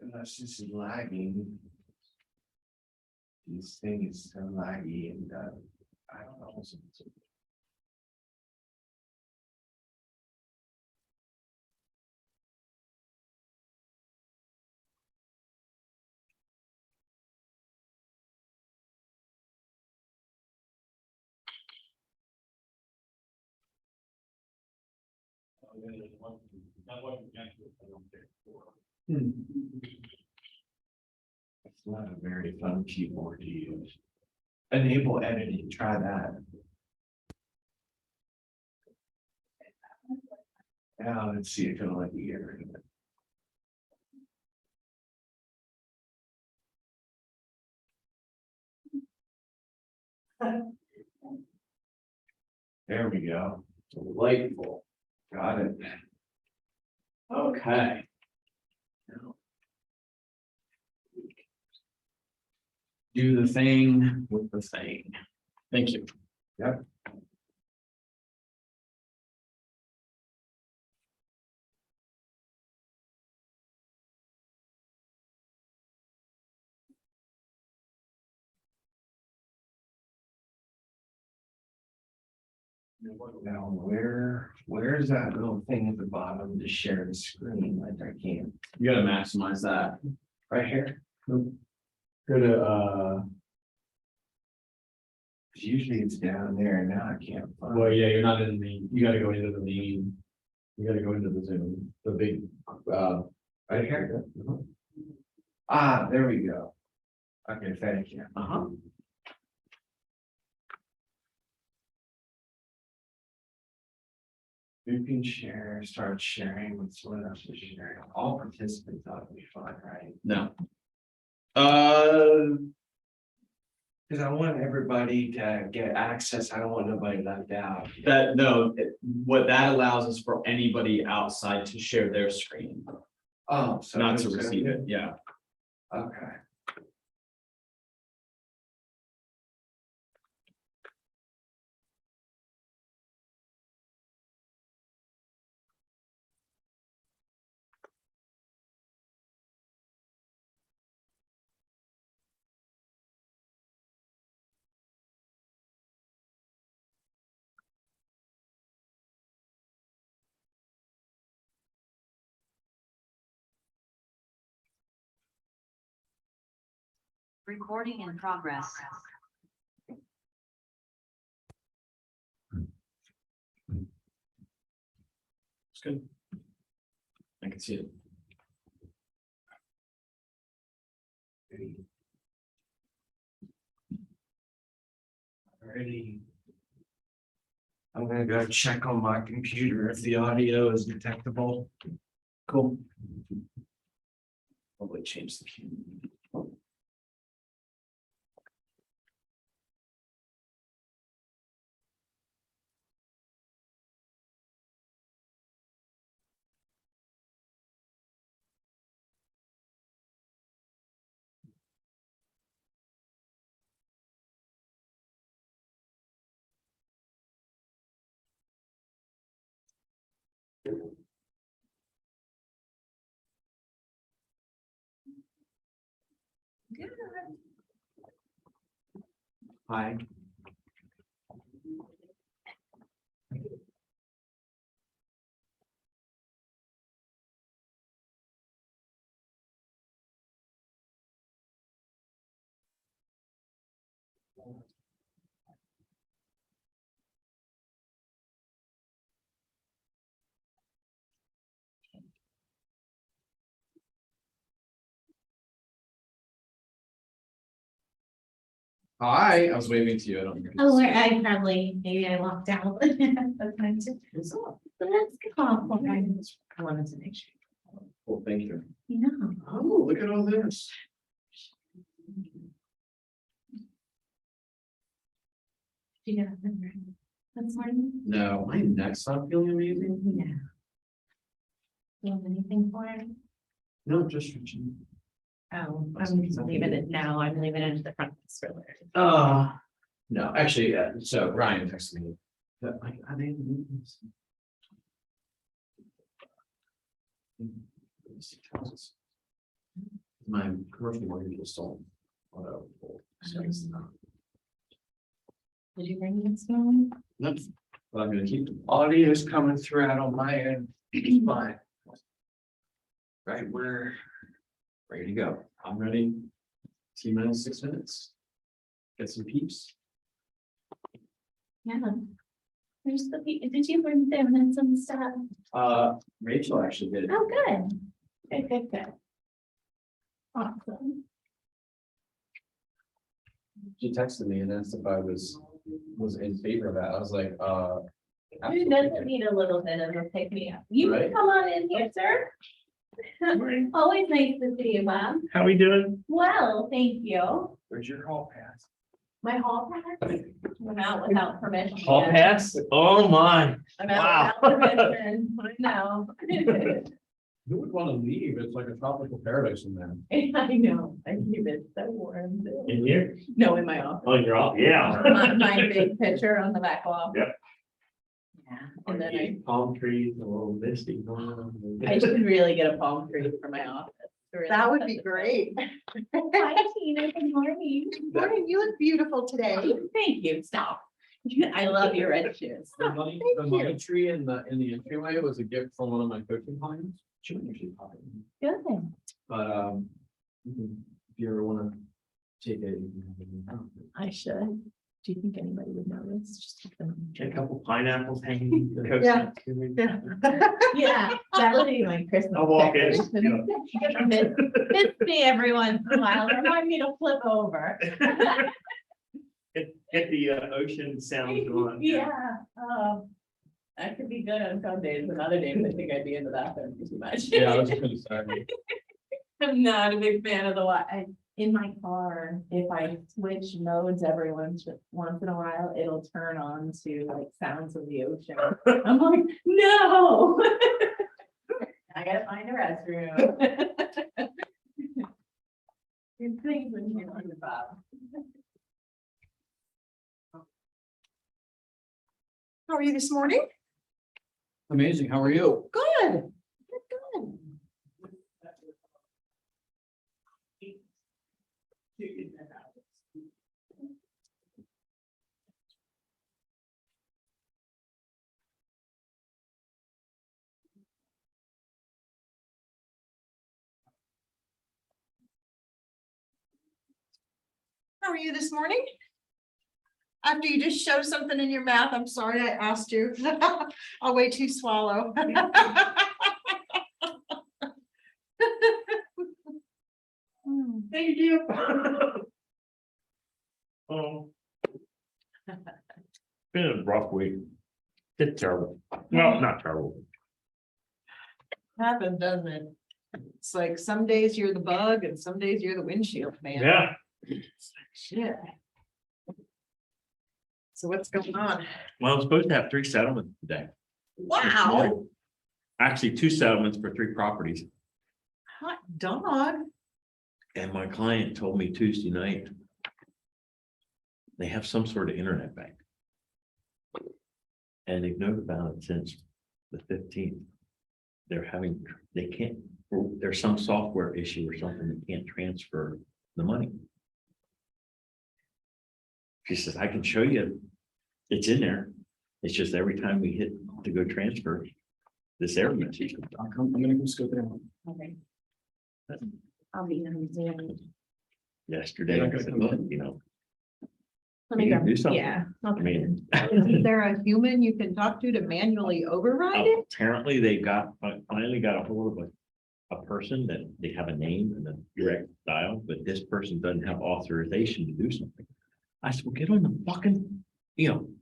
Unless this is lagging. This thing is so laggy and I don't know. It's not a very fun keyboard to use. Enable editing, try that. Now let's see if it'll let you get rid of it. There we go. Delightful. Got it. Okay. Do the thing with the thing. Thank you. Yep. Now, where's that little thing at the bottom to share the screen? Like I can't. You gotta maximize that. Right here. Go to 'Cause usually it's down there and now I can't find. well, yeah, you're not in the, you gotta go into the main. You gotta go into the Zoom, the big Right here. Ah, there we go. Okay, thank you. uh-huh. You can share, start sharing with someone else is sharing. All participants ought to be fine, right? No. Because I want everybody to get access. I don't want nobody left out. That, no, what that allows is for anybody outside to share their screen, Oh, so. not to it's gonna receive be- it, yeah. Okay. Recording in progress. It's good. I can see it. Alrighty. I'm gonna go check on my computer if the audio is detectable. Cool. Probably change the camera. Hi. Hi, I was waving to you. I don't. think Oh, it's- I probably, maybe I walked out. That's fine too. But that's good. I wanted to make sure. Cool, thank you. Yeah. Oh, look at all this. Do you have them this morning? No, my neck's not feeling amazing. Yeah. Do you have anything for it? No, just reaching. Oh, I'm leaving it now. I'm leaving it at the front for later. No, actually, so Ryan texted me. That, like, are they in the meetings? My commercial mortgage was stolen. So it's not. Did you bring this one? Nope. But I'm gonna keep them. Audio is coming through out on my end, fine. Right, we're ready to go. I'm ready. T-minus 6 minutes. Get some peeps. Yeah. There's the, did you bring them and some stuff? Rachel actually did. Oh, good. Good, good, good. Awesome. She texted me and asked if I was in favor of that. I was like, Who absolutely. doesn't need a little bit of a pick me up? You Right. can come on in here, sir. Always nice to see you, Bob. How we doing? Well, thank you. Where's your hall pass? My hall pass? I'm out without permission. Hall yet. pass? Oh my. I'm out without permission. I know. Who would want to leave? It's like a tropical paradise in there. I know. I keep it so warm. In here? No, in my office. Oh, you're off, yeah. My big picture on the back wall. Yep. Yeah, and then Palm trees, a little misty. I should really get a palm tree for my office. That would be great. Hi, Tina, good morning. Morning, you look beautiful today. Thank you, stop. I love your red shoes. The money tree in the entryway was a gift from one of my coaching clients. She wouldn't usually pop it. Good. But if you ever want to take it. you can have it. I should. Do you think anybody would notice? Just keep them. A couple pineapples hanging. Yeah. Yeah. Yeah, that would be my Christmas. I'll walk in, decoration. Miss me every once in a while, remind me to flip over. Get the ocean sound going. Yeah, that could be good on some days, and other days I think I'd be in the bathroom too much. Yeah, I was just gonna say. I'm not a big fan of the in my car, if I switch modes every once in a while, it'll turn on to like sounds of the ocean. I'm like, no. I gotta find a restroom. Good things when you're on the Bob. How are you this morning? Amazing, how are you? Good. Good. How are you this morning? After you just showed something in your mouth, I'm sorry I asked you. I'll wait till you swallow. Thank you. Oh. Been a rough week. It's terrible. Well, not terrible. Happens, doesn't it? It's like some days you're the bug and some days you're the windshield man. Yeah. Shit. So what's going on? Well, I'm supposed to have 3 settlements today. Wow, Actually, 2 settlements for 3 properties. hot dog. And my client told me Tuesday night. They have some sort of internet bank. And they've known about it since the 15th. They can't, there's some software issue or something that can't transfer the money. She says, I can show you. It's in there. It's just every time we hit to go transfer, this error message. I'm gonna come scoop it out. Okay. I'll be in Zoom. Yesterday, I said, look, Let me You go. can do something. Yeah. I mean. Is there a human you can talk to manually override it? Apparently they finally got a hold of a person that they have a name and a direct dial, but this person doesn't have authorization to do something. I said, well, get on the fucking,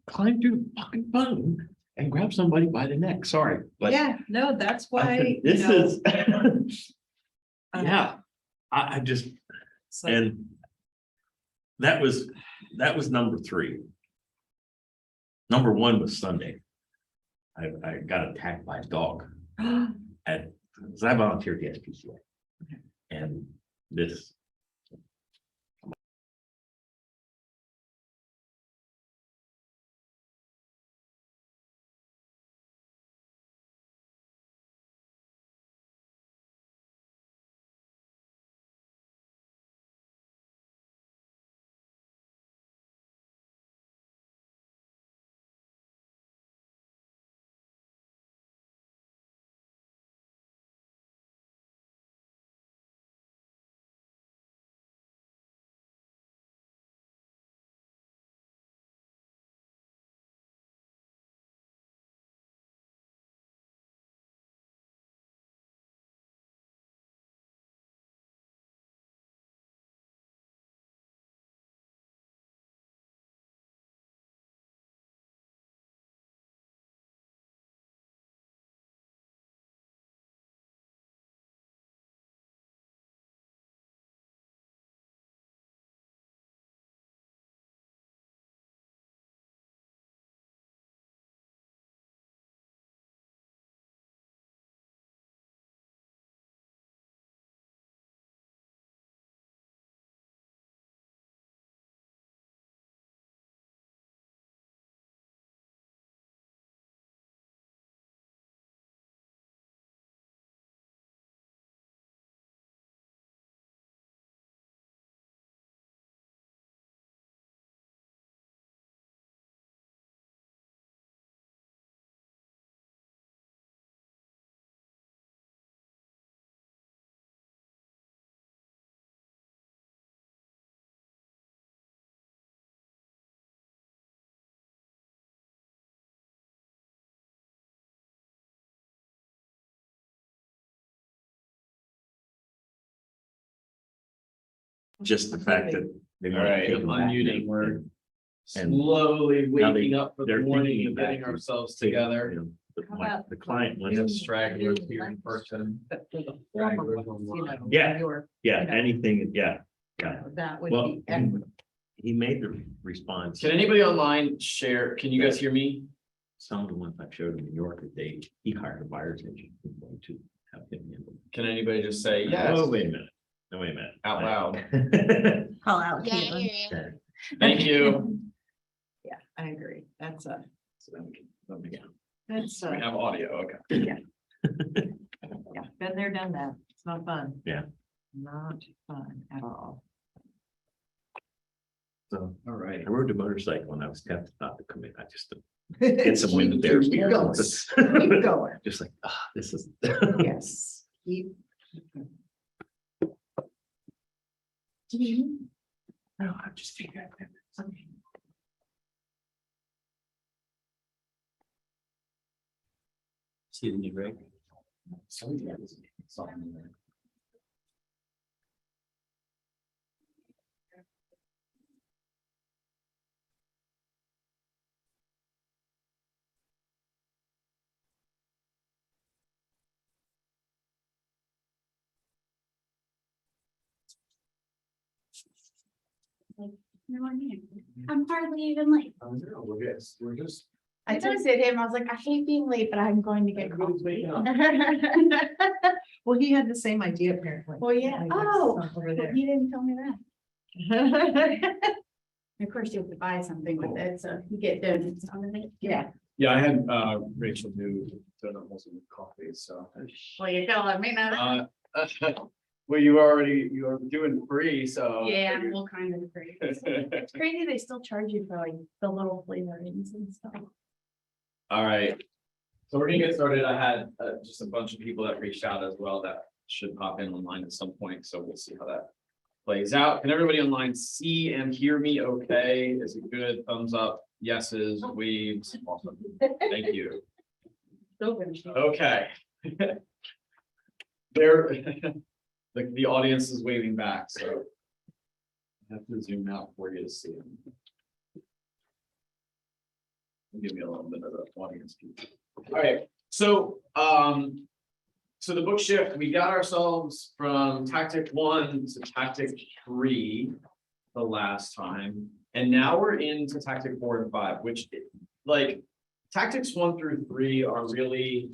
climb through the fucking phone and grab somebody by the neck. Sorry, but. Yeah, no, that's I said, why. this is. Yeah, I just, It's like, and that was number 3. Number 1 was Sunday. I got attacked by a dog. Because I volunteered at the SPCA. And this. Just the fact that. they All wanna right, take I'm them back unmuting, now. we're And slowly now waking up for the they're morning thinking and about getting it. ourselves You together. know, How like, about- the client We have wants, stragglers here in person. But for the former ones, you know. Yeah. your- yeah, you know. anything, yeah, you know, That would well, be equitable. he made the response. Can anybody online share? Can you guys hear me? Some of the ones I showed in New York, he hired a buyer's agent who's going to have him handle. Can anybody just say yes Oh, wait a minute, no, wait a minute. out loud? Call out. Yeah, I Caitlin. hear you. Thank you. Yeah, I agree. That's a, So then we can- then we can- that's we a, have audio, okay. yeah, been there, done that. It's not fun. Yeah. Not fun at all. So All right. I rode the motorcycle and I was tempted not to come in. I just get some wind there. Keep going. Keep going. Just like, this is. Yes. Keep. No, I'm just figuring. See the new rig? I'm hardly even late. We're just. I texted him, I was like, I hate being late, but I'm going to get coffee. Well, he had the same idea apparently. Well, yeah, Like, oh, it's over there. he didn't tell me that. Of course, you have to buy something with it, so you get donuts on it. Yeah. Yeah, I had Rachel do donut holes with coffee, so. Well, you tell I may not. Well, you are doing free, so. Yeah, well, kind of free. It's crazy, they still charge you for like the little flavorings and stuff. All right. So we're gonna get started. I had just a bunch of people that reached out as well that should pop in online at some point, so we'll see how that plays out. Can everybody online see and hear me okay? Is it good? Thumbs up, yeses, waves, awesome. Thank you. Okay. There, the audience is waving back, so I have to zoom out for you to see them. Give me a little bit of the audience. All right, so so the book shift, we got ourselves from tactic 1 to tactic 3 the last time, and now we're into tactic 4 and 5, which like tactics 1 through 3 are really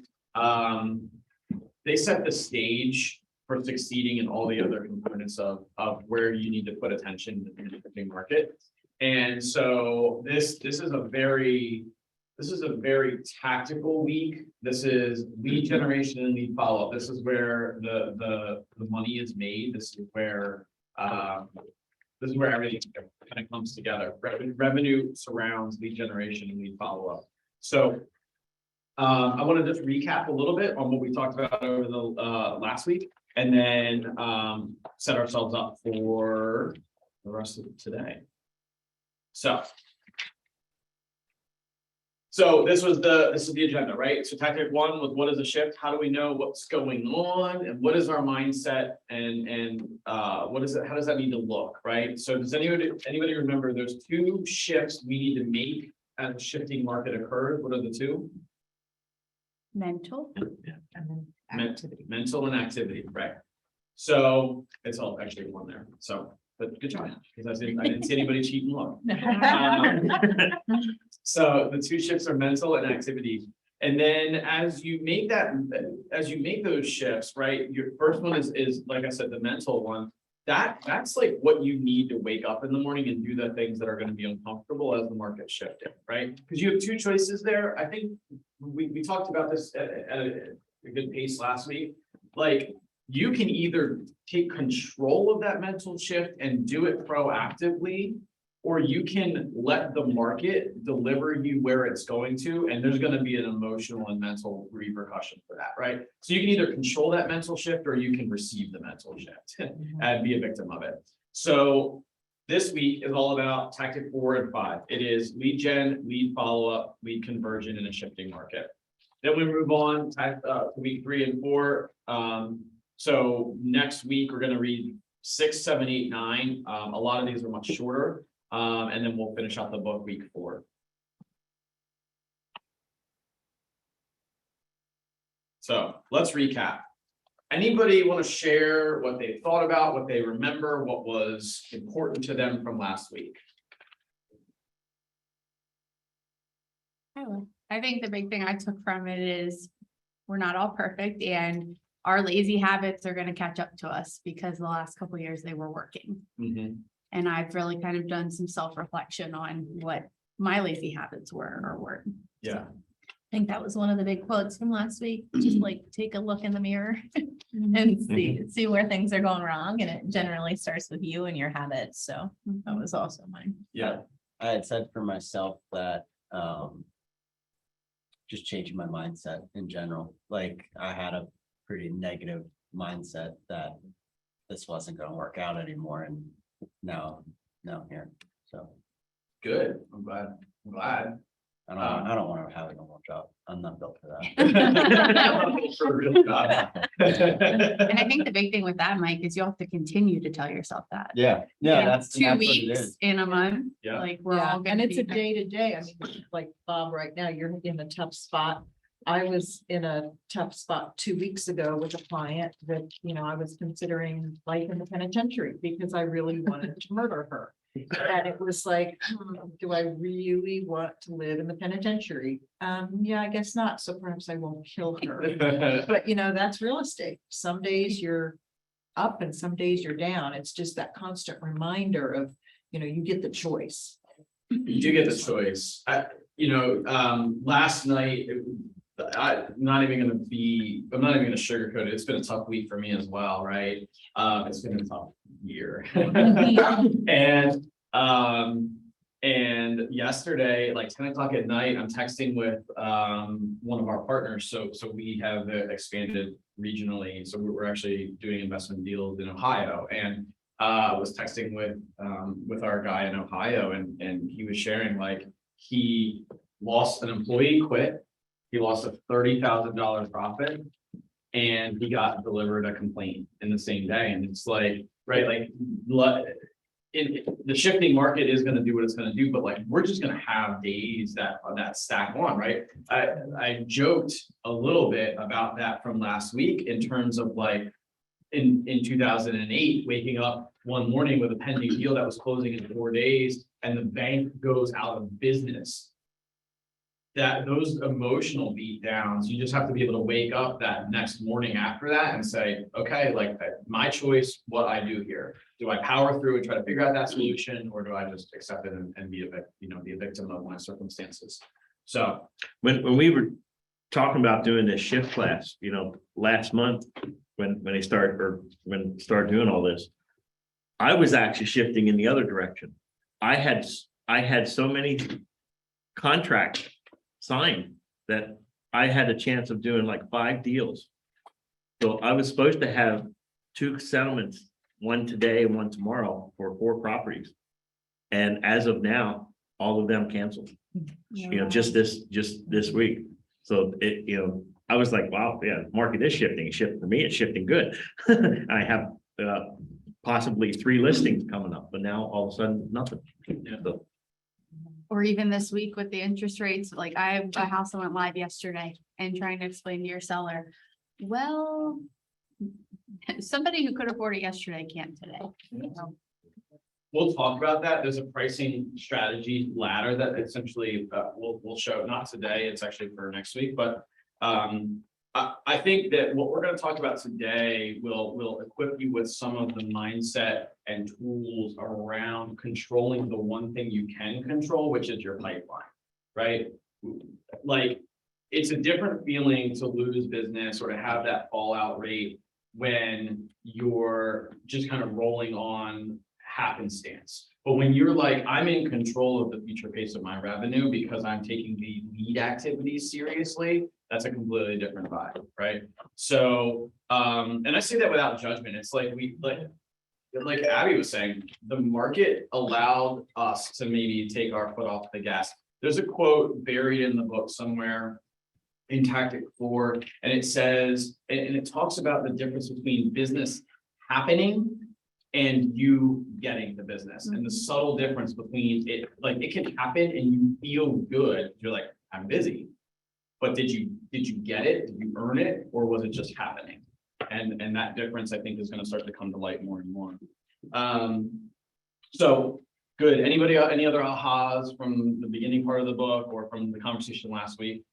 they set the stage for succeeding in all the other components of where you need to put attention in the shifting market. And so this is a very tactical week. This is lead generation and lead follow-up. This is where the money is made. This is where everything kind of comes together. Revenue surrounds lead generation and lead follow-up. So I want to just recap a little bit on what we talked about over the last week, and then set ourselves up for the rest of today. So this is the agenda, right? So tactic one was what is a shift? How do we know what's going on, and what is our mindset, and what is it? How does that need to look, right? So does anybody remember there's two shifts we need to make as a shifting market occurs? What are the two? Mental. Mental and activity, right? So it's all actually one there. So, but good job, because I didn't see anybody cheat and look. So the two shifts are mental and activity. And then as you make those shifts, right? Your first one is like I said, the mental one. That's like what you need to wake up in the morning and do the things that are going to be uncomfortable as the market shifted, right? Because you have two choices there. I think we talked about this at a good pace last week. Like, you can either take control of that mental shift and do it proactively, or you can let the market deliver you where it's going to, and there's going to be an emotional and mental repercussion for that, right? So you can either control that mental shift, or you can receive the mental shift and be a victim of it. So this week is all about tactic 4 and 5. It is lead gen, lead follow-up, lead conversion in a shifting market. Then we move on to week 3 and 4. So next week, we're going to read 6, 7, 8, 9. A lot of these are much shorter. And then we'll finish out the book week 4. So let's recap. Anybody want to share what they thought about, what they remember, what was important to them from last week? I think the big thing I took from it is we're not all perfect, and our lazy habits are going to catch up to us because the last couple of years they were working. Mm-hmm. And I've really kind of done some self-reflection on what my lazy habits were or weren't. Yeah. I think that was one of the big quotes from last week. Just like take a look in the mirror and see where things are going wrong. And it generally starts with you and your habits. So that was also mine. Yeah. I had said for myself that just changing my mindset in general. Like, I had a pretty negative mindset that this wasn't going to work out anymore, and now I'm here. So Good. I'm glad. I don't want to have a normal job. I'm not built for that. For a real job. And I think the big thing with that, Mike, is you have to continue to tell yourself that. Yeah, That's that's 2 what it weeks is. in a month. Yeah. Like, we're Yeah, all gonna and it's a be- day to day. I mean, like Bob, right now, you're in a tough spot. I was in a tough spot 2 weeks ago with a client that, I was considering life in the penitentiary because I really wanted to murder her. And it was like, do I really want to live in the penitentiary? Yeah, I guess not. So perhaps I won't kill her. But that's real estate. Some days you're up and some days you're down. It's just that constant reminder of, you get the choice. You do get the choice. Last night, I'm not even gonna sugarcoat it. It's been a tough week for me as well, right? It's been a tough year. And yesterday, like 10 o'clock at night, I'm texting with one of our partners. So we have expanded regionally. So we're actually doing investment deals in Ohio, and I was texting with our guy in Ohio, and he was sharing, like, he lost an employee, quit. He lost a $30,000 profit, and he got delivered a complaint in the same day. And it's like, right, like, the shifting market is going to do what it's going to do, but like, we're just going to have days that stack on, right? I joked a little bit about that from last week in terms of, like, in 2008, waking up one morning with a pending deal that was closing in 4 days, and the bank goes out of business. that those emotional beat downs, you just have to be able to wake up that next morning after that and say, okay, like my choice, what I do here. Do I power through and try to figure out that solution, or do I just accept it and be a victim of my circumstances? So, When we were talking about doing this shift class, last month, when they started doing all this, I was actually shifting in the other direction. I had so many contracts signed that I had a chance of doing like 5 deals. So I was supposed to have 2 settlements, one today and one tomorrow for 4 properties. And as of now, all of them canceled, just this week. So I was like, wow, yeah, market is shifting. For me, it's shifting good. I have possibly 3 listings coming up, but now all of a sudden, nothing. So, Or even this week with the interest rates, like I have a house that went live yesterday and trying to explain to your seller, well, somebody who could afford it yesterday can't today. we'll talk about that. There's a pricing strategy ladder that essentially we'll show, not today, it's actually for next week, but I think that what we're going to talk about today will equip you with some of the mindset and tools around controlling the one thing you can control, which is your pipeline, right? Like, it's a different feeling to lose business or to have that fallout rate when you're just kind of rolling on happenstance. But when you're like, I'm in control of the future pace of my revenue because I'm taking the lead activities seriously, that's a completely different vibe, right? So, and I say that without judgment. It's like like Abby was saying, the market allowed us to maybe take our foot off the gas. There's a quote buried in the book somewhere in Tactic 4, and it says, and it talks about the difference between business happening and you getting the business, and the subtle difference between it, like it can happen and you feel good. You're like, I'm busy, but did you get it? Did you earn it, or was it just happening? And that difference, I think, is going to start to come to light more and more. So good. Anybody, any other ahas from the beginning part of the book or from the conversation last week?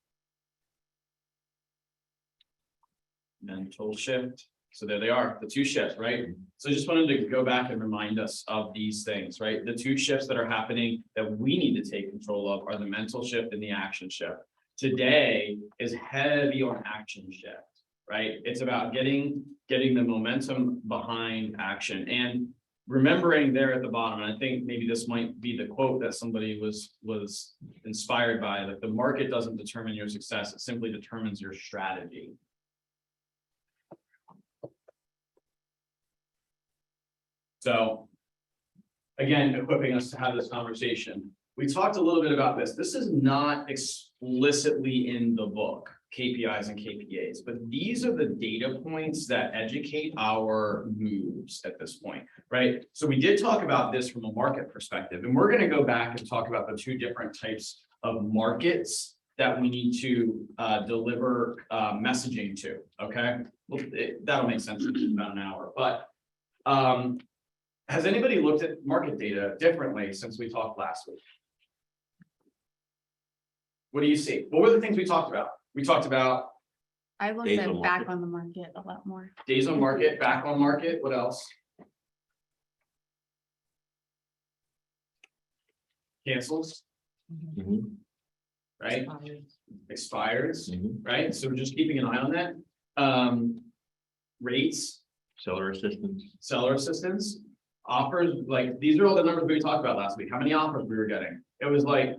Mental shift. So there they are, the 2 shifts, right? So just wanted to go back and remind us of these things, right? The 2 shifts that are happening that we need to take control of are the mental shift and the action shift. Today is heavy on action shift, right? It's about getting the momentum behind action and remembering there at the bottom. And I think maybe this might be the quote that somebody was inspired by, like the market doesn't determine your success, it simply determines your strategy. So again, equipping us to have this conversation. We talked a little bit about this. This is not explicitly in the book, KPIs and KPAs, but these are the data points that educate our moves at this point, right? So we did talk about this from a market perspective, and we're going to go back and talk about the 2 different types of markets that we need to deliver messaging to, okay? Well, that'll make sense in about an hour, but has anybody looked at market data differently since we talked last week? What do you see? What were the things we talked about? We talked about I looked Days at on back market. on the market a lot more. days on market, back on market. What else? Cancels, mhm, right? Expires, mhm. right? So we're just keeping an eye on that. Rates, Seller assistance. seller assistance, offers, like these are all the numbers we talked about last week. How many offers we were getting? It was like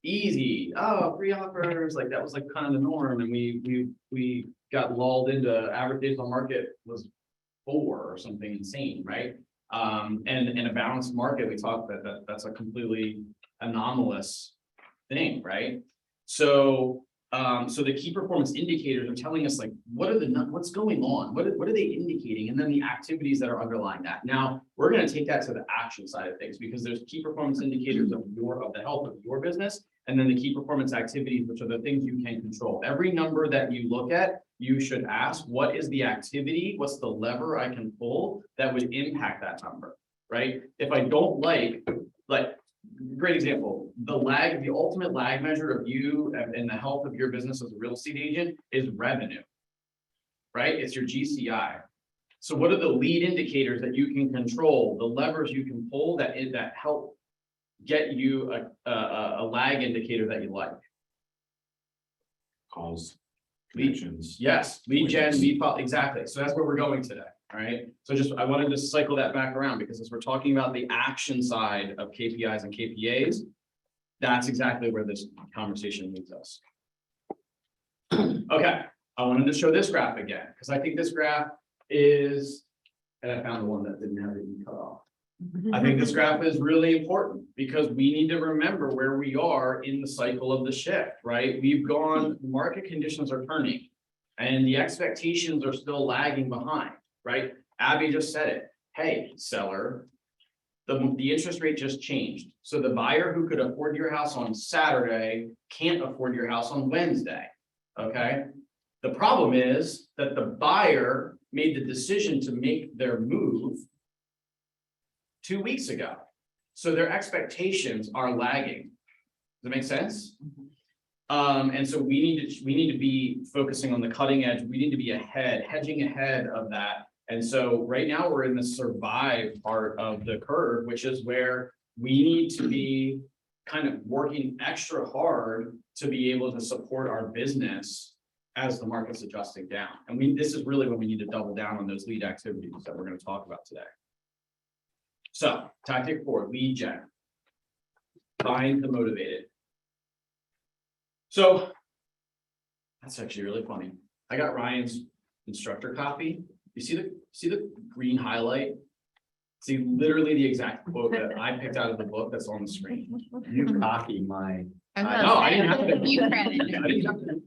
easy. Oh, 3 offers. Like that was like kind of the norm. And we got lulled into average days on market was 4 or something insane, right? And in a balanced market, we talked that that's a completely anomalous thing, right? So so the key performance indicators are telling us like what's going on, what are they indicating, and then the activities that are underlying that. Now we're going to take that to the action side of things, because there's key performance indicators of the health of your business, and then the key performance activities, which are the things you can control. Every number that you look at, you should ask, what is the activity, what's the lever I can pull that would impact that number, right? If I don't like great example, the ultimate lag measure of you and the health of your business as a real estate agent is revenue. Right? It's your GCI. So what are the lead indicators that you can control, the levers you can pull that help get you a lag indicator that you like? Calls, Lead, connections. yes, lead gen, lead follow, exactly. So that's where we're going today. All right. So I wanted to cycle that back around because as we're talking about the action side of KPIs and KPAs, that's exactly where this conversation leads us. Okay, I wanted to show this graph again, because I think this graph is, and I found the one that didn't have it cut off. I think this graph is really important because we need to remember where we are in the cycle of the shift, right? We've gone, market conditions are turning and the expectations are still lagging behind, right? Abby just said it. Hey, seller, the interest rate just changed. So the buyer who could afford your house on Saturday can't afford your house on Wednesday, okay? The problem is that the buyer made the decision to make their move 2 weeks ago. So their expectations are lagging. Does that make sense? And so we need to be focusing on the cutting edge. We need to be hedging ahead of that. And so right now we're in the survive part of the curve, which is where we need to be kind of working extra hard to be able to support our business as the market's adjusting down. And this is really when we need to double down on those lead activities that we're going to talk about today. So tactic 4, lead gen. Find the motivated. So that's actually really funny. I got Ryan's instructor copy. You see the green highlight? See literally the exact quote that I picked out of the book that's on the screen. You copy my. I didn't have to. You credit. I didn't have to.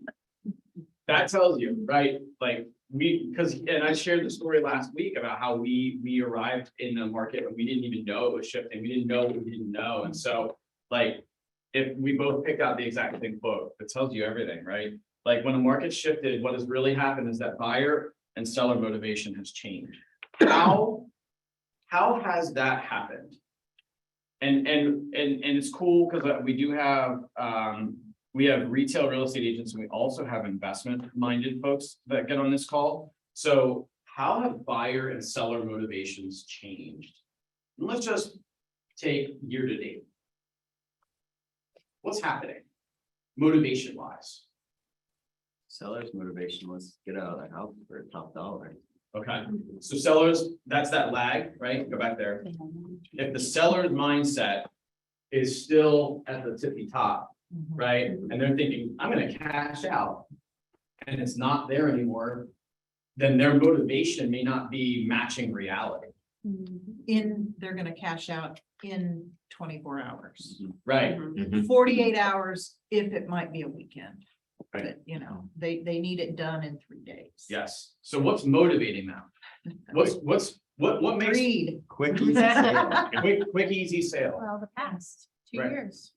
That tells you, right? Like and I shared the story last week about how we arrived in the market and we didn't even know it was shifting. We didn't know what we didn't know. And so like, if we both picked out the exact same quote, it tells you everything, right? Like when the market shifted, what has really happened is that buyer and seller motivation has changed. How has that happened? And it's cool because we do have, we have retail real estate agents and we also have investment minded folks that get on this call. So how have buyer and seller motivations changed? And let's just take year to date. What's happening motivation wise? Seller's motivation was get out of the house for a top dollar. Okay, so sellers, that's that lag, right? Go back there. If the seller's mindset is still at the tippy top, right? And they're thinking, I'm gonna cash out, and it's not there anymore, then their motivation may not be matching reality. They're gonna cash out in 24 hours, Right, 48 hours if it might be a weekend. Right. But, you know, they need it done in 3 days. yes. So what's motivating them? What makes Greed. Quick, easy sale. quick, easy sale? Well, the past 2 Right. years.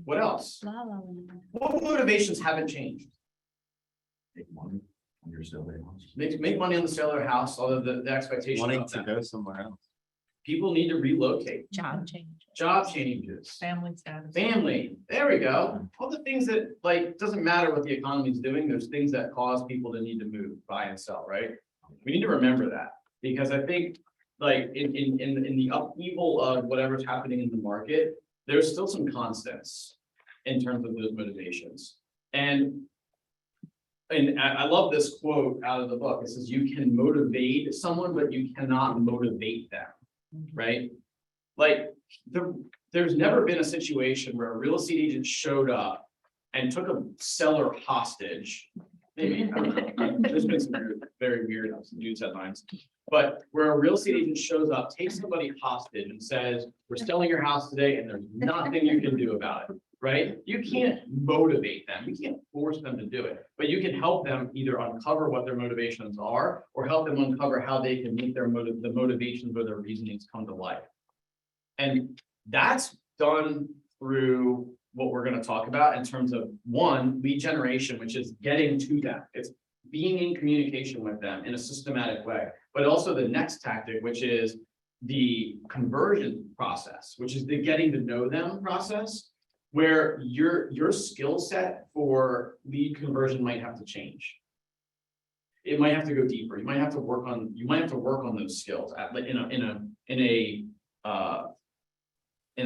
What else? La, la, la. What motivations haven't changed? Make money on your sale house. Make money on the sale of their house, although the expectation Wanting of to that. go somewhere else. People need to relocate, Job change. job changes, Family status. family, there we go. All the things that, like, doesn't matter what the economy is doing, there's things that cause people to need to move, buy and sell, right? We need to remember that, because I think, like, in the upheaval of whatever's happening in the market, there's still some constants in terms of those motivations. And I love this quote out of the book. It says, you can motivate someone, but you cannot motivate them. Right? Like there's never been a situation where a real estate agent showed up and took a seller hostage. Maybe, I don't know. There's been some very weird news headlines, but where a real estate agent shows up, takes somebody hostage and says, we're selling your house today and there's nothing you can do about it. Right? You can't motivate them. You can't force them to do it, but you can help them either uncover what their motivations are or help them uncover how they can make the motivations or their reasonings come to life. And that's done through what we're going to talk about in terms of one, lead generation, which is getting to them. It's being in communication with them in a systematic way, but also the next tactic, which is the conversion process, which is the getting to know them process, where your skill set for lead conversion might have to change. It might have to go deeper. You might have to work on those skills in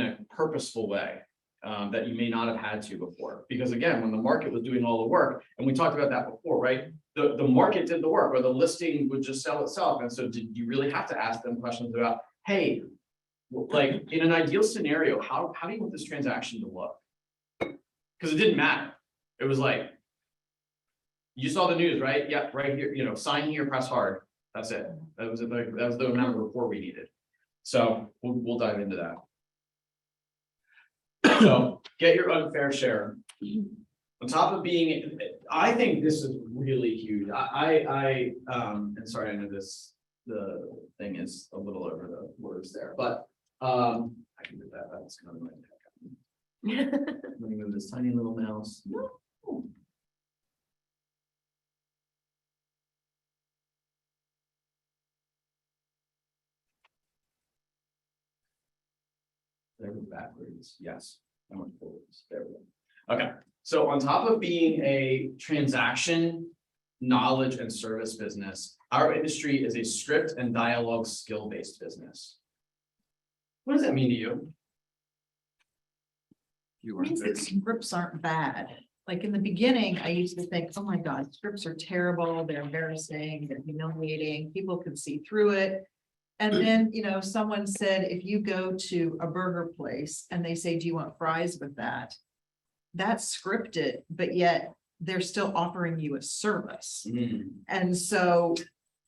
a purposeful way. That you may not have had to before, because again, when the market was doing all the work, and we talked about that before, right? The market did the work, or the listing would just sell itself, and so did you really have to ask them questions about, hey, like in an ideal scenario, how do you want this transaction to look? Because it didn't matter. It was like, you saw the news, right? Yeah, right here, you know, sign here, press hard. That's it. That was the amount of report we needed. So we'll dive into that. So get your unfair share. On top of being, I think this is really huge. And sorry, I know the thing is a little over the words there, but I can do that. That's kind of my. Let me move this tiny little mouse. There we go, backwards, yes. I went forwards, there we go. Okay, so on top of being a transaction, knowledge and service business, our industry is a script and dialogue skill-based business. What does that mean to you? It means that scripts aren't bad. Like in the beginning, I used to think, oh my God, scripts are terrible, they're embarrassing, they're humiliating, people can see through it. And then, you know, someone said, if you go to a burger place and they say, do you want fries with that? That's scripted, but yet they're still offering you a service. And so,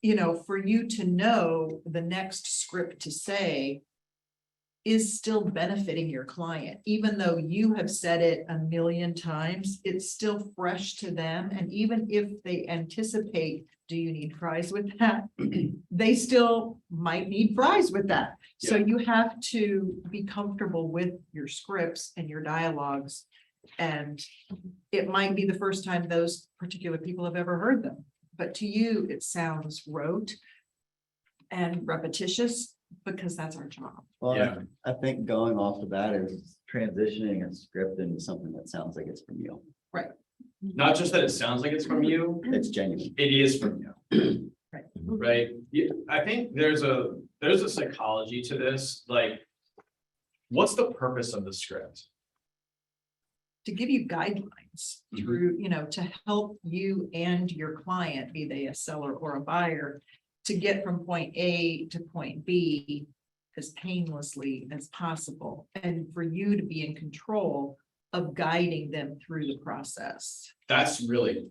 you know, for you to know the next script to say is still benefiting your client, even though you have said it a million times, it's still fresh to them. And even if they anticipate, do you need fries with that? They still might need fries with that. So you have to be comfortable with your scripts and your dialogues. And it might be the first time those particular people have ever heard them. But to you, it sounds rote and repetitious because that's our job. Well, Yeah. I think going off the bat is transitioning a script into something that sounds like it's from you. Not just that it sounds like it's from you, It's genuine. it is from you. Right. Right? I think there's a psychology to this, like, what's the purpose of the script? To give you guidelines through, you know, to help you and your client, be they a seller or a buyer, to get from point A to point B as painlessly as possible, and for you to be in control of guiding them through the process. That's really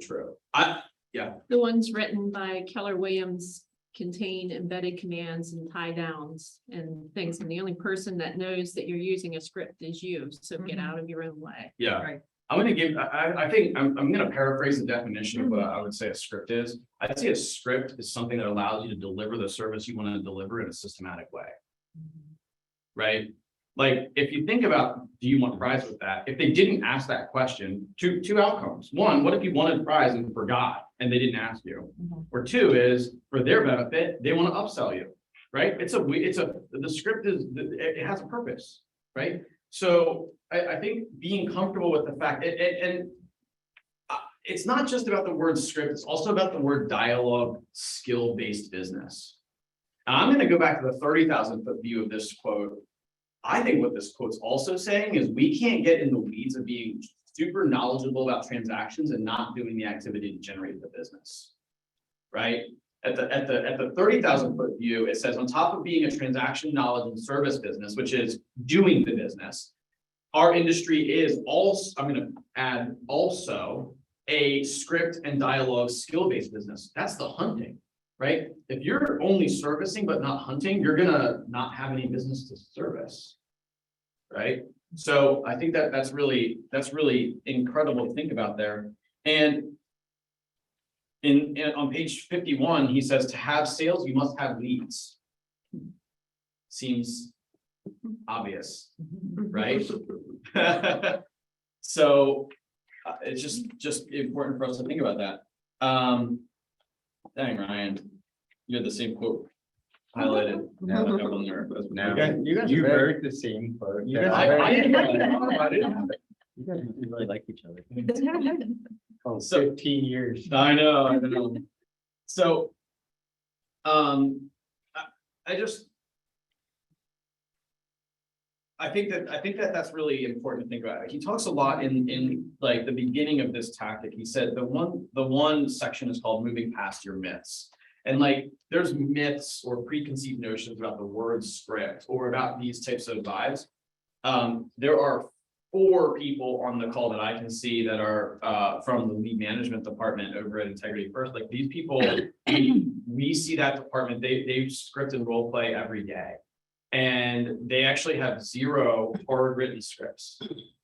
true. The ones written by Keller Williams contain embedded commands and tie downs and things. And the only person that knows that you're using a script is you. So get out of your own way. Yeah. Right. I'm gonna give, I think, I'm gonna paraphrase the definition of what I would say a script is. I'd say a script is something that allows you to deliver the service you want to deliver in a systematic way. Right? Like, if you think about, do you want fries with that? If they didn't ask that question, two outcomes. One, what if you wanted fries and forgot and they didn't ask you? Or two is, for their benefit, they want to upsell you, right? The script is, it has a purpose, right? So I think being comfortable with the fact, and it's not just about the word script, it's also about the word dialogue, skill-based business. And I'm going to go back to the 30,000 foot view of this quote. I think what this quote's also saying is we can't get in the weeds of being super knowledgeable about transactions and not doing the activity to generate the business, right? At the 30,000 foot view, it says on top of being a transaction, knowledge, and service business, which is doing the business, our industry is also, I'm going to add also a script and dialogue skill-based business. That's the hunting, right? If you're only servicing but not hunting, you're gonna not have any business to service, right? So I think that's really incredible to think about there. And on page 51, he says to have sales, you must have leads. Seems obvious, right? So it's just important for us to think about that. Dang, Ryan, you had the same quote highlighted. No. Everyone there, as we No. know. You guys You are very, heard the same quote. You guys I- are I very- didn't- you guys really like each other. Oh, So- 15 years. I know. So. I just. I think that that's really important to think about. He talks a lot in like the beginning of this tactic. He said the one section is called moving past your myths. And like, there's myths or preconceived notions about the word script or about these types of vibes. There are 4 people on the call that I can see that are from the lead management department over at Integrity First. Like these people, we see that department, they script and role play every day. And they actually have 0 hard written scripts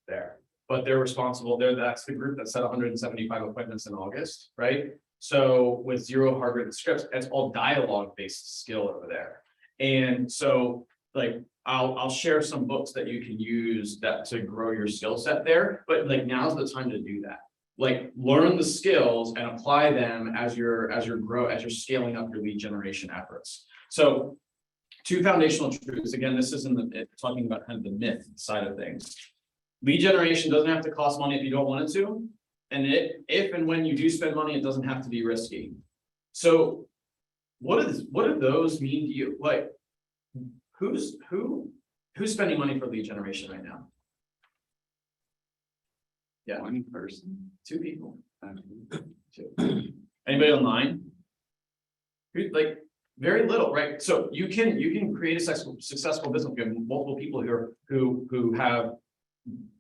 there, but they're responsible. That's the group that set 175 appointments in August, right? So with 0 hard written scripts, it's all dialogue based skill over there. And so like, I'll share some books that you can use that to grow your skill set there, but like now's the time to do that. Like learn the skills and apply them as you're scaling up your lead generation efforts. So 2 foundational truths. Again, this isn't talking about kind of the myth side of things. Lead generation doesn't have to cost money if you don't want it to. And if and when you do spend money, it doesn't have to be risky. So what do those mean to you? Like who's spending money for lead generation right now? Yeah. 1 person. 2 people. 2. Anybody online? Like very little, right? So you can create a successful business. You have multiple people who have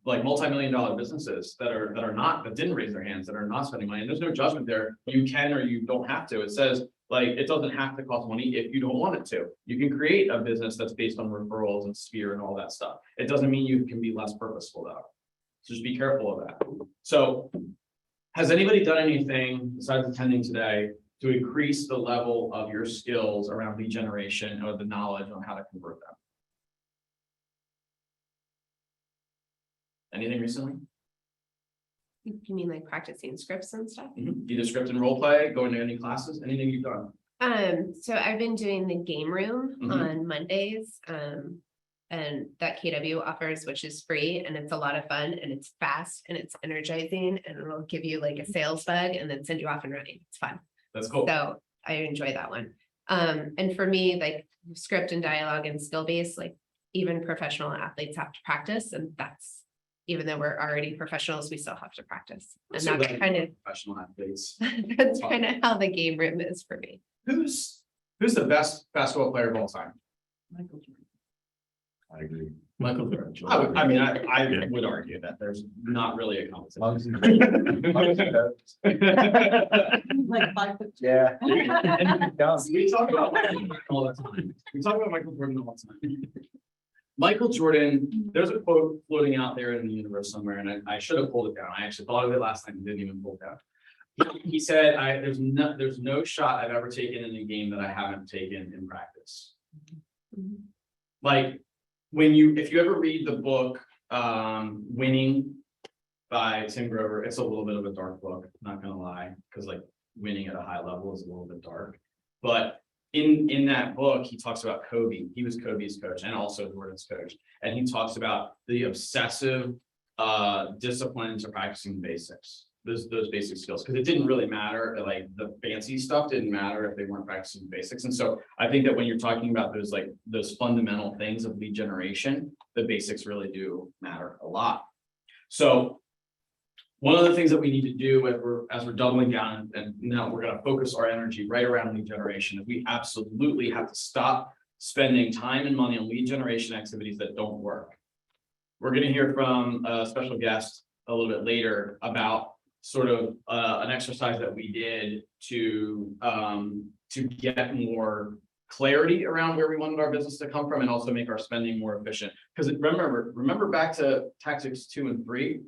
like multi-million-dollar businesses that didn't raise their hands, that are not spending money. And there's no judgment there. You can or you don't have to. It says like it doesn't have to cost money if you don't want it to. You can create a business that's based on referrals and sphere and all that stuff. It doesn't mean you can be less purposeful though. So just be careful of that. So has anybody done anything besides attending today to increase the level of your skills around lead generation or the knowledge on how to convert them? Anything recently? You mean like practicing scripts and stuff? Either script and role play, going to any classes, anything you've done? So I've been doing the game room Mhm. on Mondays, and that KW offers, which is free, and it's a lot of fun, and it's fast, and it's energizing, and it'll give you like a sales bug, and then send you off and running. It's fun. That's cool. So I enjoy that one. And for me, like script and dialogue and skill based, like even professional athletes have to practice, and that's, even though we're already professionals, we still have to practice. And So that's then kind of, Professional athletes. that's kind of how the game room is for me. Who's the best basketball player of all time? I agree. Michael Jordan. I mean, I would argue that there's not really a competition. Like 5 foot. Yeah. We talk about Michael Jordan all the time. We talk about Michael Jordan all the time. Michael Jordan, there's a quote floating out there in the universe somewhere, and I should have pulled it down. I actually thought of it last night and didn't even pull it down. He said, there's no shot I've ever taken in a game that I haven't taken in practice. Like if you ever read the book Winning by Tim Grover, it's a little bit of a dark book, not gonna lie, because like winning at a high level is a little bit dark. But in that book, he talks about Kobe. He was Kobe's coach and also Jordan's coach. And he talks about the obsessive discipline to practicing basics, those basic skills, because it didn't really matter. Like the fancy stuff didn't matter if they weren't practicing basics. And so I think that when you're talking about those fundamental things of lead generation, the basics really do matter a lot. So one of the things that we need to do as we're doubling down, and now we're going to focus our energy right around lead generation, is we absolutely have to stop spending time and money on lead generation activities that don't work. We're going to hear from a special guest a little bit later about sort of an exercise that we did to get more clarity around where we wanted our business to come from and also make our spending more efficient. Because remember back to tactics 2 and 3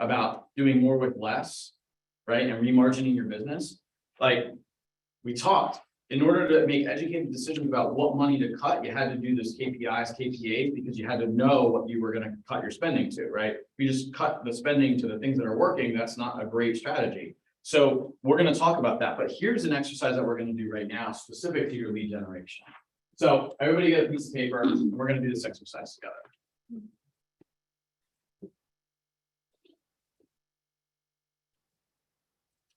about doing more with less, right? And remargining your business. Like we talked, in order to make educated decisions about what money to cut, you had to do this KPIs, KPAs, because you had to know what you were going to cut your spending to, right? If you just cut the spending to the things that are working, that's not a great strategy. So we're going to talk about that, but here's an exercise that we're going to do right now, specific to your lead generation. So everybody get a piece of paper, and we're gonna do this exercise together.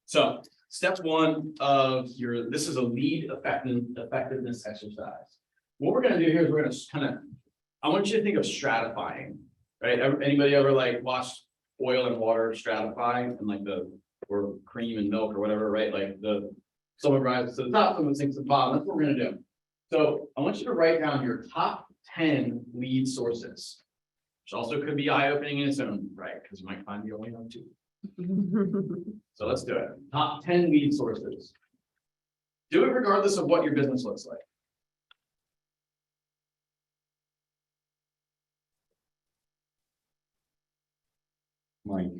So step one of your, this is a lead effectiveness exercise. What we're gonna do here is we're gonna kind of, I want you to think of stratifying, right? Anybody ever like watch oil and water stratify and like or cream and milk or whatever, right? Like someone rises to the top, someone sinks to the bottom. That's what we're gonna do. So I want you to write down your top 10 lead sources, which also could be eye-opening in its own right, because you might find you only have 2. So let's do it. Top 10 lead sources. Do it regardless of what your business looks like. Like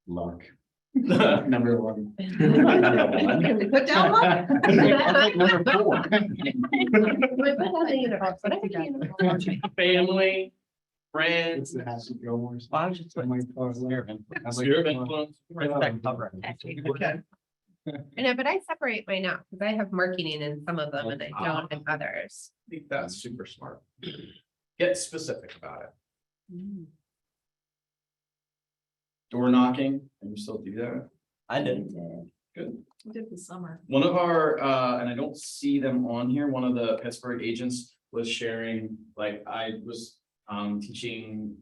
luck. Number 1. Can we put down one? Number 4. Family, friends, It has to go more. Why would you put sphere of influence. Okay. I know, but I separate mine out because I have marketing in some of them and I don't in others. I think that's super smart. Get specific about it. Door knocking, and you still do that? I did. Good. We did this summer. One of our, and I don't see them on here, one of the Pittsburgh agents was sharing, like, I was teaching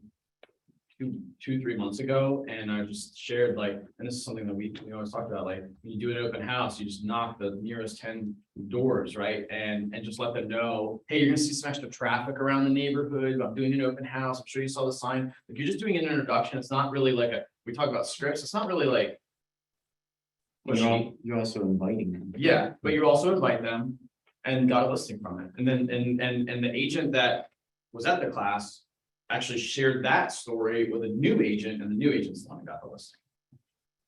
3 months ago, and I just shared like, and this is something that we always talk about, like, when you do an open house, you just knock the nearest 10 doors, right? And just let them know, hey, you're gonna see some extra traffic around the neighborhood, I'm doing an open house, I'm sure you saw the sign. Like, you're just doing an introduction, it's not really like we talk about scripts, it's not really like pushy. You're also inviting them. Yeah, but you also invite them and got a listing from it. And then, and the agent that was at the class actually shared that story with a new agent, and the new agent's the one who got the listing.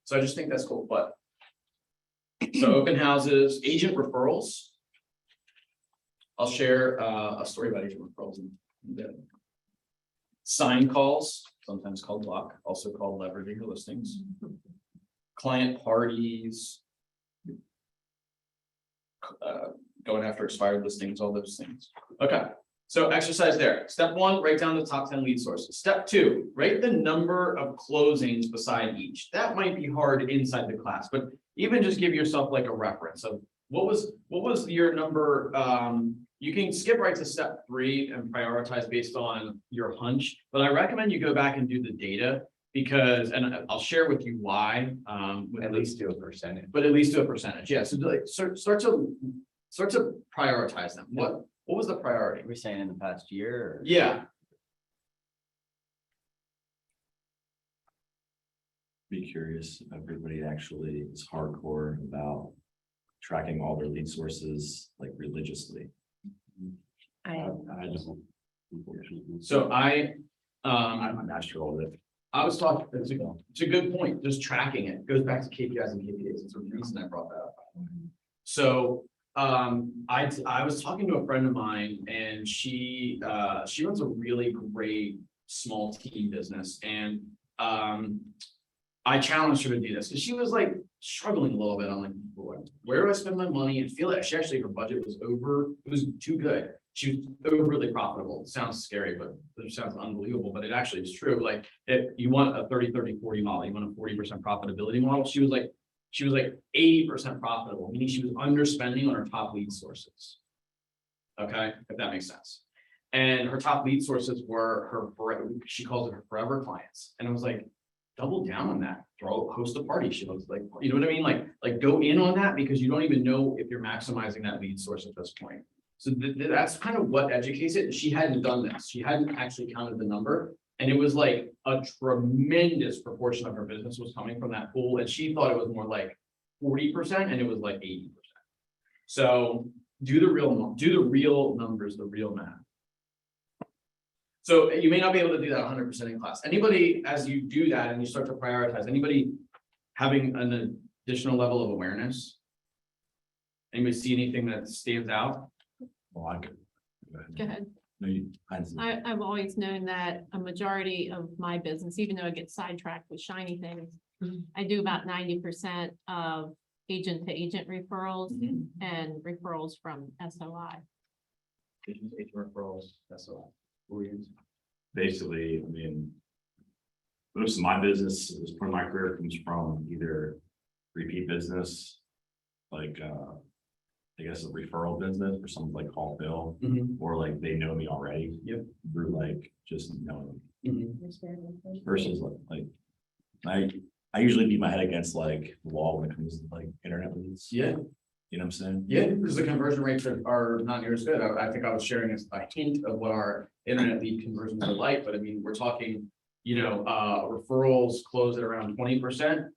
So I just think that's cool, but. So open houses, agent referrals. I'll share a story about agent referrals in a bit. Sign calls, sometimes called block, also called leveraging your listings. Client parties. Going after expired listings, all those things. Okay, so exercise there. Step 1, write down the top 10 lead sources. Step 2, write the number of closings beside each. That might be hard inside the class, but even just give yourself like a reference of what was your number. You can skip right to step 3 and prioritize based on your hunch, but I recommend you go back and do the data. Because, and I'll share with you why. At least do a percentage. But at least do a percentage, yeah. So like start to prioritize them. What was the priority? We're saying in the past year? Or? Yeah, Be curious if everybody actually is hardcore about tracking all their lead sources like religiously. I I don't. Unfortunately. so I'm not sure all of it. I was talking, it's a good point, just tracking it goes back to KPIs and KPIs. It's a reason I brought that up. So I was talking to a friend of mine, and she runs a really great small team business, and I challenged her to do this because she was like struggling a little bit. I'm like, boy, where do I spend my money? And feel like she actually, her budget was it was too good. She was overly profitable. It sounds scary, but it sounds unbelievable, but it actually is true. Like, if you want a 30-30-40 model, you want a 40% profitability model. She was like 80% profitable, meaning she was underspending on her top lead sources. Okay, if that makes sense. And her top lead sources were she calls it her forever clients. And I was like, double down on that, host a party. She was like, you know what I mean? Like go in on that, because you don't even know if you're maximizing that lead source at this point. So that's kind of what educates it. She hadn't done this. She hadn't actually counted the number. And it was like a tremendous proportion of her business was coming from that pool. And she thought it was more like 40%, and it was like 80%. So do the real numbers, the real math. So you may not be able to do that 100% in class. Anybody, as you do that and you start to prioritize, anybody having an additional level of awareness? Anybody see anything that stands out? Well, I could. Go ahead. No, I've always known that a majority of my business, even though I get sidetracked with shiny things, I do about 90% of agent to agent referrals and referrals from SOI. Agent referrals, that's all. Basically, I mean. Most of my business, as part of my career, comes from either repeat business. Like, I guess a referral business or something like call Bill, or like they know me already. Yep. Through like just knowing Mhm. versus like, I usually beat my head against like the wall when it comes to like internet leads. Yeah. You know what I'm saying? Yeah, because the conversion rates are not near as good. I think I was sharing a hint of what our internet lead conversions are like, but I mean, we're talking, referrals close at around 20%,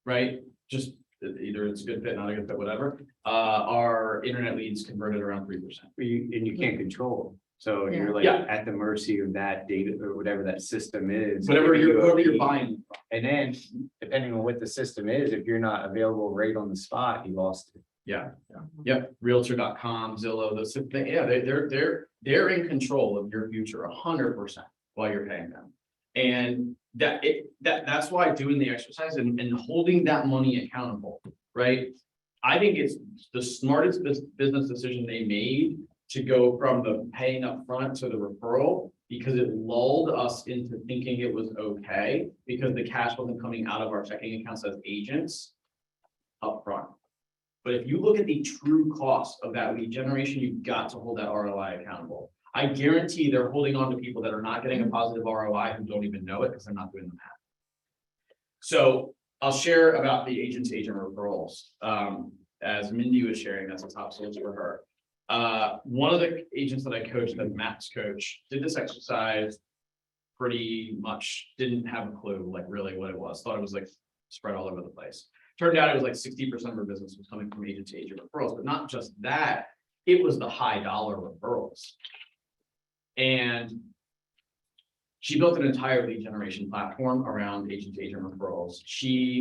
right? Just either it's a good fit, not a good fit, whatever. Our internet leads converted around 3%. And you can't control them. So you're like Yeah. at the mercy of that data or whatever that system is. Whatever giving you a you're lead. buying. And then depending on what the system is, if you're not available right on the spot, you lost it. Yeah, yep, Realtor.com, Zillow, those, yeah, they're in control of your future 100% while you're paying them. And that's why doing the exercise and holding that money accountable, right? I think it's the smartest business decision they made to go from the paying up front to the referral, because it lulled us into thinking it was okay because the cash wasn't coming out of our checking accounts as agents up front. But if you look at the true cost of that lead generation, you've got to hold that ROI accountable. I guarantee they're holding on to people that are not getting a positive ROI who don't even know it because they're not doing the math. So I'll share about the agent-to-agent referrals. As Mindy was sharing, that's a top source for her. One of the agents that I coached, the Max coach, did this exercise, pretty much didn't have a clue, like really what it was. Thought it was like spread all over the place. Turned out it was like 60% of her business was coming from agent-to-agent referrals, but not just that, it was the high dollar referrals. And she built an entire lead generation platform around agent-to-agent referrals.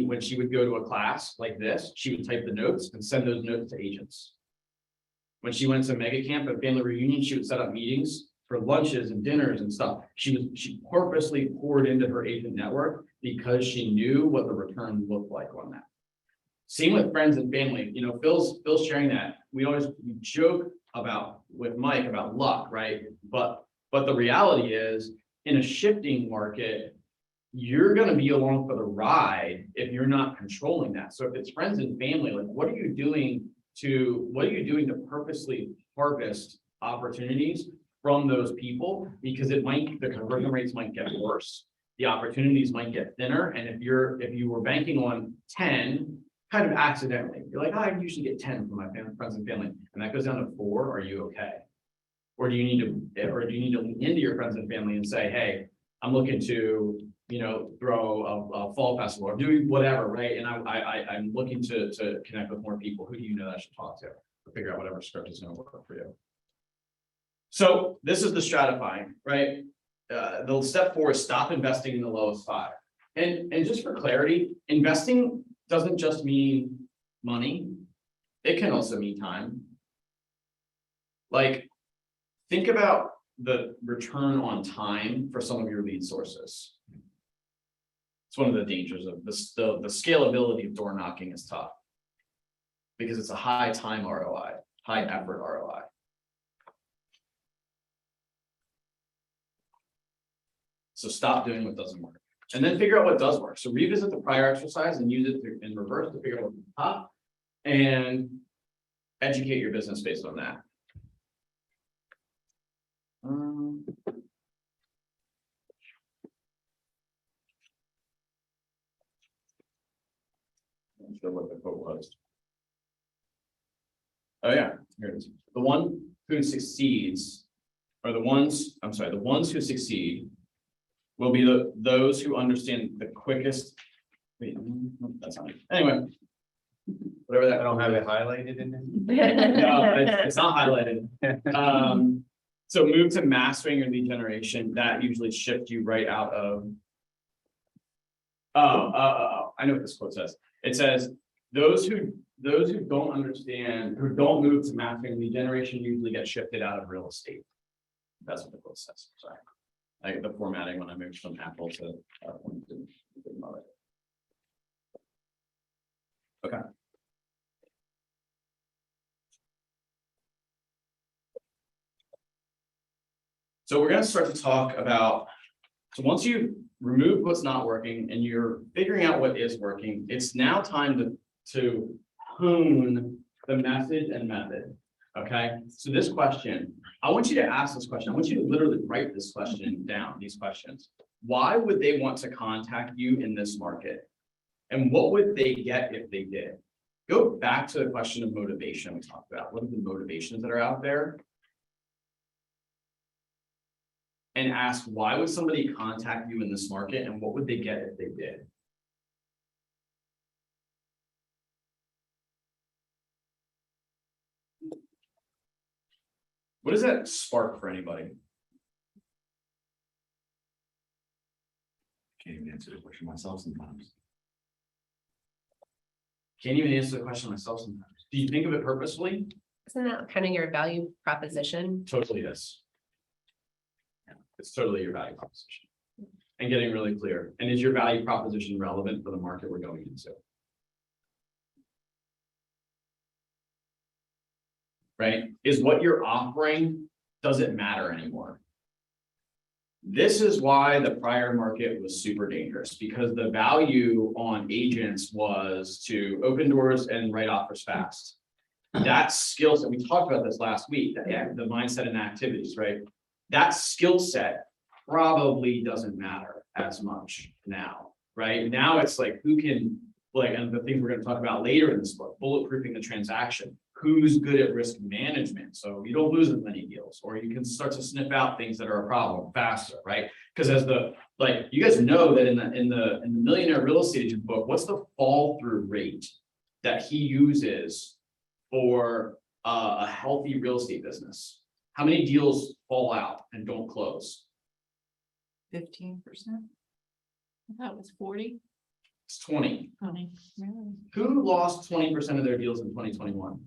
When she would go to a class like this, she would type the notes and send those notes to agents. When she went to mega camp and family reunion, she would set up meetings for lunches and dinners and stuff. She purposely poured into her agent network because she knew what the return looked like on that. Same with friends and family. Phil's sharing that. We joke with Mike about luck, right? But the reality is, in a shifting market, you're going to be along for the ride if you're not controlling that. So if it's friends and family, like what are you doing to purposely harvest opportunities from those people? Because the conversion rates might get worse. The opportunities might get thinner. And if you were banking on 10, kind of accidentally, you're like, I usually get 10 from my friends and family, and that goes down to 4. Are you okay? Or do you need to lean into your friends and family and say, hey, I'm looking to, throw a fall festival or do whatever, right? And I'm looking to connect with more people. Who do you know that I should talk to? Or figure out whatever script is going to work for you. So this is the stratifying, right? The step 4 is stop investing in the lowest 5. And just for clarity, investing doesn't just mean money. It can also mean time. Like, think about the return on time for some of your lead sources. It's one of the dangers of this. The scalability of door knocking is tough because it's a high time ROI, high effort ROI. So stop doing what doesn't work. And then figure out what does work. So revisit the prior exercise and use it in reverse to figure out what's top and educate your business based on that. I'm sure what the quote was. Oh yeah, here it is. The one who succeeds, or the ones who succeed will be those who understand the quickest. Wait, that's not it. Anyway, whatever that. I don't have it highlighted in there. No, it's not highlighted. So move to mastering your lead generation. That usually shifts you right out of. I know what this quote says. It says those who don't understand, who don't move to mastering lead generation, usually get shifted out of real estate. That's what the quote says. Sorry. The formatting when I moved from Apple to didn't love it. Okay. So we're gonna start to talk about, so once you've removed what's not working and you're figuring out what is working, it's now time to hone the message and method. Okay, so this question, I want you to ask this question. I want you to literally write this question down, these questions. Why would they want to contact you in this market? And what would they get if they did? Go back to the question of motivation we talked about. What are the motivations that are out there? And ask, why would somebody contact you in this market and what would they get if they did? What does that spark for anybody? Can't even answer the question myself sometimes. Can't even answer the question myself sometimes. Do you think of it purposefully? Isn't that kind of your value proposition? Totally is. Yeah, it's totally your value proposition. And getting really clear. And is your value proposition relevant for the market we're going into? Right? Is what you're offering, does it matter anymore? This is why the prior market was super dangerous, because the value on agents was to open doors and write offers fast. That skill set, we talked about this last week, the mindset and activities, right? That skill set probably doesn't matter as much now, right? Now it's like, who can, like, and the things we're going to talk about later in this book, bulletproofing the transaction. Who's good at risk management, so you don't lose as many deals, or you can start to sniff out things that are a problem faster, right? Because as the, like, you guys know that in the Millionaire Real Estate Agent book, what's the fall through rate that he uses for a healthy real estate business? How many deals fall out and don't close? 15%. That was 40. It's 20. Really? Who lost 20% of their deals in 2021?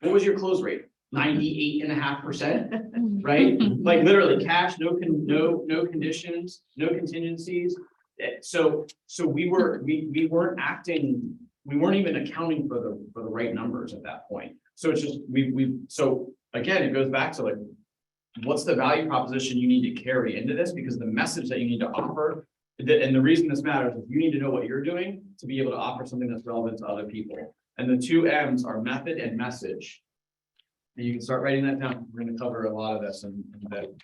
What was your close rate? 98.5%, right? Like literally cash, no conditions, no contingencies. So we weren't even accounting for the right numbers at that point. So it's just, so again, it goes back to like, what's the value proposition you need to carry into this? Because the message that you need to offer, and the reason this matters is you need to know what you're doing to be able to offer something that's relevant to other people. And the two M's are method and message. And you can start writing that down. We're going to cover a lot of this in a bit.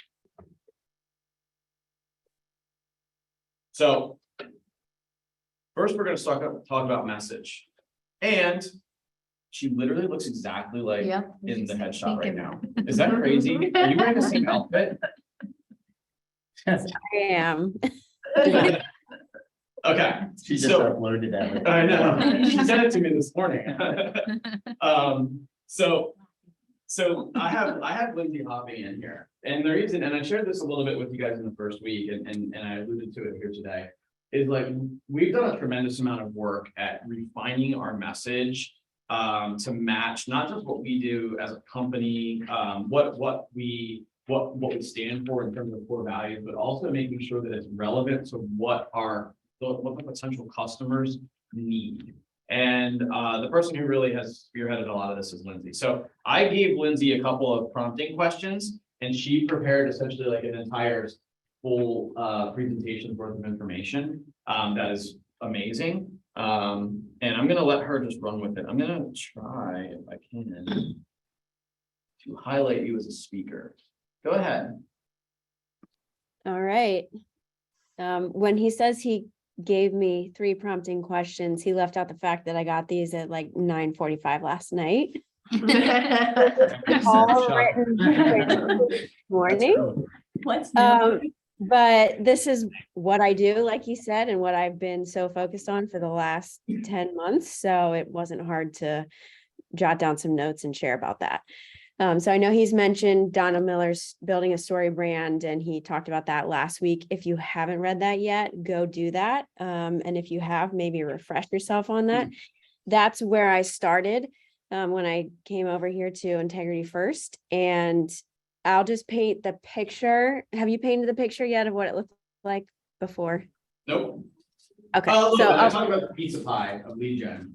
So first, we're going to talk about message. And she literally looks exactly like in the headshot right now. Is that crazy? Are you wearing the same outfit? I am. Okay. She just uploaded that. I know. She sent it to me this morning. So I have Lindsay hopping in here, and the reason, and I shared this a little bit with you guys in the first week, and I alluded to it here today, is like we've done a tremendous amount of work at refining our message to match not just what we do as a company, what we stand for in terms of core values, but also making sure that it's relevant to what the potential customers need. And the person who really has spearheaded a lot of this is Lindsay. So I gave Lindsay a couple of prompting questions, and she prepared essentially like an entire full presentation worth of information. That is amazing. And I'm going to let her just run with it. I'm going to try, if I can, to highlight you as a speaker. Go ahead. All right. When he says he gave me 3 prompting questions, he left out the fact that I got these at like 9:45 last night. All written this morning. What's new? But this is what I do, like you said, and what I've been so focused on for the last 10 months. So it wasn't hard to jot down some notes and share about that. So I know he's mentioned Donna Miller's Building a Story brand, and he talked about that last week. If you haven't read that yet, go do that. And if you have, maybe refresh yourself on that. That's where I started when I came over here to Integrity First. And I'll just paint the picture. Have you painted the picture yet of what it looked like before? Nope. Okay. So I'll talk about the pizza pie of lead gen.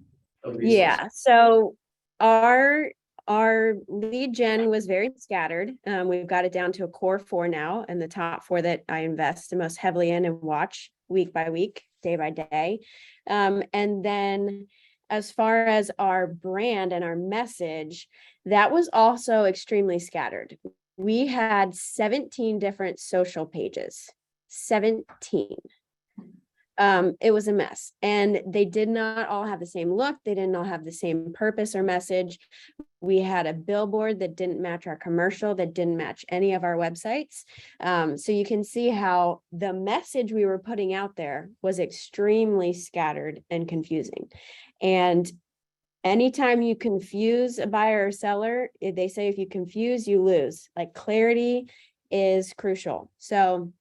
Yeah. So our our lead gen was very scattered. We've got it down to a core 4 now, and the top 4 that I invest the most heavily in and watch week by week, day by day. And then as far as our brand and our message, that was also extremely scattered. We had 17 different social pages, 17. It was a mess, and they did not all have the same look. They didn't all have the same purpose or message. We had a billboard that didn't match our commercial, that didn't match any of our websites. So you can see how the message we were putting out there was extremely scattered and confusing. And anytime you confuse a buyer or seller, they say if you confuse, you lose. Like, clarity is crucial. So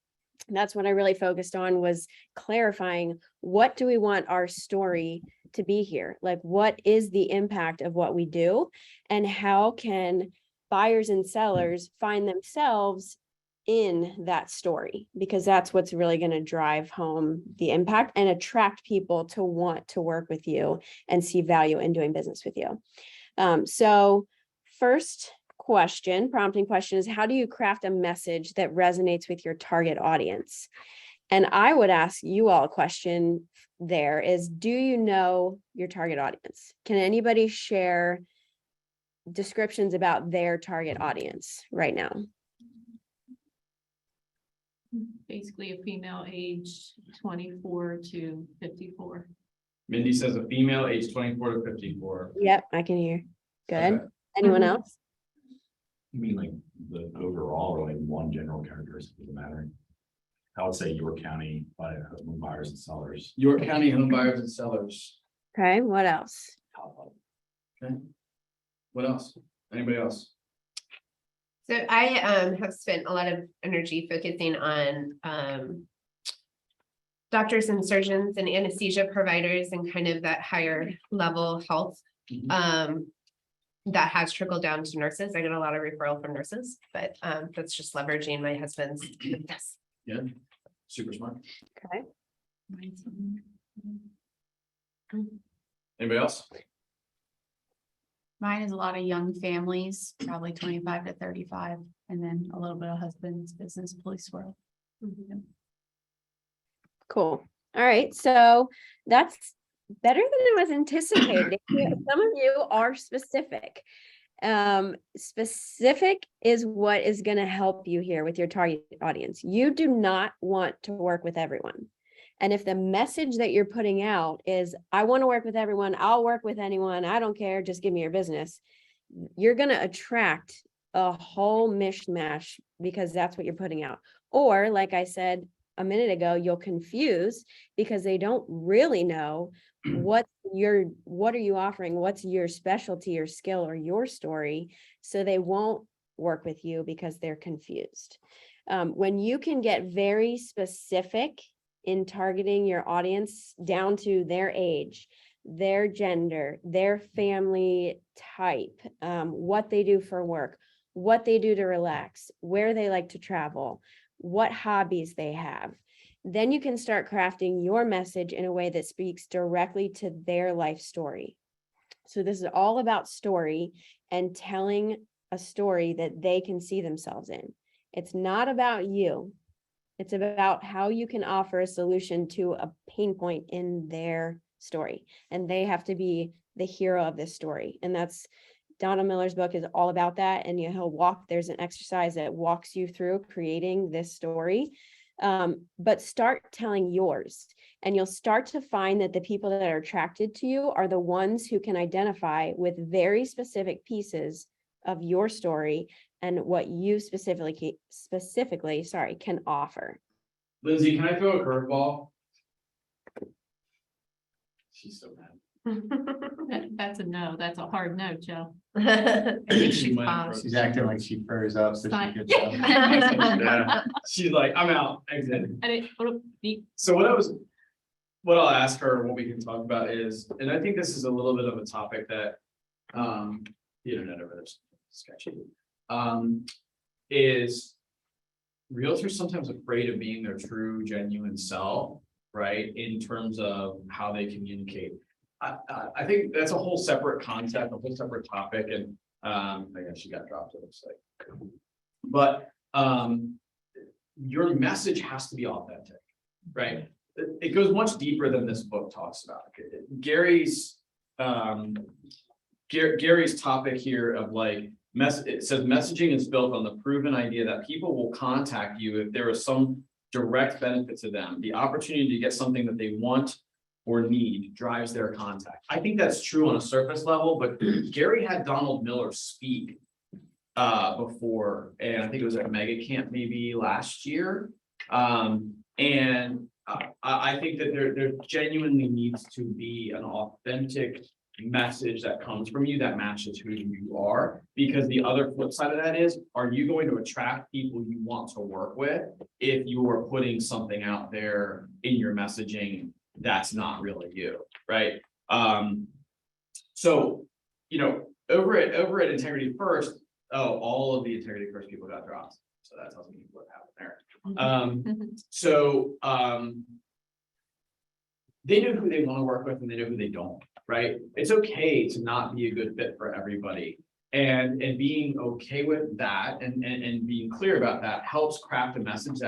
that's what I really focused on, was clarifying, what do we want our story to be here? Like, what is the impact of what we do, and how can buyers and sellers find themselves in that story? Because that's what's really going to drive home the impact and attract people to want to work with you and see value in doing business with you. So first prompting question is, how do you craft a message that resonates with your target audience? And I would ask you all a question there is, do you know your target audience? Can anybody share descriptions about their target audience right now? Basically a female age 24 to 54. Mindy says a female age 24 to 54. Yep, I can hear. Good. Okay. Anyone else? You mean like the overall, or like one general characteristic doesn't matter? I would say York County home buyers and sellers. York County home buyers and sellers. Okay, what else? Okay. What else? Anybody else? So I have spent a lot of energy focusing on doctors and surgeons and anesthesia providers and kind of that higher level health. That has trickled down to nurses. I get a lot of referral from nurses, but that's just leveraging my husband's business. Yeah, super smart. Okay. Anybody else? Mine is a lot of young families, probably 25 to 35, and then a little bit of husband's business, police world. Cool. All right. So that's better than it was anticipated. Some of you are specific. Specific is what is going to help you here with your target audience. You do not want to work with everyone. And if the message that you're putting out is, I want to work with everyone, I'll work with anyone, I don't care, just give me your business, you're going to attract a whole mishmash, because that's what you're putting out. Or, like I said a minute ago, you'll confuse because they don't really know what are you offering, what's your specialty or skill or your story, so they won't work with you because they're confused. When you can get very specific in targeting your audience down to their age, their gender, their family type, what they do for work, what they do to relax, where they like to travel, what hobbies they have, then you can start crafting your message in a way that speaks directly to their life story. So this is all about story and telling a story that they can see themselves in. It's not about you. It's about how you can offer a solution to a pain point in their story. And they have to be the hero of this story. And that's Donald Miller's book is all about that. And there's an exercise that walks you through creating this story. But start telling yours, and you'll start to find that the people that are attracted to you are the ones who can identify with very specific pieces of your story and what you specifically can offer. Lindsay, can I throw a curveball? She's so mad. That's a no. That's a hard no, Joe. She went. She's acting like she furs up, so Fine. she gets. Yeah. She's like, I'm out, exit. So what I'll ask her, what we can talk about is, and I think this is a little bit of a topic that, the internet over there's sketchy. Is realtors sometimes afraid of being their true, genuine self, right? In terms of how they communicate. I think that's a whole separate concept, a whole separate topic, and Yeah, she got dropped, it looks like. But, your message has to be authentic, right? It goes much deeper than this book talks about. Gary's topic here of like, it says messaging is built on the proven idea that people will contact you if there is some direct benefit to them. The opportunity to get something that they want or need drives their contact. I think that's true on a surface level, but Gary had Donald Miller speak before, and I think it was at Mega Camp maybe last year. I think that there genuinely needs to be an authentic message that comes from you that matches who you are, because the other flip side of that is, are you going to attract people you want to work with if you are putting something out there in your messaging that's not really you, right? So, you know, over at Integrity First, all of the Integrity First people got dropped, so that tells me what happened there. They know who they want to work with and they know who they don't, right? It's okay to not be a good fit for everybody. And being okay with that and being clear about that helps craft a message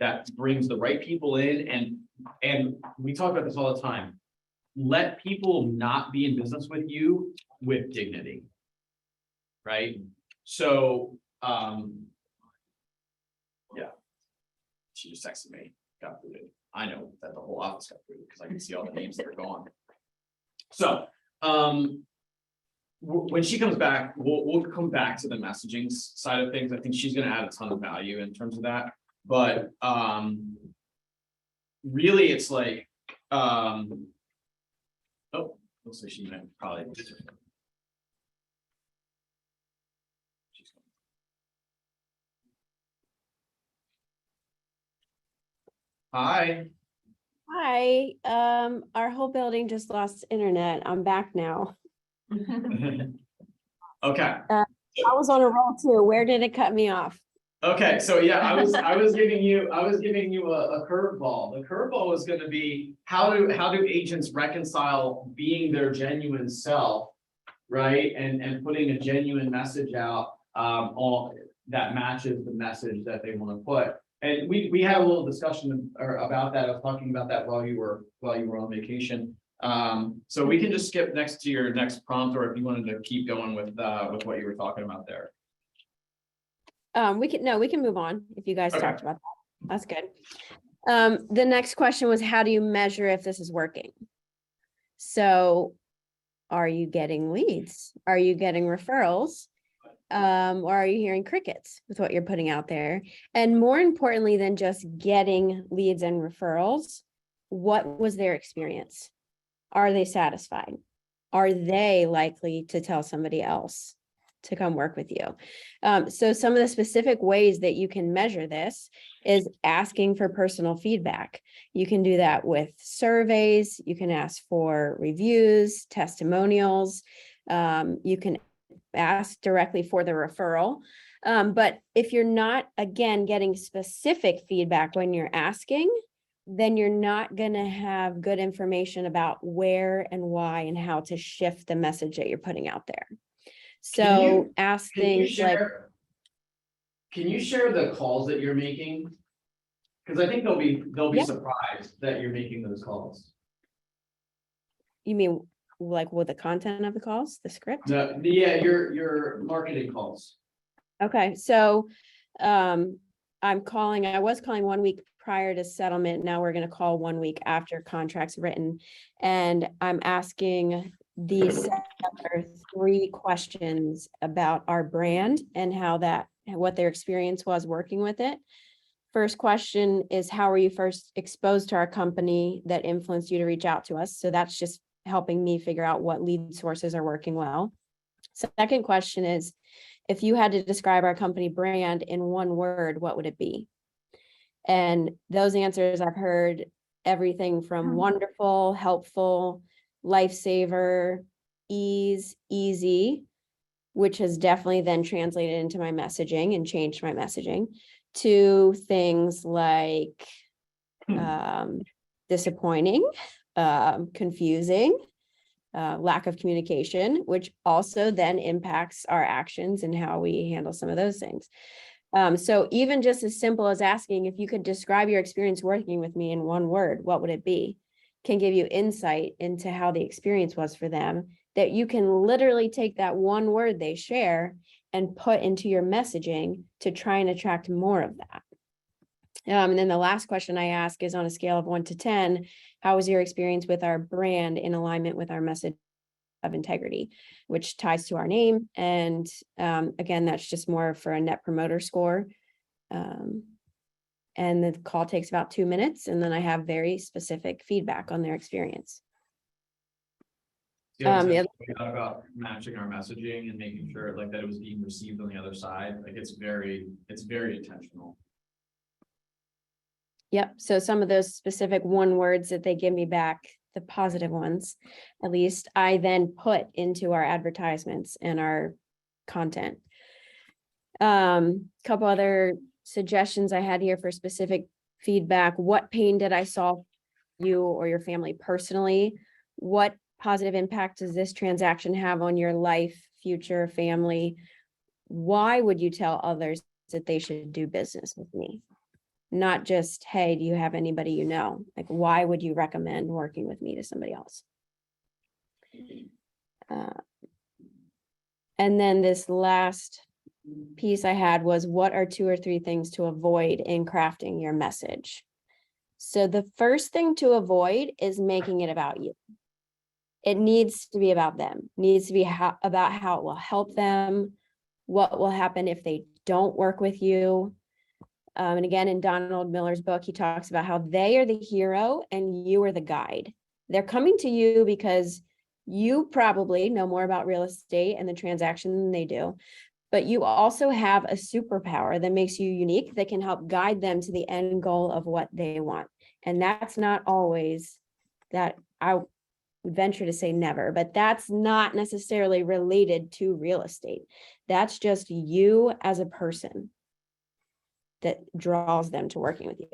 that brings the right people in. And we talk about this all the time. Let people not be in business with you with dignity, right? So, yeah, she just texted me, got booted. I know that the whole office got booted because I can see all the names that are gone. So, when she comes back, we'll come back to the messaging side of things. I think she's going to add a ton of value in terms of that. But really, it's like, oh, looks like she might probably. Hi. Hi, our whole building just lost internet. I'm back now. Okay. I was on a roll too. Where did it cut me off? Okay, so yeah, I was giving you a curveball. The curveball was going to be how do agents reconcile being their genuine self, right? And putting a genuine message out on that matches the message that they want to put. And we had a little discussion about that. I was talking about that while you were on vacation. So we can just skip next to your next prompt, or if you wanted to keep going with what you were talking about there. We can move on if you guys Okay. talked about that. That's good. The next question was, how do you measure if this is working? So are you getting leads? Are you getting referrals? Or are you hearing crickets with what you're putting out there? And more importantly than just getting leads and referrals, what was their experience? Are they satisfied? Are they likely to tell somebody else to come work with you? So some of the specific ways that you can measure this is asking for personal feedback. You can do that with surveys. You can ask for reviews, testimonials. You can ask directly for the referral. But if you're not, again, getting specific feedback when you're asking, then you're not going to have good information about where and why and how to shift the message that you're putting out there. So ask things like, can you share the calls that you're making? Because I think they'll be Yeah. surprised that you're making those calls. you mean like with the content of the calls, the script? Yeah, your marketing calls. Okay, so I was calling 1 week prior to settlement. Now we're going to call 1 week after contract's written. And I'm asking the seller 3 questions about our brand and what their experience was working with it. First question is, how were you first exposed to our company that influenced you to reach out to us? So that's just helping me figure out what lead sources are working well. Second question is, if you had to describe our company brand in 1 word, what would it be? And those answers, I've heard everything from wonderful, helpful, lifesaver, ease, easy, which has definitely then translated into my messaging and changed my messaging, to things like disappointing, confusing, lack of communication, which also then impacts our actions and how we handle some of those things. So even just as simple as asking if you could describe your experience working with me in one word, what would it be? Can give you insight into how the experience was for them, that you can literally take that one word they share and put into your messaging to try and attract more of that. And then the last question I ask is on a scale of 1 to 10, how was your experience with our brand in alignment with our message of integrity, which ties to our name? And again, that's just more for a net promoter score. And the call takes about 2 minutes, and then I have very specific feedback on their experience. The other the thing other- we thought about matching our messaging and making sure like that it was being received on the other side, like it's very intentional. Yep. So some of those specific one words that they give me back, the positive ones, at least, I then put into our advertisements and our content. Couple other suggestions I had here for specific feedback. What pain did I solve for you or your family personally? What positive impact does this transaction have on your life, future, family? Why would you tell others that they should do business with me? Not just, hey, do you have anybody you know? Like, why would you recommend working with me to somebody else? And then this last piece I had was, what are 2 or 3 things to avoid in crafting your message? So the first thing to avoid is making it about you. It needs to be about them, needs to be about how it will help them, what will happen if they don't work with you. And again, in Donald Miller's book, he talks about how they are the hero and you are the guide. They're coming to you because you probably know more about real estate and the transaction than they do, but you also have a superpower that makes you unique, that can help guide them to the end goal of what they want. And that's not always that, I venture to say never, but that's not necessarily related to real estate. That's just you as a person that draws them to working with you.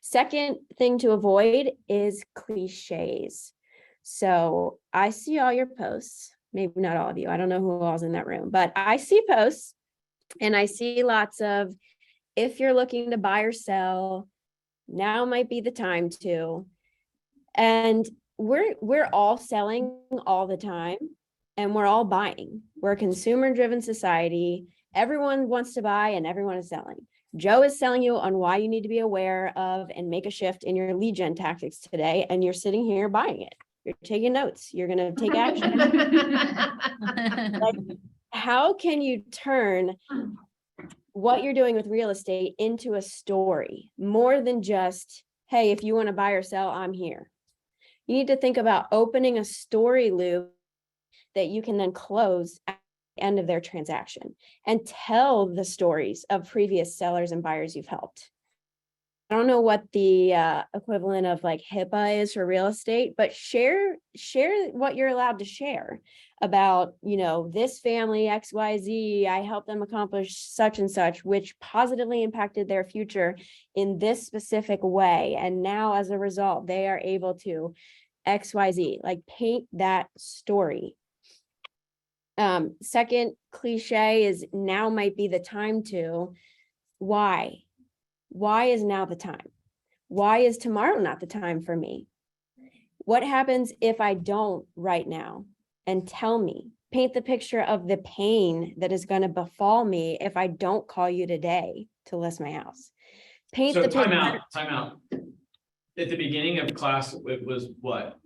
Second thing to avoid is cliches. So I see all your posts, maybe not all of you, I don't know who all's in that room, but I see posts and I see lots of, if you're looking to buy or sell, now might be the time to. And we're all selling all the time and we're all buying. We're a consumer driven society. Everyone wants to buy and everyone is selling. Joe is selling you on why you need to be aware of and make a shift in your lead gen tactics today. And you're sitting here buying it. You're taking notes. You're going to take action. Like, how can you turn what you're doing with real estate into a story more than just, hey, if you want to buy or sell, I'm here. You need to think about opening a story loop that you can then close at the end of their transaction and tell the stories of previous sellers and buyers you've helped. I don't know what the equivalent of like HIPAA is for real estate, but share what you're allowed to share about, you know, this family XYZ, I helped them accomplish such and such, which positively impacted their future in this specific way. And now as a result, they are able to XYZ, like paint that story. Second cliche is, now might be the time to. Why? Why is now the time? Why is tomorrow not the time for me? What happens if I don't right now? And tell me, paint the picture of the pain that is going to befall me if I don't call you today to list my house. Paint So the time picture. out. At the beginning of class, it was what?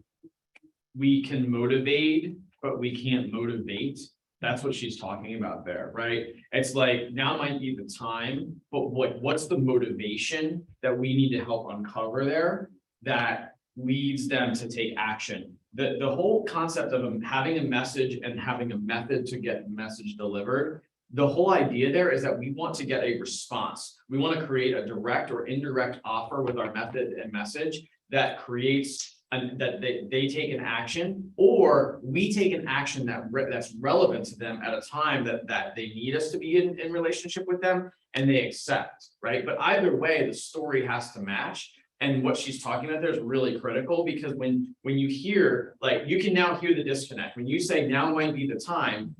We can motivate, but we can't motivate. That's what she's talking about there, right? It's like, now might be the time, but what's the motivation that we need to help uncover there that leads them to take action? The whole concept of having a message and having a method to get the message delivered, the whole idea there is that we want to get a response. We want to create a direct or indirect offer with our method and message that creates that they take an action, or we take an action that's relevant to them at a time that they need us to be in relationship with them and they accept, right? But either way, the story has to match. And what she's talking about there is really critical, because when you hear, like, you can now hear the disconnect. When you say now might be the time,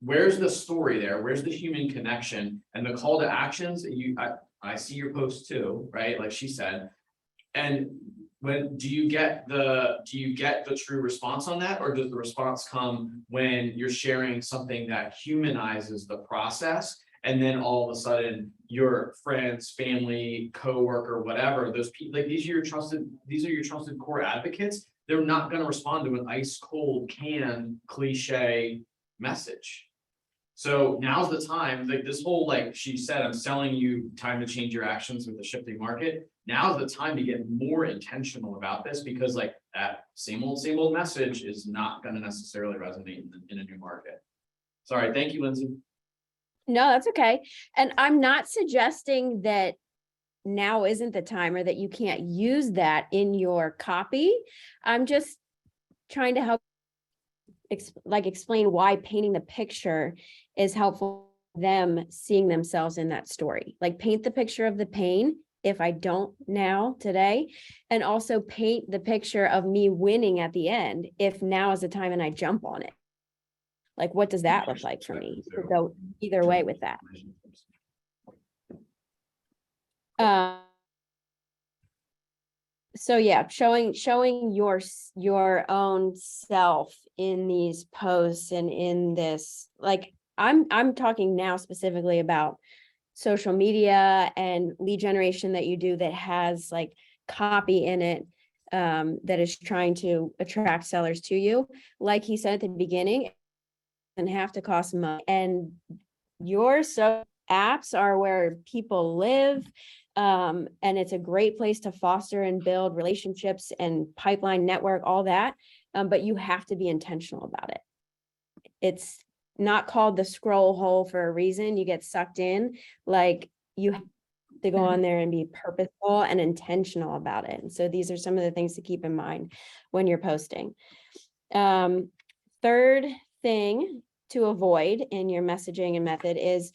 where's the story there? Where's the human connection and the call to actions? I see your post too, right? Like she said. And do you get the true response on that? Or does the response come when you're sharing something that humanizes the process? And then all of a sudden, your friends, family, coworker, whatever, those people, like, these are your trusted core advocates. They're not going to respond to an ice cold canned cliche message. So now's the time, like this whole, like she said, I'm selling you time to change your actions with the shifting market. Now's the time to get more intentional about this, because like that same old message is not going to necessarily resonate in a new market. Sorry, thank you, Lindsay. No, that's okay. And I'm not suggesting that now isn't the time or that you can't use that in your copy. I'm just trying to help explain why painting the picture is helpful for them seeing themselves in that story. Like paint the picture of the pain if I don't now today, and also paint the picture of me winning at the end if now is the time and I jump on it. Like, what does that look like for me? To go either way with that. So yeah, showing your own self in these posts and in this, like I'm talking now specifically about social media and lead generation that you do that has like copy in it that is trying to attract sellers to you. Like he said at the beginning, and have to cost money, and your apps are where people live, and it's a great place to foster and build relationships and pipeline network, all that, but you have to be intentional about it. It's not called the scroll hole for a reason. You get sucked in, like you have to go on there and be purposeful and intentional about it. And so these are some of the things to keep in mind when you're posting. Third thing to avoid in your messaging and method is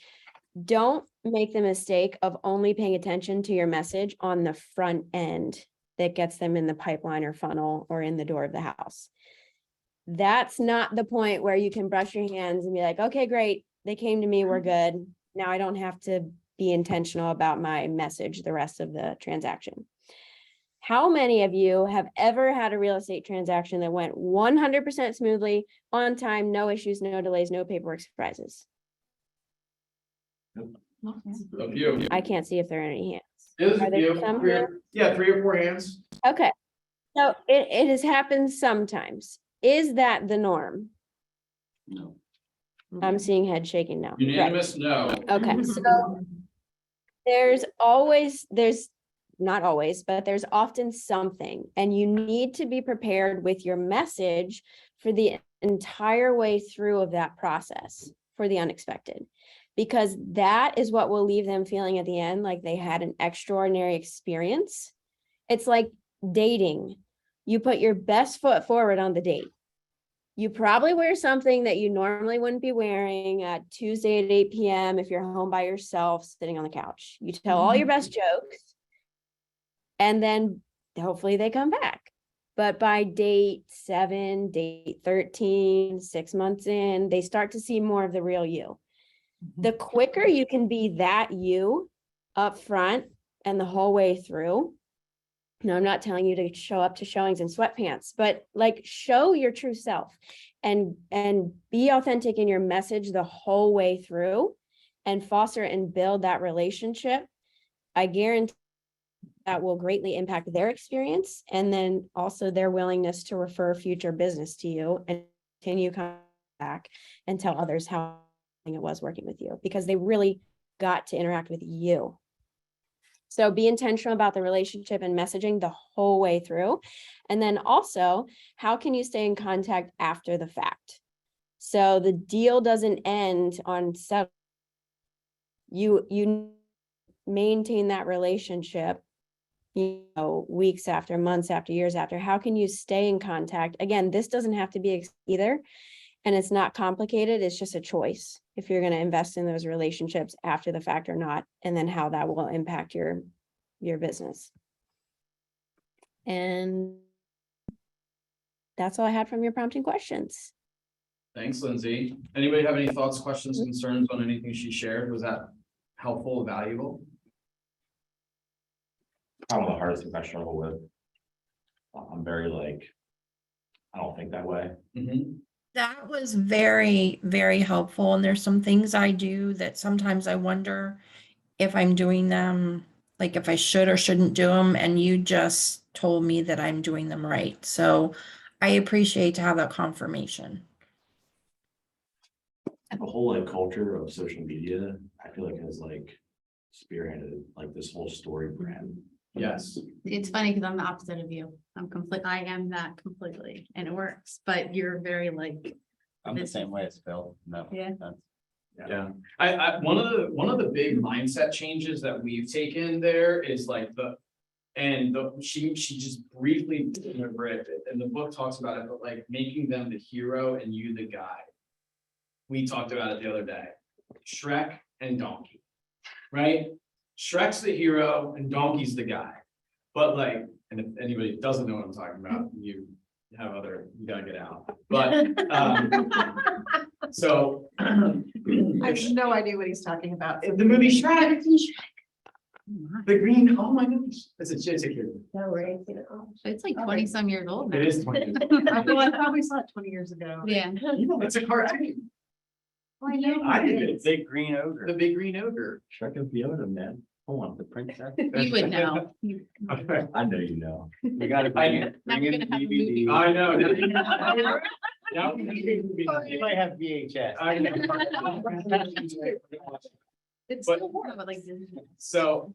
don't make the mistake of only paying attention to your message on the front end that gets them in the pipeline or funnel or in the door of the house. That's not the point where you can brush your hands and be like, okay, great, they came to me, we're good. Now I don't have to be intentional about my message the rest of the transaction. How many of you have ever had a real estate transaction that went 100% smoothly, on time, no issues, no delays, no paperwork surprises? A few. I can't see if there are any hands. There's a Are there few. some Three hands? or 4 hands. Okay, so it has happened sometimes. Is that the norm? No. I'm seeing head shaking now. Right. Unanimous, no. Okay, so there's not always, but there's often something, and you need to be prepared with your message for the entire way through of that process for the unexpected, because that is what will leave them feeling at the end like they had an extraordinary experience. It's like dating. You put your best foot forward on the date. You probably wear something that you normally wouldn't be wearing at Tuesday at 8 p.m. if you're home by yourself, sitting on the couch. You tell all your best jokes, and then hopefully they come back. But by date 7, date 13, 6 months in, they start to see more of the real you. The quicker you can be that you up front and the whole way through. No, I'm not telling you to show up to showings in sweatpants, but like show your true self and be authentic in your message the whole way through and foster and build that relationship. I guarantee that will greatly impact their experience, and then also their willingness to refer future business to you and continue coming back and tell others how it was working with you, because they really got to interact with you. So be intentional about the relationship and messaging the whole way through. And then also, how can you stay in contact after the fact? So the deal doesn't end on set. You maintain that relationship, weeks after, months after, years after. How can you stay in contact? Again, this doesn't have to be either. And it's not complicated. It's just a choice if you're going to invest in those relationships after the fact or not, and then how that will impact your business. And that's all I had from your prompting questions. Thanks, Lindsay. Anybody have any thoughts, questions, concerns on anything she shared? Was that helpful, valuable? Probably the hardest thing I struggle with. I'm very like, I don't think that way. Mhm. That was very, very helpful. And there's some things I do that sometimes I wonder if I'm doing them, like if I should or shouldn't do them. And you just told me that I'm doing them right. So I appreciate to have that confirmation. The whole like culture of social media, I feel like has like spearheaded like this whole story brand. Yes. It's funny because I'm the opposite of you. I am that completely and it works, but you're very like, I'm the same way as Phil. No. Yeah. that's- Yeah, one of the big mindset changes that we've taken there is like she just briefly read it, and the book talks about it, but like making them the hero and you the guide. We talked about it the other day, Shrek and Donkey, right? Shrek's the hero and Donkey's the guy, but like, and if anybody doesn't know what I'm talking about, you gotta get out, but, so. I have no idea what he's talking about. The movie Shrek. The green, oh my gosh, it's a kid. it's like 20 some years old now. It is 20. I probably saw it 20 years ago. Yeah. It's a cartoon. I know. I did it. Big green ogre. The big green ogre. Shrek and Fiona, man. Hold on, the princess. You would know. I know you know. We gotta I- Now we're gonna have a movie. I know. You might have VHS. I know. It's But- still more, but like. So.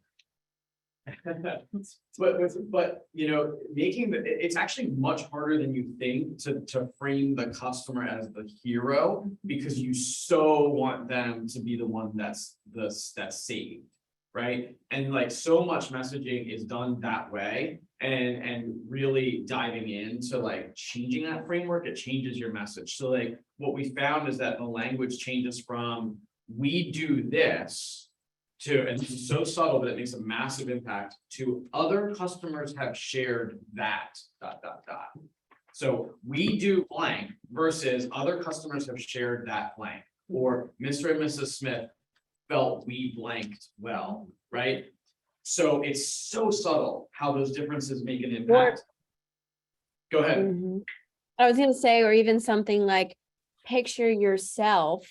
But, you know, it's actually much harder than you think to frame the customer as the hero, because you so want them to be the one that's saved, right? And like so much messaging is done that way, and really diving into like changing that framework, it changes your message. So like what we found is that the language changes from "we do this" to, and this is so subtle, but it makes a massive impact, to "other customers have shared that, .. So we do blank versus "other customers have shared that blank," or "Mr. and Mrs. Smith felt we blanked well," right? So it's so subtle how those differences make an impact. Go ahead. Mhm. I was gonna say, or even something like, picture yourself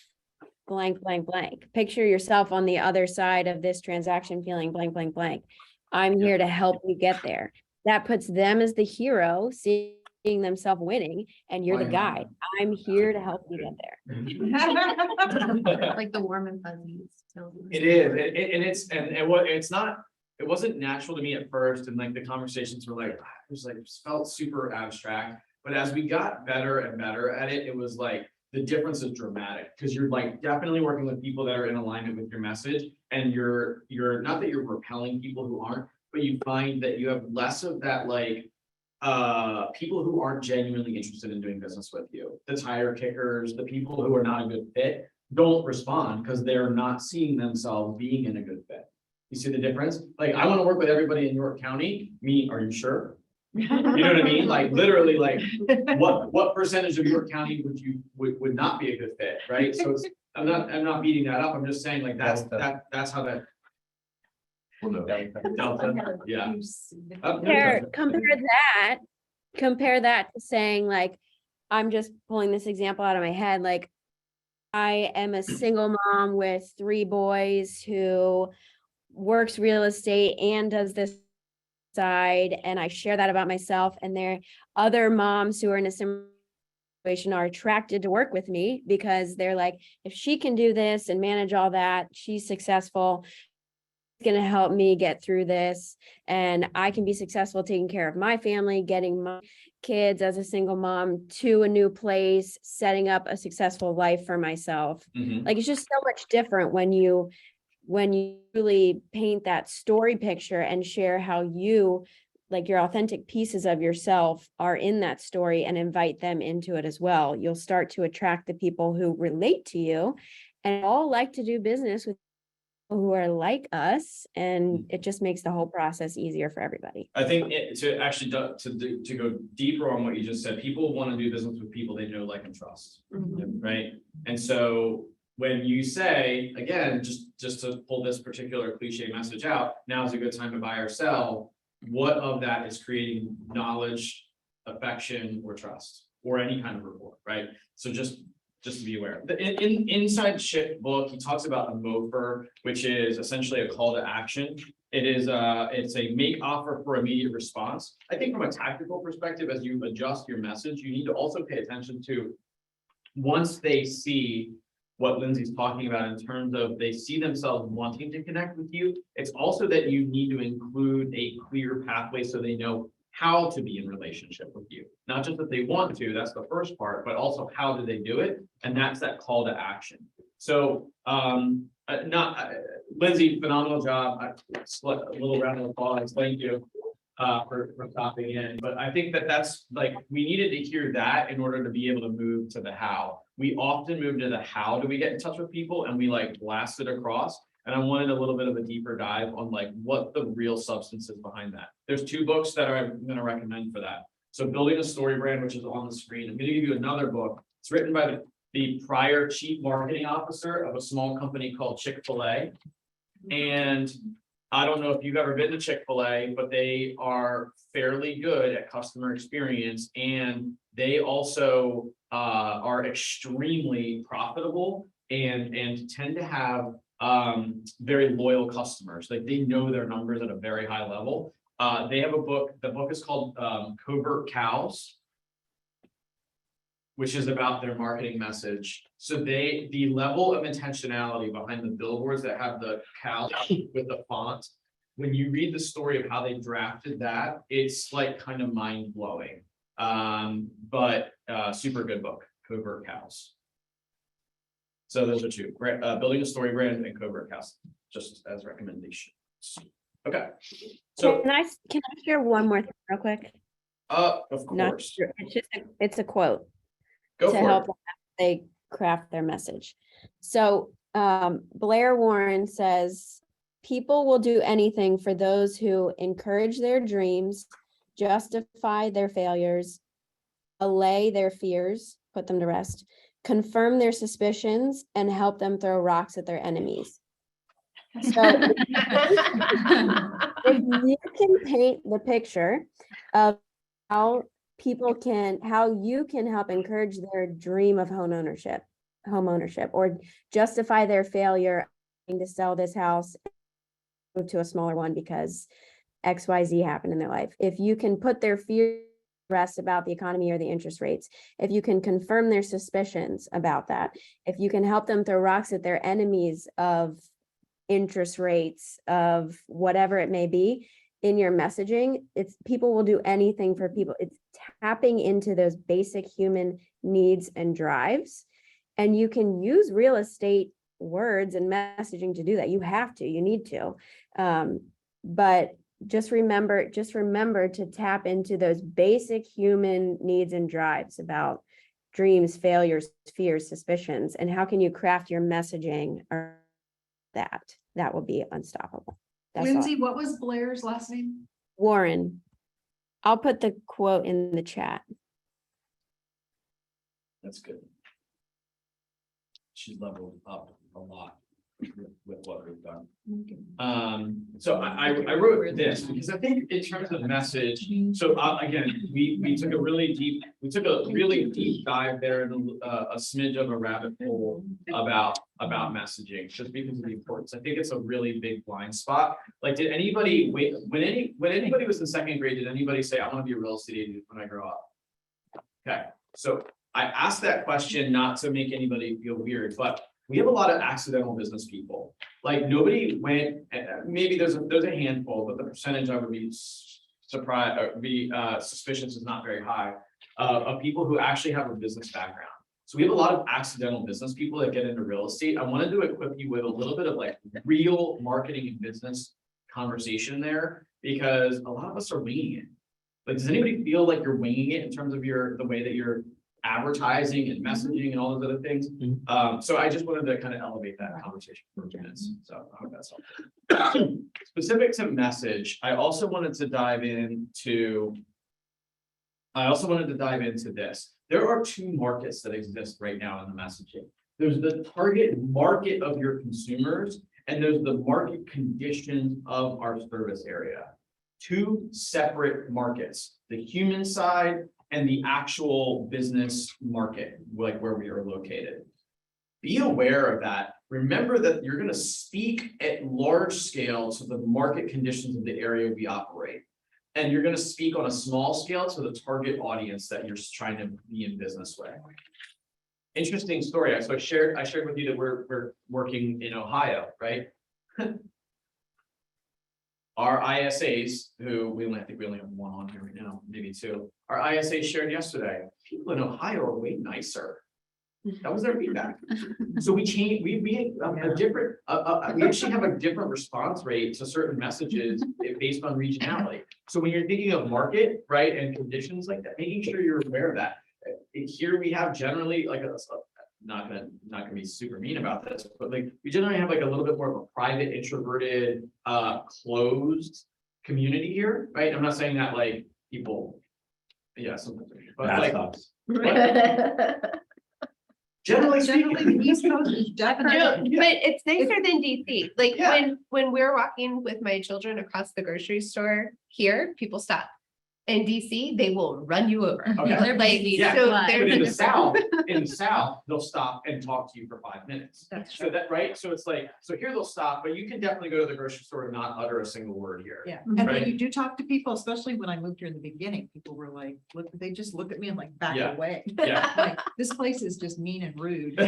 blank, blank, blank. Picture yourself on the other side of this transaction feeling blank, blank, blank. I'm here to help you get there. That puts them as the hero, seeing themselves winning, and you're the guide. I'm here to help you get there. Like the warm and fuzzies. It is, it wasn't natural to me at first, and like the conversations were like, it was like, felt super abstract. But as we got better and better at it, it was like, the difference is dramatic, because you're like definitely working with people that are in alignment with your message, and you're not that you're repelling people who aren't, but you find that you have less of that like people who aren't genuinely interested in doing business with you. The tire kickers, the people who are not a good fit, don't respond because they're not seeing themselves being in a good fit. You see the difference? Like, I want to work with everybody in York County. Me, are you sure? You know what I mean? Like literally, like what percentage of York County would not be a good fit, right? So it's, I'm not beating that up. I'm just saying like that's how that. Delta, yeah. Compare that to saying like, I'm just pulling this example out of my head, like, I am a single mom with 3 boys who works real estate and does this side, and I share that about myself, and there other moms who are in a similar situation are attracted to work with me because they're like, if she can do this and manage all that, she's successful, it's going to help me get through this, and I can be successful taking care of my family, getting my kids as a single mom to a new place, setting up a successful life for myself. Like, it's just so much different when you really paint that story picture and share how you, like, your authentic pieces of yourself are in that story, and invite them into it as well. You'll start to attract the people who relate to you and all like to do business with who are like us, and it just makes the whole process easier for everybody. I think to actually to go deeper on what you just said, people want to do business with people they know, like, and trust, right? And so when you say, again, just to pull this particular cliche message out, now is a good time to buy or sell. What of that is creating knowledge, affection, or trust, or any kind of rapport, right? So just to be aware. Inside Shift book, he talks about a MOFR, which is essentially a call to action. It's a make offer for immediate response. I think from a tactical perspective, as you adjust your message, you need to also pay attention to, once they see what Lindsay's talking about in terms of they see themselves wanting to connect with you, it's also that you need to include a clear pathway so they know how to be in relationship with you. Not just that they want to, that's the first part, but also how do they do it? And that's that call to action. So Lindsay, phenomenal job. A little round of applause. Thank you for stopping in. But I think that's like, we needed to hear that in order to be able to move to the how. We often move to the how do we get in touch with people, and we like blast it across. And I wanted a little bit of a deeper dive on like what the real substance is behind that. There's 2 books that I'm going to recommend for that. So Building a Story Brand, which is on the screen. I'm going to give you another book. It's written by the prior chief marketing officer of a small company called Chick-fil-A. And I don't know if you've ever been to Chick-fil-A, but they are fairly good at customer experience. And they also are extremely profitable and tend to have very loyal customers. Like, they know their numbers at a very high level. They have a book. The book is called Covert Cows, which is about their marketing message. So the level of intentionality behind the billboards that have the cows with the font, when you read the story of how they drafted that, it's like kind of mind blowing. But super good book, Covert Cows. So those are 2, Building a Story Brand and Covert Cows, just as recommendations. Okay. So Can I share one more thing real quick? of Not course, sure. It's a quote go to for help it. them as they craft their message. So Blair Warren says, people will do anything for those who encourage their dreams, justify their failures, allay their fears, put them to rest, confirm their suspicions, and help them throw rocks at their enemies. So if you can paint the picture of how you can help encourage their dream of home ownership, or justify their failure to sell this house, move to a smaller one because XYZ happened in their life. If you can put their fear rest about the economy or the interest rates, if you can confirm their suspicions about that, if you can help them throw rocks at their enemies of interest rates, of whatever it may be, in your messaging, people will do anything for people. It's tapping into those basic human needs and drives. And you can use real estate words and messaging to do that. You need to. But just remember to tap into those basic human needs and drives about dreams, failures, fears, suspicions, and how can you craft your messaging around that will be unstoppable. That's Lindsay, all. what was Blair's last name? Warren, I'll put the quote in the chat. That's good. She's leveled up a lot with what we've done. So I wrote this because I think in terms of message, so again, we took a really deep dive there in a smidge of a rabbit hole about messaging, just because of the importance. I think it's a really big blind spot. Like, did anybody when anybody was in 2nd grade, did anybody say, I want to be a real estate agent when I grow up? Okay, so I asked that question not to make anybody feel weird, but we have a lot of accidental business people. Like, nobody went, maybe there's a handful, but the percentage I would be surprised or be suspicious is not very high, of people who actually have a business background. So we have a lot of accidental business people that get into real estate. I wanted to equip you with a little bit of like real marketing and business conversation there, because a lot of us are winging it. Like, does anybody feel like you're winging it in terms of the way that you're advertising and messaging and all those other things. So I just wanted to kind of elevate that conversation for a few minutes. So I hope that's helpful. Specific to message, I also wanted to dive into this. There are two markets that exist right now in the messaging. There's the target market of your consumers, and there's the market conditions of our service area. Two separate markets, the human side and the actual business market, like where we are located. Be aware of that. Remember that you're going to speak at large scale to the market conditions of the area we operate. And you're going to speak on a small scale to the target audience that you're trying to be in business with. Interesting story. So I shared with you that we're working in Ohio, right? Our ISAs, I think we only have one on here right now, maybe two. Our ISAs shared yesterday, people in Ohio are way nicer. That was their feedback. So we changed, we actually have a different response rate to certain messages based on regionality. So when you're thinking of market, right, and conditions like that, making sure you're aware of that. Here we have generally like not gonna be super mean about this, but like we generally have like a little bit more of a private, introverted, closed community here, right? I'm not saying that like people, sometimes, but That like. sucks. Generally speaking. The East Coast is No, definitely. but it's nicer than DC. Like Yeah. when we're walking with my children across the grocery store here, people stop. In DC, they will run you over. Okay. Like, Yeah, so but there's in a the South, they'll stop and talk to you for 5 minutes. That's So that, right? So it's like, so here they'll stop, but you can definitely go to the grocery store and not utter a single word here. Yeah, and Right. when you do talk to people, especially when I moved here in the beginning, people were like, they just look at me and like back Yeah. away. Yeah. Like, this place is just mean and rude.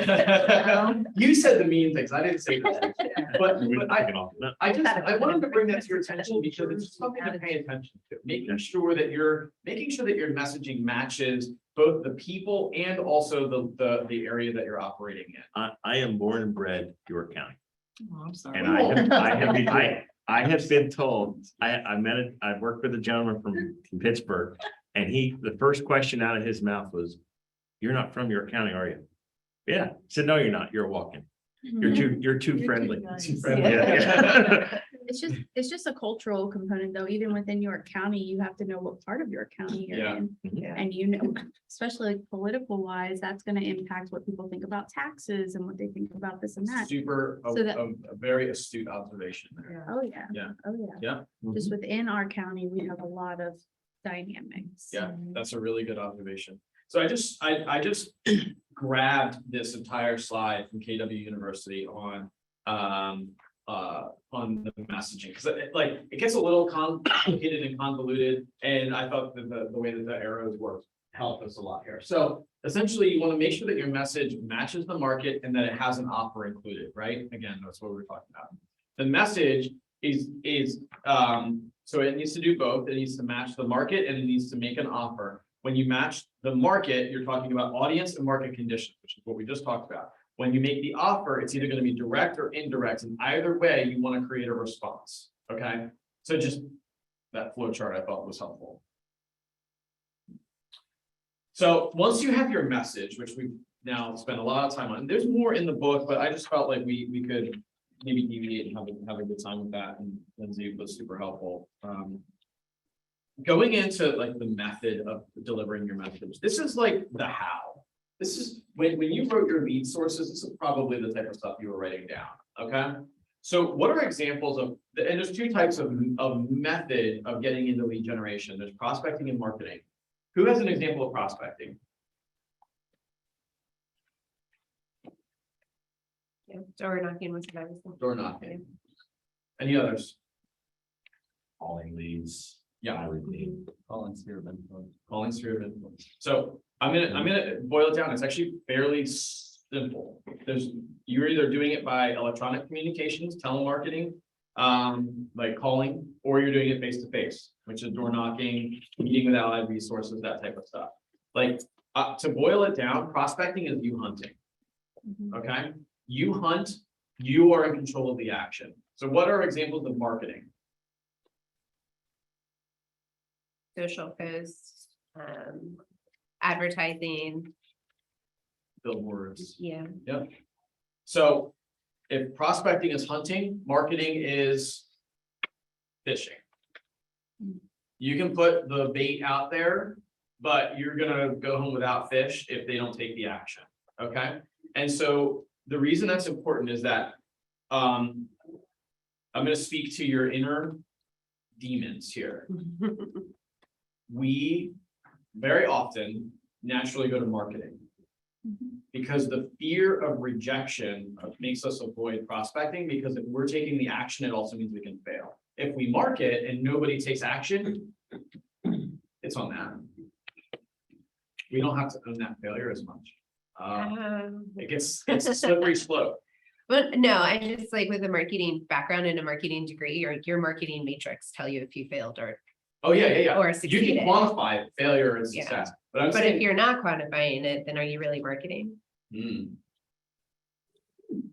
You said the mean things. I didn't say that. But We but can take it off. No. I wanted to bring that to your attention because it's something to pay attention to, making sure that your messaging matches both the people and also the area that you're operating in. I am born and bred York County. Oh, I'm sorry. And I have been told, I worked with a gentleman from Pittsburgh, and the first question out of his mouth was, "You're not from York County, are you?" Yeah. I said, "No, you're not. You're a walk-in. You're too friendly." Yeah. It's just a cultural component though, even within York County, you have to know what part of York County you're Yeah. in. And especially like political wise, that's gonna impact what people think about taxes and what they think about this and that. Super, So that- a very astute observation there. Oh, yeah. Yeah. Oh, yeah. Yeah. Just within our county, we have a lot of dynamics. Yeah, that's a really good observation. So I just grabbed this entire slide from KW University on the messaging, because it gets a little complicated and convoluted, and I thought that the way that the arrows work helped us a lot here. So essentially, you want to make sure that your message matches the market and that it has an offer included, right? Again, that's what we're talking about. The message is so it needs to do both. It needs to match the market and it needs to make an offer. When you match the market, you're talking about audience and market conditions, which is what we just talked about. When you make the offer, it's either going to be direct or indirect, and either way, you want to create a response. Okay, so just that flow chart I thought was helpful. So once you have your message, which we've now spent a lot of time on, there's more in the book, but I just felt like we could maybe deviate and have a good time with that, and Lindsay was super helpful. Going into like the method of delivering your message, this is like the how. This is when you wrote your lead sources, this is probably the type of stuff you were writing down. Okay. So what are examples of, and there's two types of method of getting into lead generation. There's prospecting and marketing. Who has an example of prospecting? Yeah, door knocking was what I was thinking. Door knocking. Any others? Calling leads. Yeah. Calling sphere of influence. Calling sphere of influence. So I'm gonna boil it down. It's actually fairly simple. You're either doing it by electronic communications, telemarketing, like calling, or you're doing it face to face, which is door knocking, meeting with allied resources, that type of stuff. Like to boil it down, prospecting is you hunting. Okay, you hunt, you are in control of the action. So what are examples of marketing? Social posts, advertising, billboards. Yeah. Yep. So if prospecting is hunting, marketing is fishing. You can put the bait out there, but you're gonna go home without fish if they don't take the action, okay? And so the reason that's important is that I'm gonna speak to your inner demons here. We very often naturally go to marketing. Because the fear of rejection makes us avoid prospecting, because if we're taking the action, it also means we can fail. If we market and nobody takes action, it's on them. We don't have to own that failure as much. It's a slippery slope. But no, I just like with a marketing background and a marketing degree, or your marketing matrix tell you if you failed or. Oh, yeah. Or You succeeded. can quantify failure and Yeah. success, but I'm But if saying. you're not quantifying it, then are you really marketing? Hmm.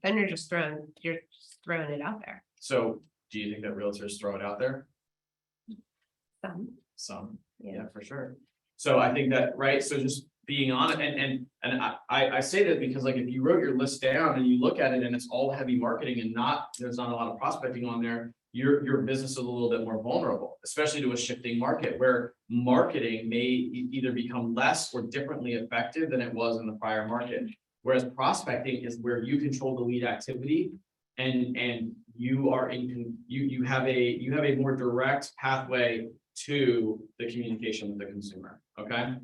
Then you're just throwing it out there. So do you think that realtors throw it out there? Some, Yeah. yeah, for sure. So I think that, right, so just being on it, and I say that because like if you wrote your list down and you look at it and it's all heavy marketing and there's not a lot of prospecting on there, your business is a little bit more vulnerable, especially to a shifting market where marketing may either become less or differently effective than it was in the prior market. Whereas prospecting is where you control the lead activity and you are you have a more direct pathway to the communication with the consumer, okay?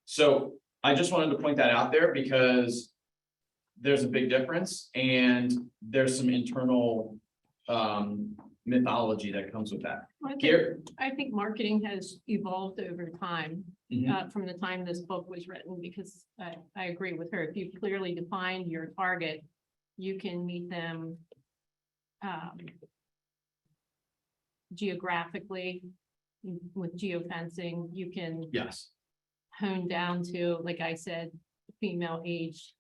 So I just wanted to point that out there because there's a big difference and there's some internal mythology that comes with that. I think marketing has evolved over time, Mhm. from the time this book was written, because I agree with her. If you clearly define your target, you can meet them geographically with geofencing. You can Yes. hone down to, like I said, female age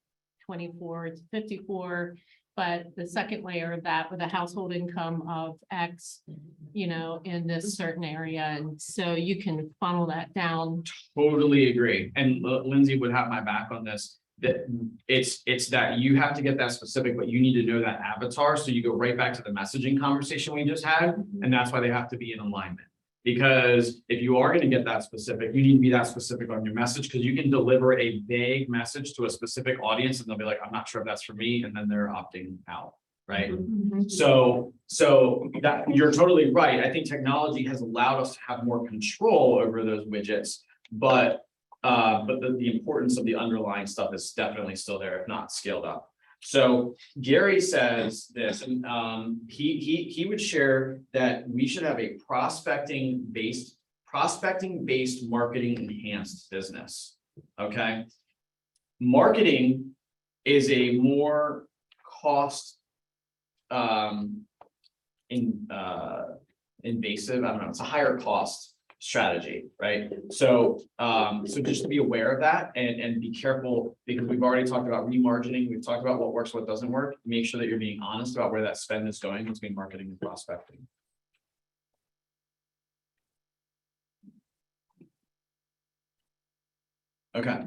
24 to 54. But the second layer of that with a household income of X, in this certain area. And so you can funnel that down. Totally agree. And Lindsay would have my back on this, that it's that you have to get that specific, but you need to know that avatar. So you go right back to the messaging conversation we just had. And that's why they have to be in alignment. Because if you are going to get that specific, you need to be that specific on your message, because you can deliver a vague message to a specific audience and they'll be like, I'm not sure if that's for me. And then they're opting out, right? So that you're totally right. I think technology has allowed us to have more control over those widgets, but the importance of the underlying stuff is definitely still there, if not scaled up. So Gary says this, and he would share that we should have a prospecting based marketing enhanced business. Okay. Marketing is a more cost invasive, I don't know, it's a higher cost strategy, right? So just to be aware of that and be careful, because we've already talked about remargining, we've talked about what works, what doesn't work. Make sure that you're being honest about where that spend is going between marketing and prospecting. Okay,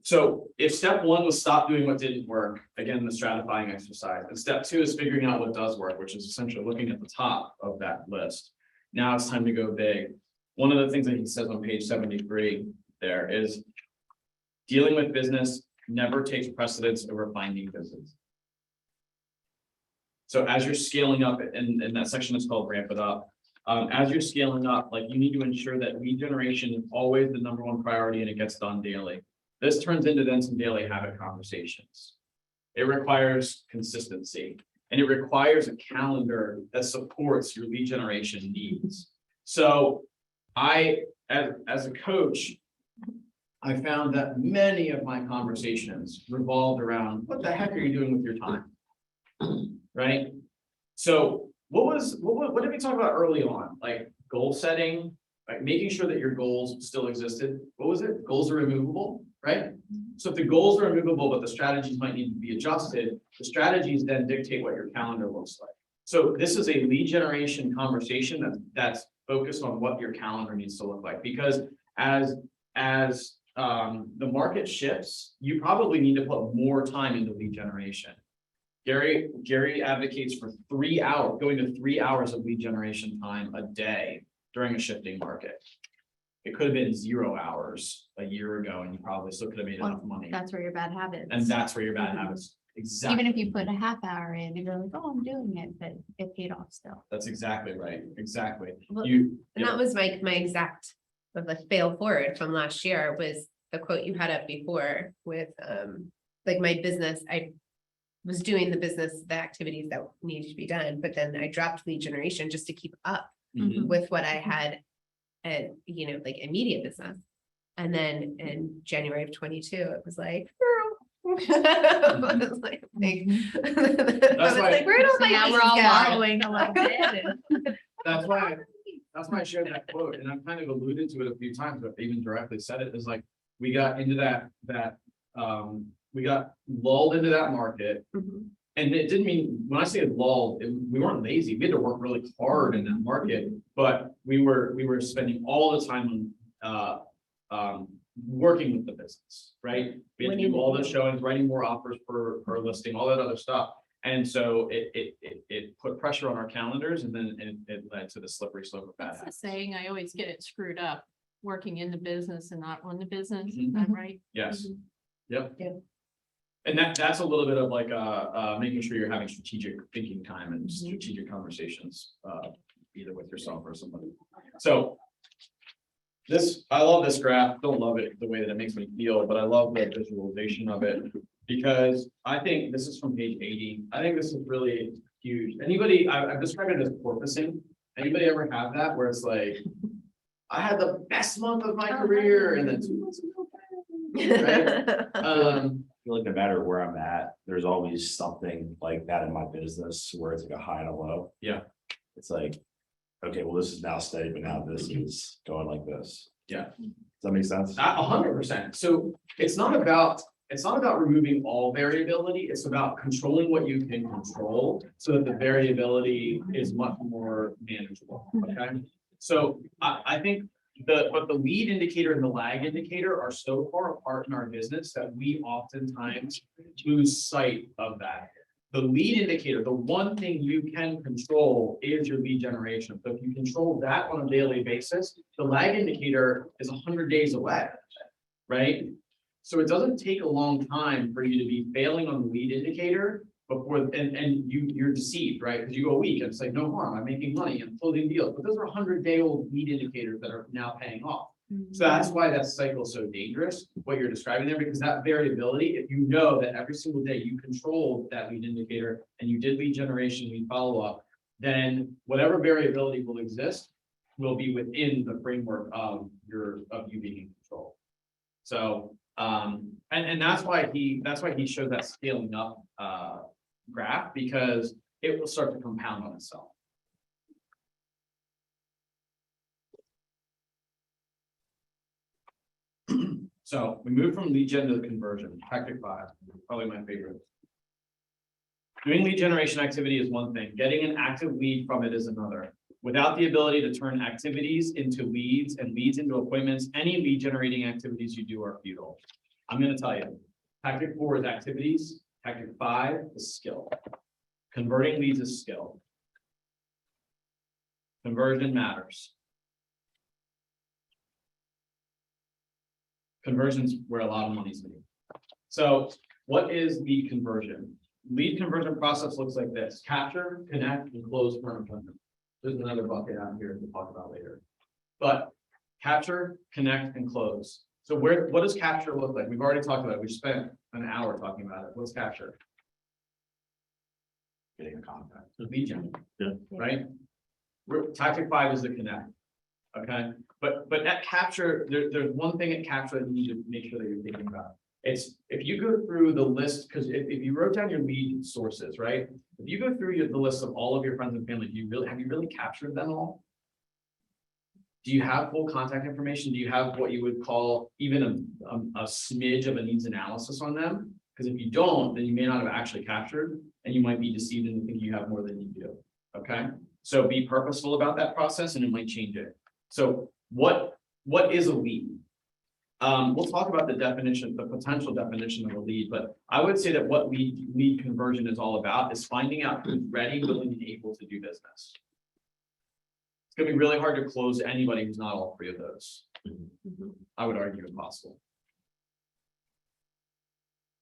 so if step one was stop doing what didn't work, again, the stratifying exercise, and step two is figuring out what does work, which is essentially looking at the top of that list. Now it's time to go big. One of the things that he says on page 73 there is dealing with business never takes precedence over finding business. So as you're scaling up, and that section is called ramp it up. As you're scaling up, like you need to ensure that lead generation is always the #1 priority and it gets done daily. This turns into then some daily habit conversations. It requires consistency and it requires a calendar that supports your lead generation needs. So as a coach, I found that many of my conversations revolved around what the heck are you doing with your time? Right? So what did we talk about early on? Like goal setting, like making sure that your goals still existed. What was it? Goals are removable, right? So if the goals are removable, but the strategies might need to be adjusted, the strategies then dictate what your calendar looks like. So this is a lead generation conversation that's focused on what your calendar needs to look like, because as the market shifts, you probably need to put more time into lead generation. Gary advocates for 3 hours, going to 3 hours of lead generation time a day during a shifting market. It could have been 0 hours a year ago and you probably still could have made enough money. That's where your bad habits. And that's where your bad habits, exactly. Even if you put a half hour in, you're like, oh, I'm doing it, but it paid off still. That's exactly right, exactly. Well, You. And that was my exact, of the fail forward from last year was the quote you had up before with, like my business, I was doing the activities that needed to be done, but then I dropped lead generation just to keep up Mhm. with what I had, and, like immediate business. And then in January of 22, it was like, I was like, where do So now we're all borrowing a little bit. That's why I shared that quote, and I've kind of alluded to it a few times, but even directly said it, is like, we got into we got lulled into that market. Mhm. And it didn't mean, when I say lulled, we weren't lazy, we had to work really hard in that market, but we were spending all the time on working with the business, right? We had to do all the showings, writing more offers per listing, all that other stuff. And so it put pressure on our calendars, and then it led to the slippery slope of bad That's the habits. saying, I always get it screwed up, working in the business and not on the business, Mhm. is that right? Yes, yep. Yeah. And that's a little bit of like, making sure you're having strategic thinking time and strategic conversations, either with yourself or somebody. So I love this graph, don't love it the way that it makes me feel, but I love the visualization of it. Because I think this is from page 80. I think this is really huge. Anybody, I've described it as porpoising. Anybody ever have that where it's like, I had the best month of my career and then 2 months ago. Right? I feel like no matter where I'm at, there's always something like that in my business where it's like a high and a low. Yeah. It's like, okay, well, this is now steady, but now this is going like this. Yeah. Does that make sense? 100%. So it's not about removing all variability. It's about controlling what you can control so that the variability is much more manageable. Okay. So I think but the lead indicator and the lag indicator are so far apart in our business that we oftentimes lose sight of that. The lead indicator, the one thing you can control is your lead generation. So if you control that on a daily basis, the lag indicator is 100 days away, right? So it doesn't take a long time for you to be failing on the lead indicator before, and you're deceived, right? Because you go a week and it's like, no harm, I'm making money and closing deals, but those are 100-day-old lead indicators that are now paying off. So that's why that cycle is so dangerous, what you're describing there, because that variability, if you know that every single day you control that lead indicator and you did lead generation, lead follow-up, then whatever variability will exist will be within the framework of you being in control. So, and that's why he shows that scaling up graph, because it will start to compound on itself. So we move from lead gen to the conversion, tactic 5, probably my favorite. Doing lead generation activity is one thing, getting an active lead from it is another. Without the ability to turn activities into leads and leads into appointments, any lead generating activities you do are futile. I'm going to tell you, tactic 4 is activities, tactic 5 is skill. Converting leads is skill. Conversion matters. Conversion's where a lot of money's made. So what is lead conversion? Lead conversion process looks like this: capture, connect, and close current appointment. There's another bucket out here to talk about later. But capture, connect, and close. So what does capture look like? We've already talked about it. We spent an hour talking about it. What's capture? Getting a contact. Lead gen. Yeah. Right? Tactic 5 is the connect. Okay, but at capture, there's one thing at capture that you need to make sure that you're thinking about. It's if you go through the list, because if you wrote down your lead sources, right? If you go through the list of all of your friends and family, have you really captured them all? Do you have full contact information? Do you have what you would call even a smidge of a needs analysis on them? Because if you don't, then you may not have actually captured, and you might be deceived into thinking you have more than you do. Okay, so be purposeful about that process, and it might change it. So what is a lead? We'll talk about the definition, the potential definition of a lead, but I would say that what lead conversion is all about is finding out who's ready, willing, and able to do business. It's gonna be really hard to close anybody who's not all three of those. I would argue impossible.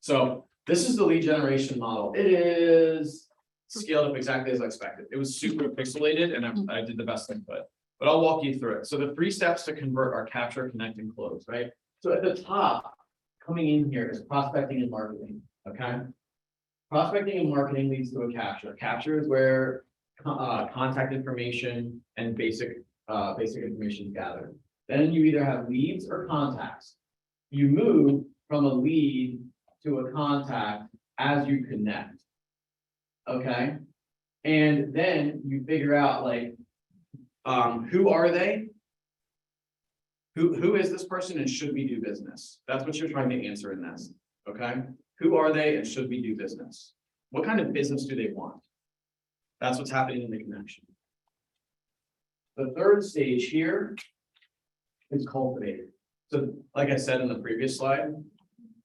So this is the lead generation model. It is scaled up exactly as I expected. It was super pixelated and I did the best I could, but I'll walk you through it. So the 3 steps to convert are capture, connect, and close, right? So at the top, coming in here is prospecting and marketing, okay? Prospecting and marketing leads to a capture. Capture is where contact information and basic information is gathered. Then you either have leads or contacts. You move from a lead to a contact as you connect. Okay? And then you figure out like, who are they? Who is this person and should we do business? That's what you're trying to answer in this, okay? Who are they and should we do business? What kind of business do they want? That's what's happening in the connection. The third stage here is cultivated. So like I said in the previous slide,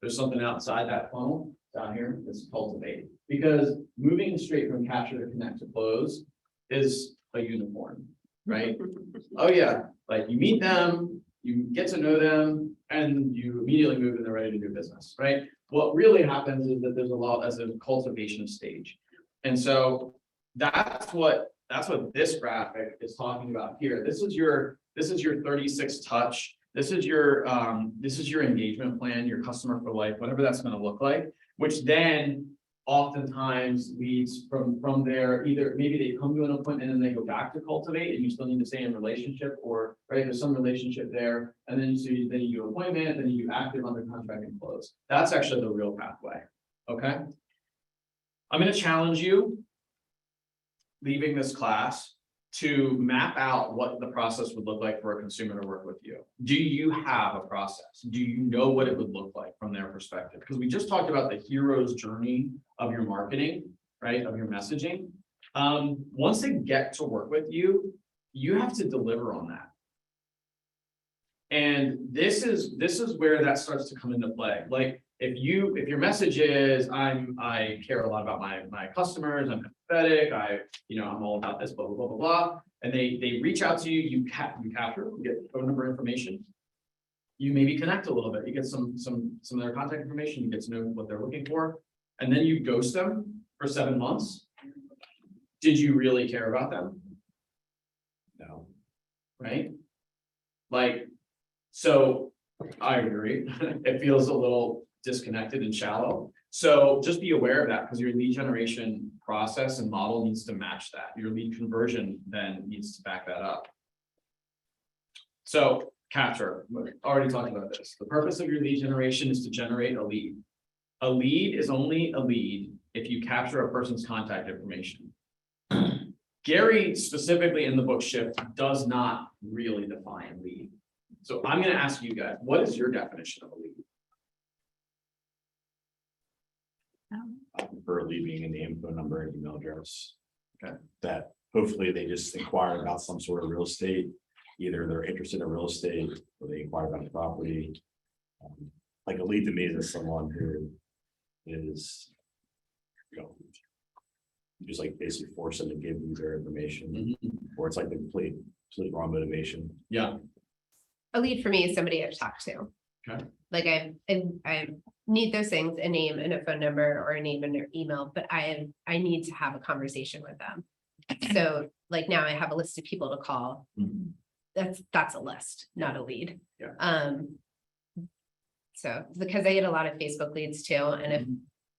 there's something outside that funnel down here that's cultivated. Because moving straight from capture to connect to close is a unicorn, right? Oh yeah, like you meet them, you get to know them, and you immediately move and they're ready to do business, right? What really happens is that there's a lot as a cultivation stage. And so that's what this graphic is talking about here. This is your 36 touch. This is your engagement plan, your customer for life, whatever that's going to look like, which then oftentimes leads from there, either maybe they come to an appointment and they go back to cultivate and you still need to stay in relationship, or right, there's some relationship there, and then then you do appointment, then you do active under contract and close. That's actually the real pathway. Okay. I'm going to challenge you leaving this class to map out what the process would look like for a consumer to work with you. Do you have a process? Do you know what it would look like from their perspective? Because we just talked about the hero's journey of your marketing, right? Of your messaging. Once they get to work with you, you have to deliver on that. And this is where that starts to come into play. Like if your message is I care a lot about my customers, I'm empathetic, I'm all about this, blah, blah, blah, blah, blah. And they reach out to you, you capture, you get phone number information. You maybe connect a little bit, you get some of their contact information, you get to know what they're looking for, and then you ghost them for 7 months. Did you really care about them? No. Right? Like, so I agree. It feels a little disconnected and shallow. So just be aware of that, because your lead generation process and model needs to match that. Your lead conversion then needs to back that up. So capture, we already talked about this. The purpose of your lead generation is to generate a lead. A lead is only a lead if you capture a person's contact information. Gary specifically in the book Shift does not really define lead. So I'm going to ask you guys, what is your definition of a lead? I prefer leaving a name, phone number, and email address. Okay. That hopefully they just inquire about some sort of real estate. Either they're interested in real estate or they inquire about the property. Like a lead to me is someone who is, you just like basically force them to give you their information, or it's like the complete wrong motivation. Yeah. A lead for me is somebody I've talked to. Okay. Like I need those things, a name and a phone number or a name and their email, but I need to have a conversation with them. So like now I have a list of people to call. That's a list, not a lead. Yeah. So because I get a lot of Facebook leads too, and if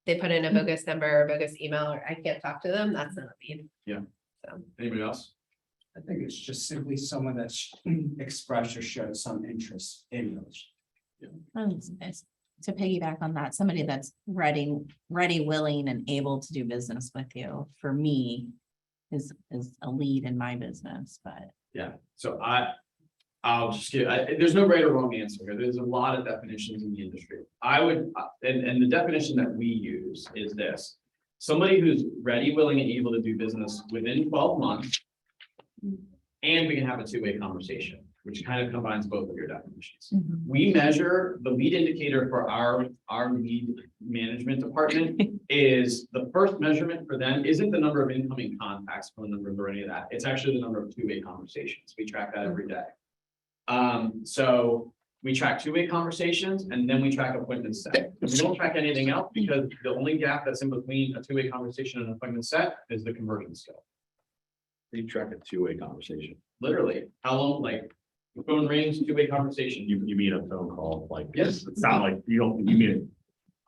they put in a bogus number or bogus email, or I can't talk to them, that's not a lead. Yeah. So Anybody else? I think it's just simply someone that's expressed or showed some interest in those. To piggyback on that, somebody that's ready, willing, and able to do business with you, for me, is a lead in my business, but. Yeah. So I'll just give, there's no right or wrong answer here. There's a lot of definitions in the industry. I would, and the definition that we use is this: somebody who's ready, willing, and able to do business within 12 months, and we can have a two-way conversation. which kind of combines both of your definitions. Mhm. We measure the lead indicator for our lead management department is the first measurement for them isn't the number of incoming contacts, phone numbers or any of that. It's actually the number of two-way conversations. We track that every day. So we track two-way conversations and then we track appointments set. We don't track anything else because the only gap that's in between a two-way conversation and an appointment set is the conversion skill. You track a two-way conversation. Literally, how long, like, the phone rings, two-way conversation. You mean a phone call, like. Yes. It's not like, you don't, you mean, it.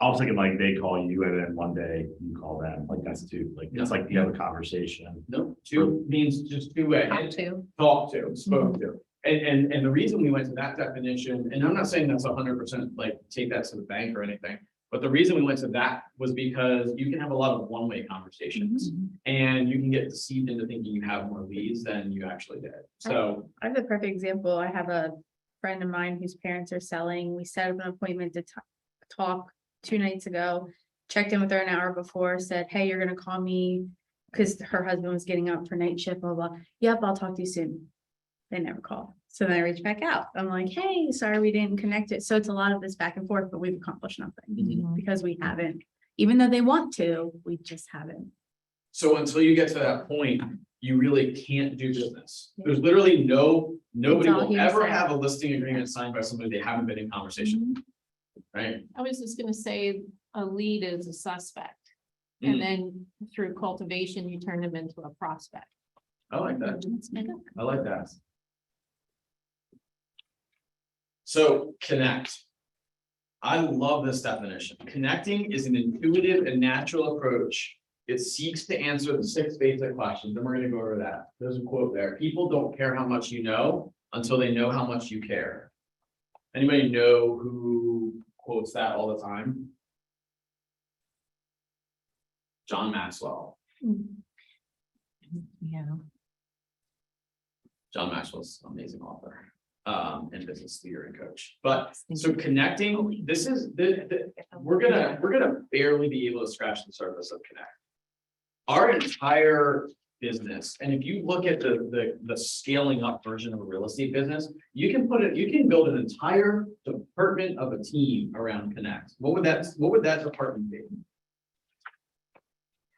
I was thinking like they call you and then one day you call them, like that's two, like, it's like you have a conversation. No, two means just two-way. Talk to. Talk to, spoke to. And the reason we went to that definition, and I'm not saying that's 100% like take that to the bank or anything, but the reason we went to that was because you can have a lot of one-way conversations and you can get deceived into thinking you have more leads than you actually did. So, I have a perfect example. I have a friend of mine whose parents are selling. We set up an appointment to talk 2 nights ago. Checked in with her an hour before, said, hey, you're gonna call me because her husband was getting up for night shift, blah, blah. Yep, I'll talk to you soon. They never call. So then I reach back out. I'm like, hey, sorry, we didn't connect it. So it's a lot of this back and forth, but we've accomplished nothing because we haven't, even though they want to, we just haven't. so until you get to that point, you really can't do business. There's literally nobody It's all will ever hearsay. have a listing agreement signed by somebody they haven't been in conversation, with, right? I was just gonna say a lead is a suspect. And Mm. then through cultivation, you turn them into a prospect. I like that. I like that. So connect. I love this definition. Connecting is an intuitive and natural approach. It seeks to answer the 6 basic questions, and we're gonna go over that. There's a quote there. People don't care how much you know until they know how much you care. Anybody know who quotes that all the time? John Maxwell. Yeah. John Maxwell's an amazing author, and business leader and coach. But so connecting, this is we're gonna barely be able to scratch the surface of connect. Our entire business, and if you look at the scaling up version of a real estate business, you can build an entire department of a team around connect. What would that department be?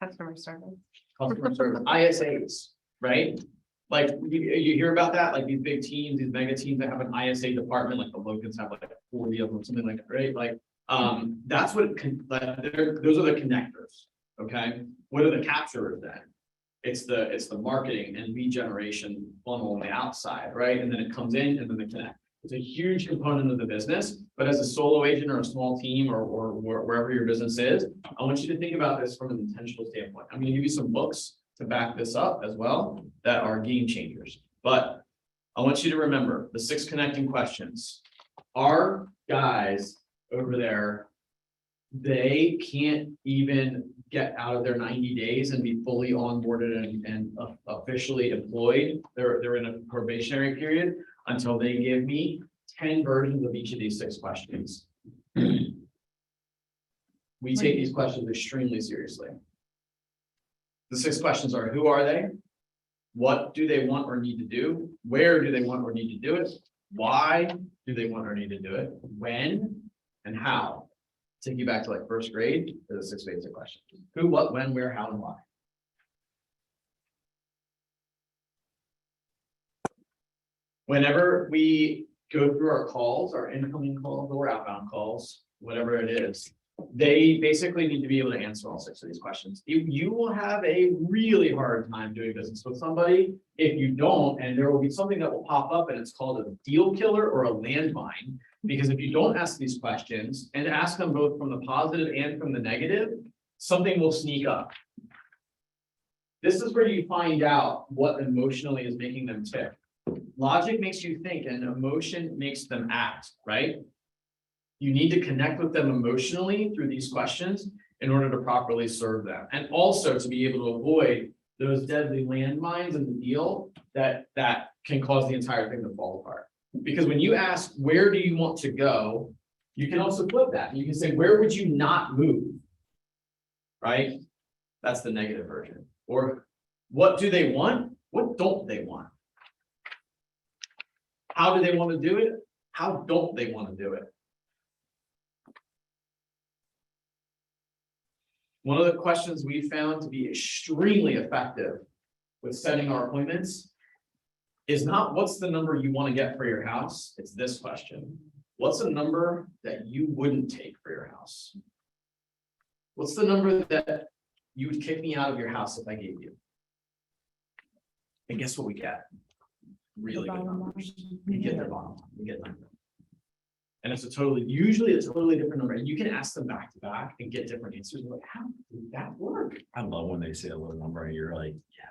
Customer service. Customer service, ISAs, right? Like, you hear about that, like these big teams, these mega teams that have an ISA department, like the Logans have like 40 of them, something like that, right? Like, that's what, those are the connectors, okay? What are the capturers then? It's the marketing and lead generation funnel on the outside, right? And then it comes in and then the connect. It's a huge component of the business, but as a solo agent or a small team or wherever your business is, I want you to think about this from an intentional standpoint. I'm gonna give you some books to back this up as well that are game changers. But I want you to remember the 6 connecting questions. Our guys over there, they can't even get out of their 90 days and be fully onboarded and officially employed. They're in a probationary period until they give me 10 versions of each of these 6 questions. We take these questions extremely seriously. The 6 questions are: who are they? What do they want or need to do? Where do they want or need to do it? Why do they want or need to do it? When and how? Take you back to like 1st grade for the 6 basic questions. Who, what, when, where, how, and why. Whenever we go through our calls, our incoming calls or outbound calls, whatever it is, they basically need to be able to answer all 6 of these questions. You will have a really hard time doing business with somebody if you don't, and there will be something that will pop up and it's called a deal killer or a landmine. Because if you don't ask these questions and ask them both from the positive and from the negative, something will sneak up. This is where you find out what emotionally is making them tick. Logic makes you think and emotion makes them act, right? You need to connect with them emotionally through these questions in order to properly serve them. And also to be able to avoid those deadly landmines in the deal that can cause the entire thing to fall apart. Because when you ask, where do you want to go? You can also flip that. You can say, where would you not move? Right? That's the negative version. Or what do they want? What don't they want? How do they want to do it? How don't they want to do it? One of the questions we found to be extremely effective with setting our appointments is not what's the number you want to get for your house, it's this question. What's a number that you wouldn't take for your house? What's the number that you would kick me out of your house if I gave you? And guess what we get? Really good numbers. We get their bottom line, we get them. And it's usually a totally different number. And you can ask them back to back and get different answers. Like, how did that work? I love when they say a low number and you're like, yeah.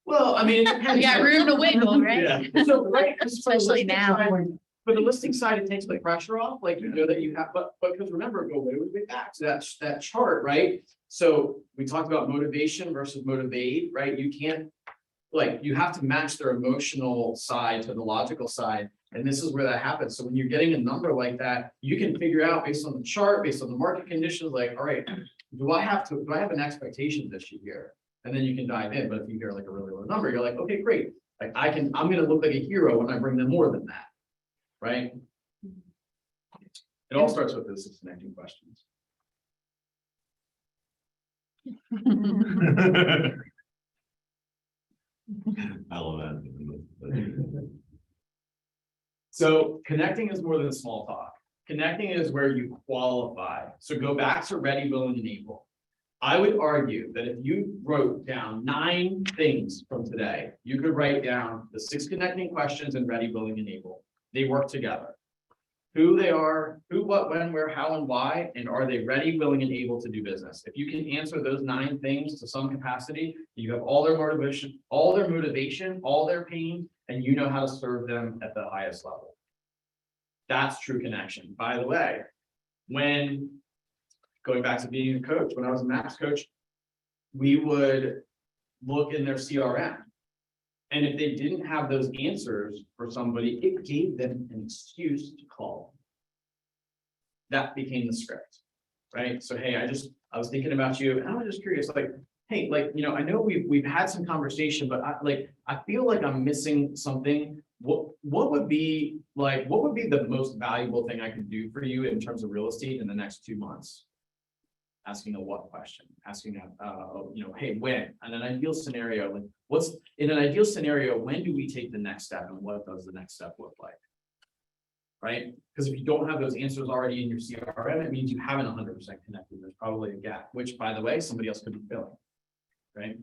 Well, I mean, it depends. We got room to wiggle, right? Yeah. So, right, Especially now. For the listing side, it takes the pressure off, like you know that you have, but because remember, go way back to that chart, right? So we talked about motivation versus motivate, right? You can't, like, you have to match their emotional side to the logical side. And this is where that happens. So when you're getting a number like that, you can figure out based on the chart, based on the market conditions, like, all right, do I have an expectation this year? And then you can dive in. But if you hear like a really low number, you're like, okay, great. Like I'm gonna look like a hero when I bring them more than that. Right? It all starts with this connecting questions. I love that. So connecting is more than small talk. Connecting is where you qualify. So go back to ready, willing, and able. I would argue that if you wrote down 9 things from today, you could write down the 6 connecting questions and ready, willing, and able. They work together. Who they are, who, what, when, where, how, and why, and are they ready, willing, and able to do business? If you can answer those 9 things to some capacity, you have all their motivation, all their pain, and you know how to serve them at the highest level. That's true connection. By the way, when going back to being a coach, when I was a max coach, we would look in their CRM. And if they didn't have those answers for somebody, it gave them an excuse to call. That became the script, right? So, hey, I was thinking about you and I was just curious, like, hey, like, you know, I know we've had some conversation, but I feel like I'm missing something. What would be the most valuable thing I could do for you in terms of real estate in the next 2 months? Asking a what question, asking hey, when? In an ideal scenario, like in an ideal scenario, when do we take the next step and what does the next step look like? Right? Because if you don't have those answers already in your CRM, it means you haven't 100% connected. There's probably a gap, which by the way, somebody else could be filling, right?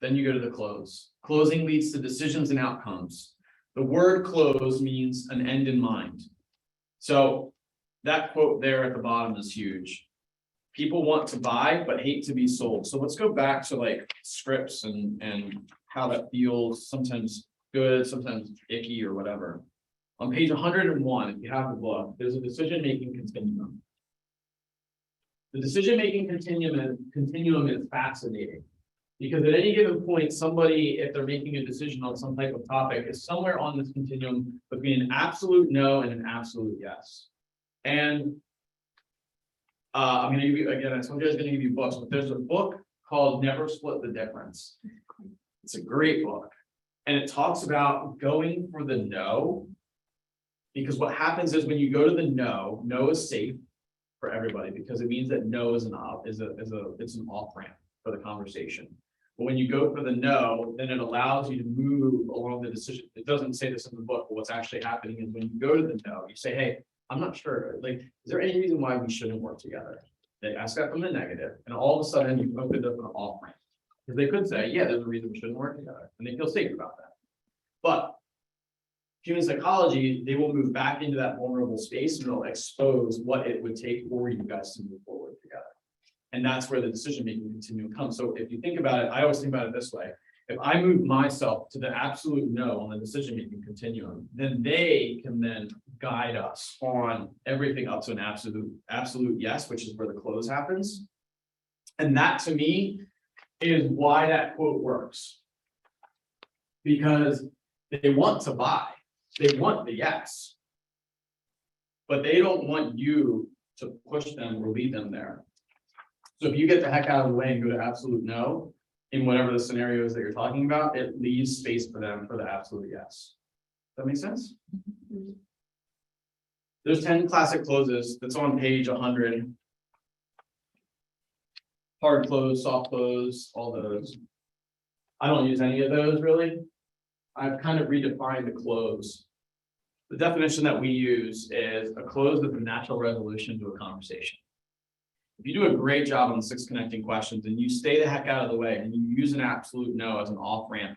Then you go to the close. Closing leads to decisions and outcomes. The word close means an end in mind. So that quote there at the bottom is huge. People want to buy, but hate to be sold. So let's go back to like scripts and how that feels, sometimes good, sometimes icky or whatever. On page 101, if you have the book, there's a decision-making continuum. The decision-making continuum is fascinating. Because at any given point, somebody, if they're making a decision on some type of topic, is somewhere on this continuum between an absolute no and an absolute yes. And I'm going to give you, again, I told you I was going to give you books, but there's a book called Never Split the Difference. It's a great book. And it talks about going for the no. Because what happens is when you go to the no, no is safe for everybody because it means that no is an off ramp for the conversation. But when you go for the no, then it allows you to move along the decision. It doesn't say this in the book, but what's actually happening is when you go to the no, you say, hey, I'm not sure. Like, is there any reason why we shouldn't work together? They ask that from the negative, and all of a sudden you opened up an off ramp. Because they could say, yeah, there's a reason we shouldn't work together, and they feel safe about that. But human psychology, they will move back into that vulnerable space and it'll expose what it would take for you guys to move forward together. And that's where the decision-making continuum comes. So if you think about it, I always think about it this way. If I move myself to the absolute no on the decision-making continuum, then they can then guide us on everything up to an absolute yes, which is where the close happens. And that to me is why that quote works. Because they want to buy, they want the yes, but they don't want you to push them or lead them there. So if you get the heck out of the way and go to absolute no, in whatever the scenario is that you're talking about, it leaves space for them for the absolute yes. That make sense? There's 10 classic closes, that's on page 100. Hard close, soft close, all those. I don't use any of those really. I've kind of redefined the close. The definition that we use is a close is a natural resolution to a conversation. If you do a great job on the 6 connecting questions and you stay the heck out of the way and you use an absolute no as an off ramp,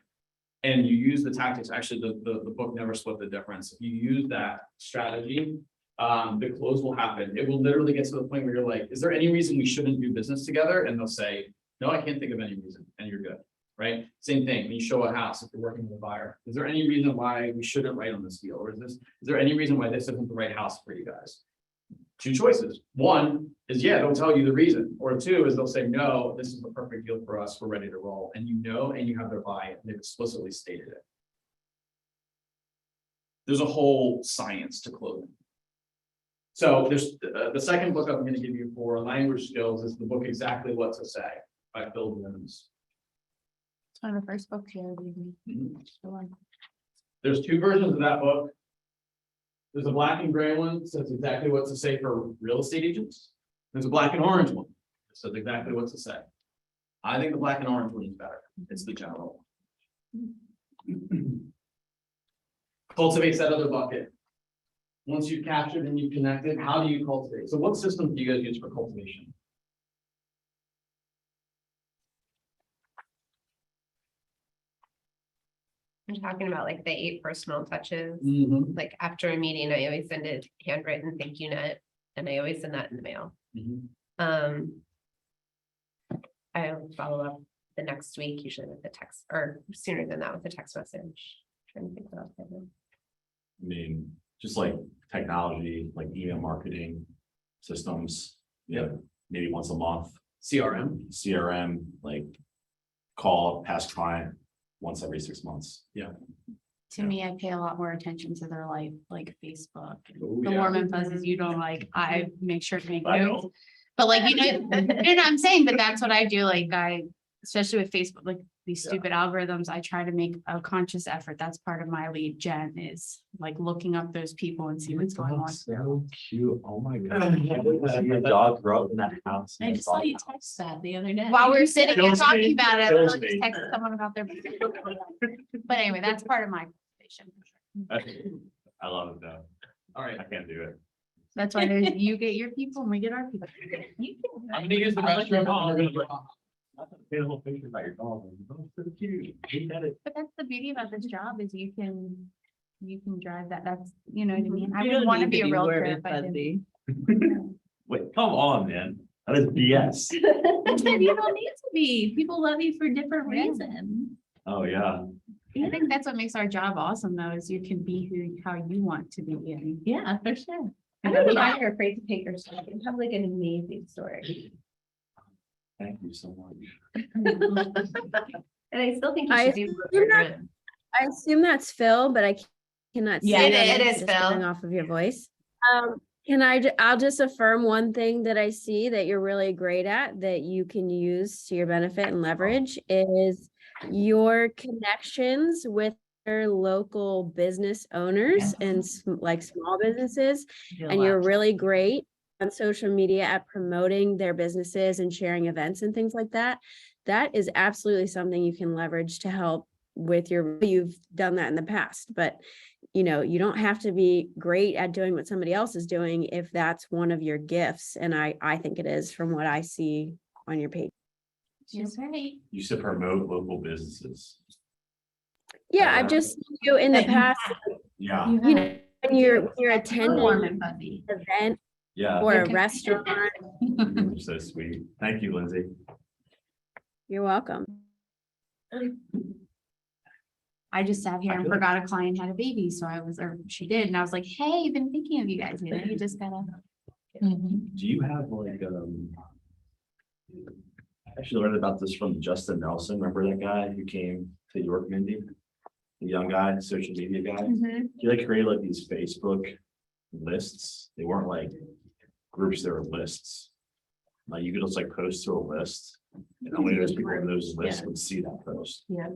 and you use the tactics, actually the book never split the difference. If you use that strategy, the close will happen. It will literally get to the point where you're like, is there any reason we shouldn't do business together? And they'll say, no, I can't think of any reason, and you're good, right? Same thing, when you show a house, if you're working with a buyer, is there any reason why we shouldn't write on this deal? Or is there any reason why this isn't the right house for you guys? 2 choices. 1 is, yeah, they'll tell you the reason. Or 2 is they'll say, no, this is the perfect deal for us. We're ready to roll. And you know, and you have their buy-in. They've explicitly stated it. There's a whole science to closing. So there's the second book I'm going to give you for language skills is the book Exactly What to Say by Phil Williams. It's one of the first books you ever gave me. There's 2 versions of that book. There's a black and gray one that says exactly what to say for real estate agents. There's a black and orange one that says exactly what to say. I think the black and orange one is better. It's the general one. Cultivates that other bucket. Once you've captured and you've connected, how do you cultivate? So what system do you guys use for cultivation? I'm talking about like the 8 personal touches. Mm-hmm. Like after a meeting, I always send a handwritten thank you note, and I always send that in the mail. Mm-hmm. I'll follow up the next week, usually with a text, or sooner than that with a text message. Trying to think about that. I mean, just like technology, like email marketing systems, maybe once a month, CRM, like call past client once every 6 months. To me, I pay a lot more attention to their life, like Facebook. Oh, The yeah. warm and fuzzies you don't like, I make sure to make I notes. don't. But like, you know, I'm saying, but that's what I do, like especially with Facebook, like these stupid algorithms, I try to make a conscious effort. That's part of my lead gen is like looking up those people and see what's going on. So cute. Oh my God. Your dog grew up in that house. I just saw you text that the other day. While we're sitting here Kills talking me. about it, I Kills just me. texted someone about their. But anyway, that's part of my conversation. I love it though. All right. I can't do it. That's why you get your people and we get our people. I'm gonna use the restroom. And we're gonna go. Get a little picture about your dog. Oh, so cute. Look at it. But that's the beauty about this job is you can drive that. That's, you know what I mean? I You would don't want to need be a realtor warm if I and didn't. fuzzy. Wait, come on, man. That is BS. You don't need to be. People love you for different Yeah. reasons. Oh, yeah. I think that's what makes our job awesome though, is you can be how you want to be in. Yeah, for sure. I don't know why you're afraid to take your story. You have like an amazing story. Thank you so much. And I still think you I should do. assume broker that- driven. I assume that's Phil, but I cannot see Yeah, it is just Phil. going off of your voice. I'll just affirm one thing that I see that you're really great at that you can use to your benefit and leverage is your connections with your local business owners and like small businesses. And you're really great on social media at promoting their businesses and sharing events and things like that. That is absolutely something you can leverage to help with you've done that in the past, but you know, you don't have to be great at doing what somebody else is doing if that's one of your gifts. And I think it is from what I see on your page. She's right. You should promote local businesses. Yeah, I've just seen you in the past, Yeah, you know, when you're attending Warm an and fuzzy. event yeah. or a restaurant. You're so sweet. Thank you, Lindsay. You're welcome. I just sat here and forgot a client had a baby, so she did, and I was like, hey, I've been thinking of you guys, you know, you just gotta. Mhm. Do you have like, I actually learned about this from Justin Nelson. Remember that guy who came to York, Mindy? The young guy, social media guy. He like created like these Facebook lists. They weren't like groups, they were lists. Like you could just like post to a list. And only those people in those lists Yeah. would see that post. Yeah.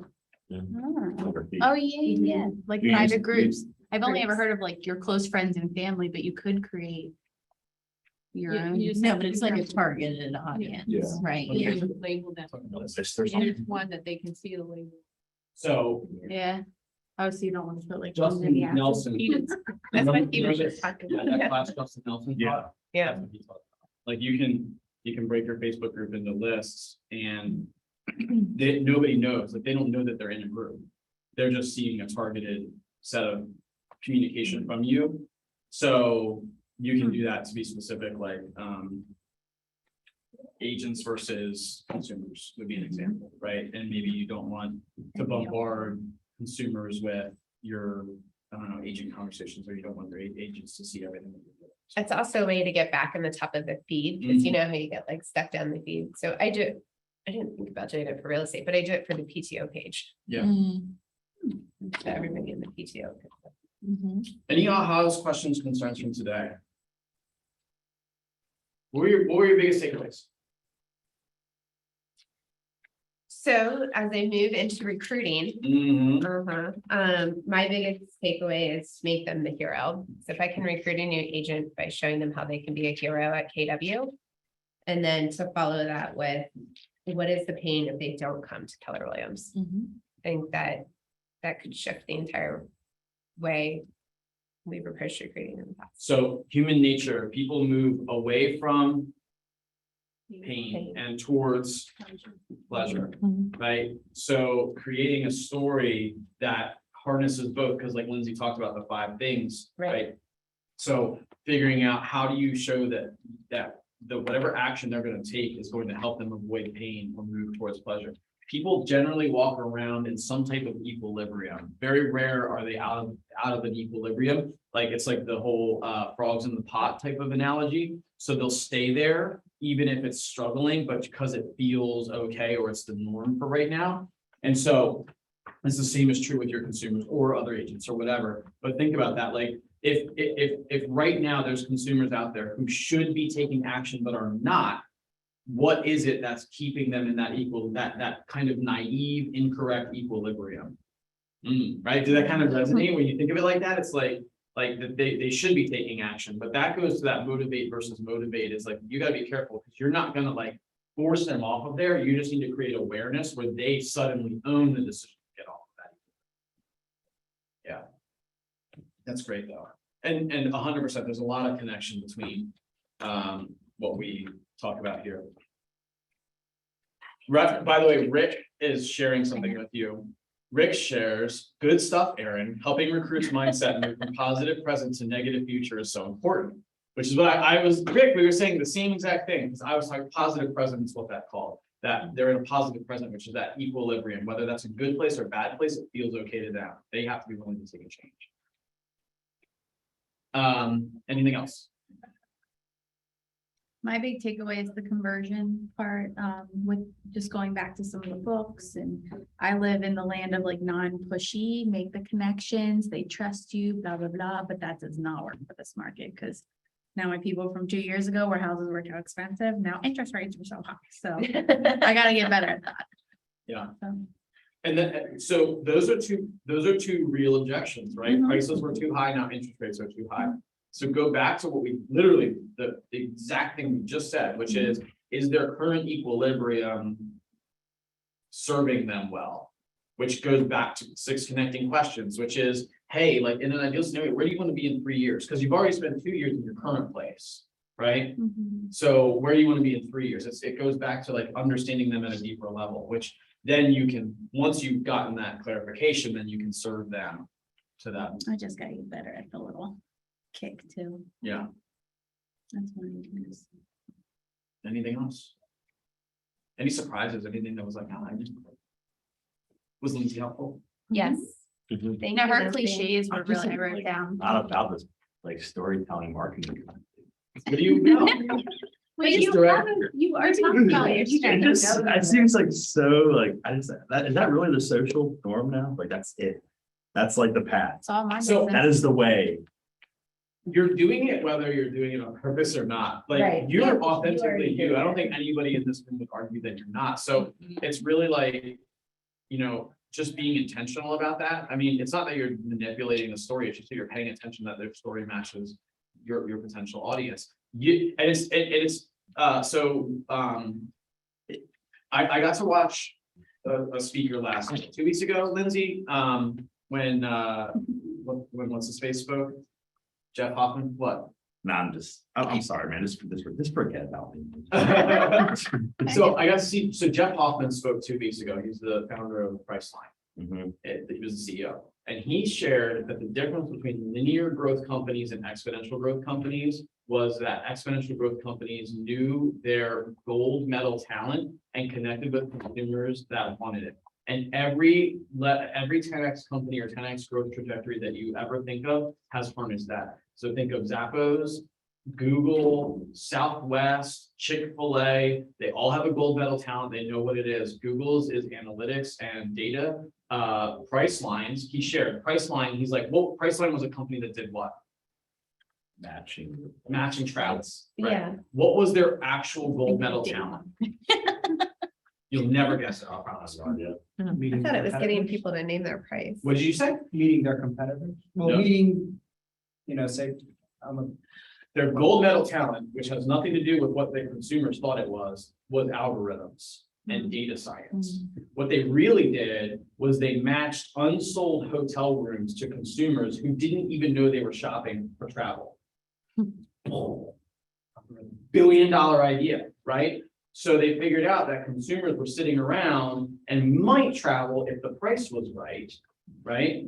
Oh, Or feed. yeah, yeah, like Yeah. private groups. I've only ever Groups. heard of like your close friends and family, but you could create your You- own. you just No, have but to it's be like a careful. targeted audience, Yeah. right? Okay. You label them. Talking about a list or And something. it's one that they can see the label. So Yeah. Oh, so you don't want to put like. Justin Nelson. That's Remember- what he was remember just talking that about. class Justin Nelson Yeah. taught? That's what he taught. Like you can break your Facebook group into lists and nobody knows, like they don't know that they're in a group. They're just seeing a targeted set of communication from you. So you can do that to be specific, like agents versus consumers would be an example, right? And maybe you don't want to bombard consumers with your, I don't know, agent conversations, or you don't want your agents to see everything. that you're doing. It's also a way to get back in the top of the feed, because you know how you get like stuck down the feed. So I didn't think about doing it for real estate, but I do it for the PTO page. Yeah. Mm, So everybody in the PTO. mhm. Any ahas, questions, concerns from today? What were your biggest takeaways? So as I move into recruiting, my biggest takeaway is make them the hero. So if I can recruit a new agent by showing them how they can be a hero at KW. And then to follow that with, what is the pain if they don't come to Keller Williams? Mhm. I think that could shift the entire way we've approached recruiting in the past. So human nature, people move away from pain and towards pleasure, Mhm. right? So creating a story that harnesses both, because like Lindsay talked about the 5 things, right? So figuring out how do you show that the whatever action they're going to take is going to help them avoid pain or move towards pleasure. People generally walk around in some type of equilibrium. Very rare are they out of an equilibrium. Like it's like the whole frogs in the pot type of analogy. So they'll stay there even if it's struggling, but because it feels okay or it's the norm for right now. And so it's the same is true with your consumers or other agents or whatever. But think about that, like if right now there's consumers out there who should be taking action but are not, what is it that's keeping them in that kind of naive, incorrect equilibrium? Right? Did that kind of resonate when you think of it like that? It's like they should be taking action, but that goes to that motivate versus motivate. Is like, you gotta be careful because you're not gonna like force them off of there. You just need to create awareness where they suddenly own the decision to get off of that. Yeah. That's great though. And 100%, there's a lot of connection between what we talk about here. By the way, Rick is sharing something with you. Rick shares, good stuff, Aaron. Helping recruits mindset move from positive present to negative future is so important. Which is what I was, Rick, we were saying the same exact thing, because I was talking positive present is what that called. That they're in a positive present, which is that equilibrium, whether that's a good place or bad place, it feels okay to them. They have to be willing to take a change. Anything else? My big takeaway is the conversion part, with just going back to some of the books, and I live in the land of like non-pushy, make the connections, they trust you, blah, blah, blah, but that does not work for this market, because now my people from 2 years ago where houses were too expensive, now interest rates are so high, so I gotta get better at that. Yeah. So, And then, so those are two real objections, right? Mhm. Prices were too high, now interest rates are too high. So go back to what we literally, the exact thing we just said, which is their current equilibrium serving them well? Which goes back to 6 connecting questions, which is, hey, like in an ideal scenario, where do you want to be in 3 years? Because you've already spent 2 years in your current place, right? mhm. So where do you want to be in 3 years? It goes back to like understanding them at a deeper level, which then you can, once you've gotten that clarification, then you can serve them to that. I just gotta get better at the little kick too. Yeah. That's my weakness. Anything else? Any surprises? Anything that was like, I didn't. Was Lindsay helpful? Yes. Mhm. Thank No, you, her Lindsay. cliches were really, I wrote down. Not about this, like storytelling marketing. What do you know? Well, Just you direct- you are talking about it. It seems like so like, is that really the social norm now? Like, that's it. That's like the path. It's all my So business. That is the way. you're doing it whether you're doing it on purpose or not. Like, Right. you're Yeah, authentically you are you. I don't doing think anybody in this room would argue that you're not. So it's really like, you know, just being intentional about that. I mean, it's not that you're manipulating the story, it's just that you're paying attention that their story matches your potential audience. I got to watch a speaker last 2 weeks ago, Lindsay, when what's his face spoke? Jeff Hoffman, what? Nah, I'm sorry, man, just forget about me. So I got to see, so Jeff Hoffman spoke 2 weeks ago. He's the founder of Priceline. Mhm. He was the CEO, and he shared that the difference between linear growth companies and exponential growth companies was that exponential growth companies knew their gold medal talent and connected with consumers that wanted it. And every 10x company or 10x growth trajectory that you ever think of has harnessed that. So think of Zappos, Google, Southwest, Chick-fil-A, they all have a gold medal talent. They know what it is. Google's is analytics and data. Pricelines, he shared Priceline. He's like, well, Priceline was a company that did what? Matching travels. Right? Yeah. What was their actual gold medal talent? You'll never guess it, I promise. I thought it was getting people to name their price. What did you say? Meeting their competitors, well, No. meeting, you know, say, Their gold medal talent, which has nothing to do with what the consumers thought it was algorithms and data science. What they really did was they matched unsold hotel rooms to consumers who didn't even know they were shopping for travel. Billion-dollar idea, right? So they figured out that consumers were sitting around and might travel if the price was right, right?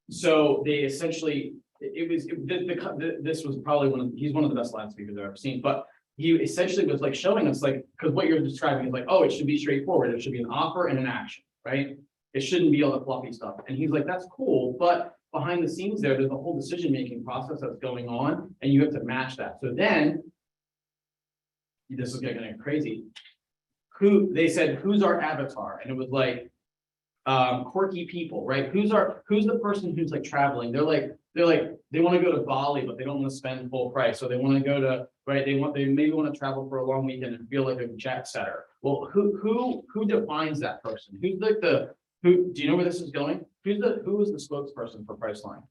So they essentially, this was probably he's one of the best Latin speakers I've ever seen, but he essentially was like showing us like, because what you're describing is like, oh, it should be straightforward. It should be an offer and an action, right? It shouldn't be all the fluffy stuff. And he's like, that's cool, but behind the scenes there's a whole decision-making process that's going on, and you have to match that. So then, this is getting crazy. They said, who's our avatar? And it was like, quirky people, right? Who's the person who's like traveling? They're like, they want to go to Bali, but they don't want to spend full price. So they want to go to, right? They maybe want to travel for a long weekend and feel like a jet setter. Well, who defines that person? Who's like do you know where this is going? Who is the spokesperson for Priceline?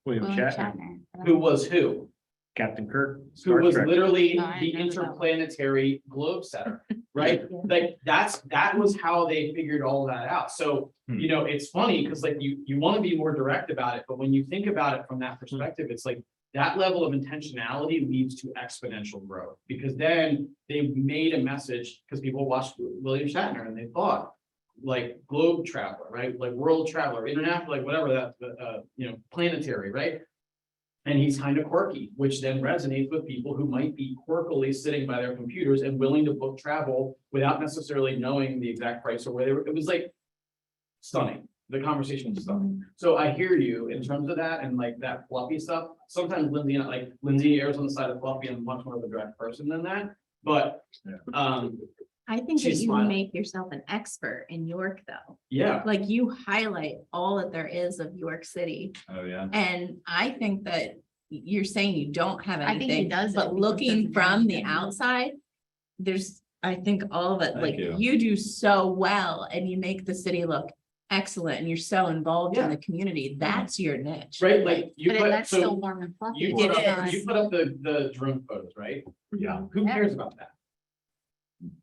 William William Shatner, Shatner. Who was who? Captain Kirk. Who Star was Trek. literally No, I the didn't know that one. interplanetary globe setter, right? Like that was how they figured all that out. So, you know, it's funny because like you want to be more direct about it, but when you think about it from that perspective, it's like that level of intentionality leads to exponential growth, because then they made a message because people watched William Shatner and they thought like globe traveler, right? Like world traveler, international, like whatever that, you know, planetary, right? And he's kind of quirky, which then resonates with people who might be quirkily sitting by their computers and willing to book travel without necessarily knowing the exact price or where they were. It was like stunning. The conversation was stunning. So I hear you in terms of that and like that fluffy stuff. Sometimes Lindsay errs on the side of fluffy and much more of a direct person than that. But I think that She's you smiling. make yourself an expert in York, though. yeah, Like you highlight all that there is of York City. Oh, yeah. And I think that you're saying you don't have I think he anything, does it but because looking doesn't have from the anything. outside, I think all of it, Thank like you. you do so well and you make the city look excellent and you're so involved in Yeah. the community. That's your niche. right. Like you But put, that's still so warm and fluffy. you at put the same up, time. you put up the drone photos, right? Yeah. Who Yeah. cares about that?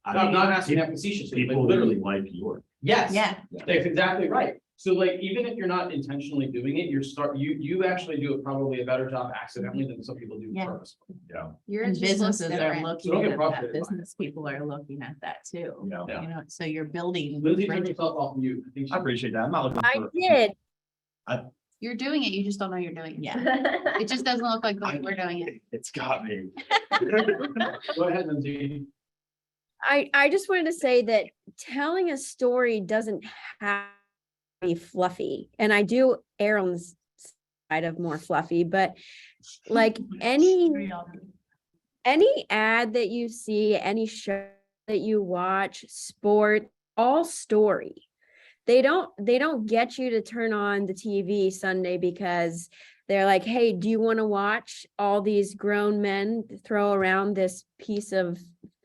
I I'm mean, not asking that facetiously, like people literally. like York. Yes. Yeah. That's exactly right. So like, even if you're not intentionally doing it, you actually do probably a better job accidentally than some people do Yeah. purposely. Yeah. Yours And just looks businesses are different. So looking don't get at frustrated that. by it. Business people are looking at that too. Yeah. You know, so you're building. Lindsay, turn yourself off mute. I think I appreciate that. I'm not looking I for. did. You're doing it, you just don't know you're doing it. Yeah. It just doesn't look like the way we're doing it. It's got me. Go ahead, Lindsay. I just wanted to say that telling a story doesn't have to be fluffy. And I do err on the side of more fluffy, but like any ad that you see, any show that you watch, sport, all story. They don't get you to turn on the TV Sunday because They're like, hey, do you want to watch all these grown men throw around this piece of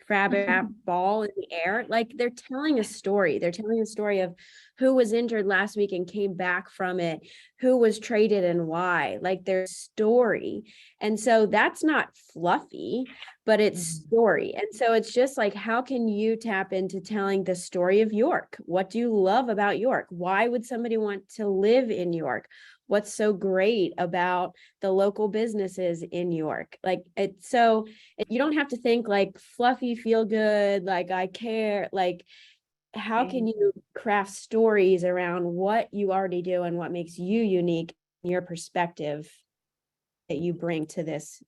wrap ball in the air? Like, they're telling a story. They're telling a story of who was injured last week and came back from it, who was traded and why, like their story. And so that's not fluffy, but it's story. And so it's just like, how can you tap into telling the story of York? What do you love about York? Why would somebody want to live in York? What's so great about the local businesses in York? Like, it's so you don't have to think like fluffy, feel good, like I care, like how can you craft stories around what you already do and what makes you unique, your perspective that you bring to this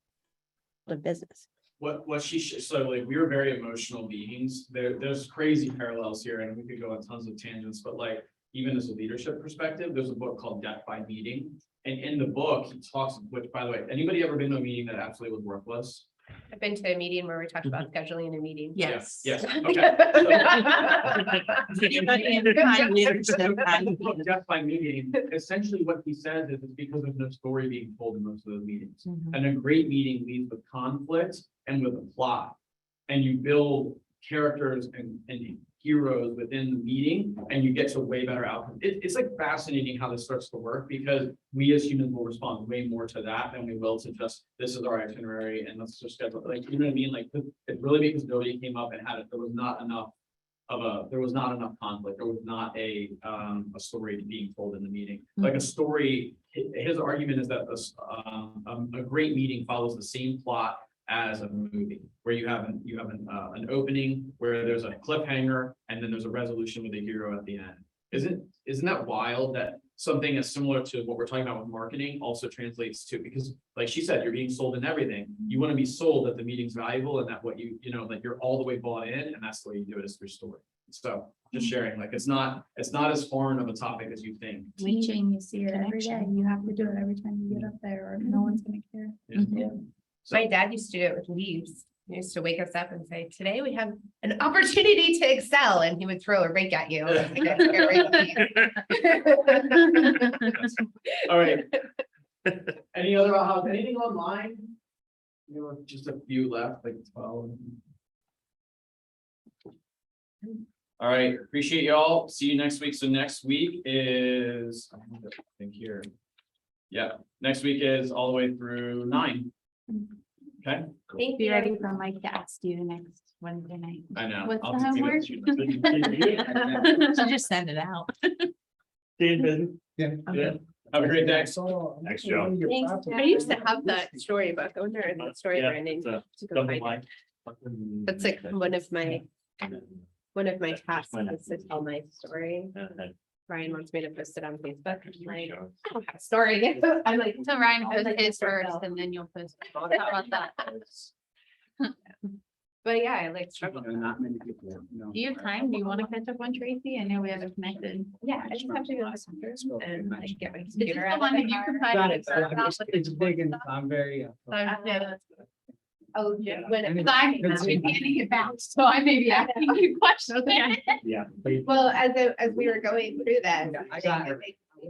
business? What so like, we were very emotional beings. There's crazy parallels here, and we could go on tons of tangents, but like, even as a leadership perspective, there's a book called Death by Meeting. And in the book, he talks, which, by the way, anybody ever been to a meeting that absolutely was worthless? I've been to a meeting where we talked about scheduling in a meeting. Yes. Yes, okay. Death by Meeting, essentially what he says is it's because there's no story being told in most of those meetings. And a great meeting leads with conflict and with a plot. And you build characters and heroes within the meeting, and you get to way better outcomes. It's like fascinating how this starts to work, because we as humans will respond way more to that than we will to just, this is our itinerary and let's just schedule, like, you know what I mean? Like, it's really because nobody came up and had it. There was not enough conflict. There was not a story being told in the meeting. Like a story, his argument is that a great meeting follows the same plot as a movie, where you have an opening where there's a cliffhanger and then there's a resolution with a hero at the end. Isn't that wild that something as similar to what we're talking about with marketing also translates to, because like she said, you're being sold in everything. You want to be sold that the meeting's valuable and that what you know, like you're all the way bought in, and that's the way you do it, is through story. So just sharing, like, it's not as foreign of a topic as you think. Reaching, you see it every day. You have to do it every time you get up there, or no one's gonna care. Yeah. So- My dad used to do it with leaves. He used to wake us up and say, today we have an opportunity to excel, and he would throw a rake at you. All right. Anything online? You know, just a few left, like 12. All right, appreciate y'all. See you next week. So next week is, I think here. Yeah, next week is all the way through 9. Okay. Cool. Thank Be you. ready for Mike to ask you next Wednesday night. I know. What's I'll the just give homework? it to you. So just send it out. Yeah. Yeah. Have a great day. Thanks, Joe. I used to have that storybook. I wonder if that story Yeah, branding. it's a to go double find it. line. That's like one of my tasks is to tell my story. Ryan wants me to post it on Facebook. I'm like, I don't have a story. I'm like, So Ryan I was posts like, his "Sorry, first Bill." and then you'll post. How about that? But yeah, I like struggle. Not many people know. Do you have time? Do you want to catch up on Tracy? I know we haven't connected. Yeah, I just have to go to some and like get my This is computer the out. one of that the you car. can find. Got it. It's big and I'm very. Oh, yeah. When Because I'm getting it bounced, so I may be asking you questions. Yeah. Well, as we were going through that, I got I her. think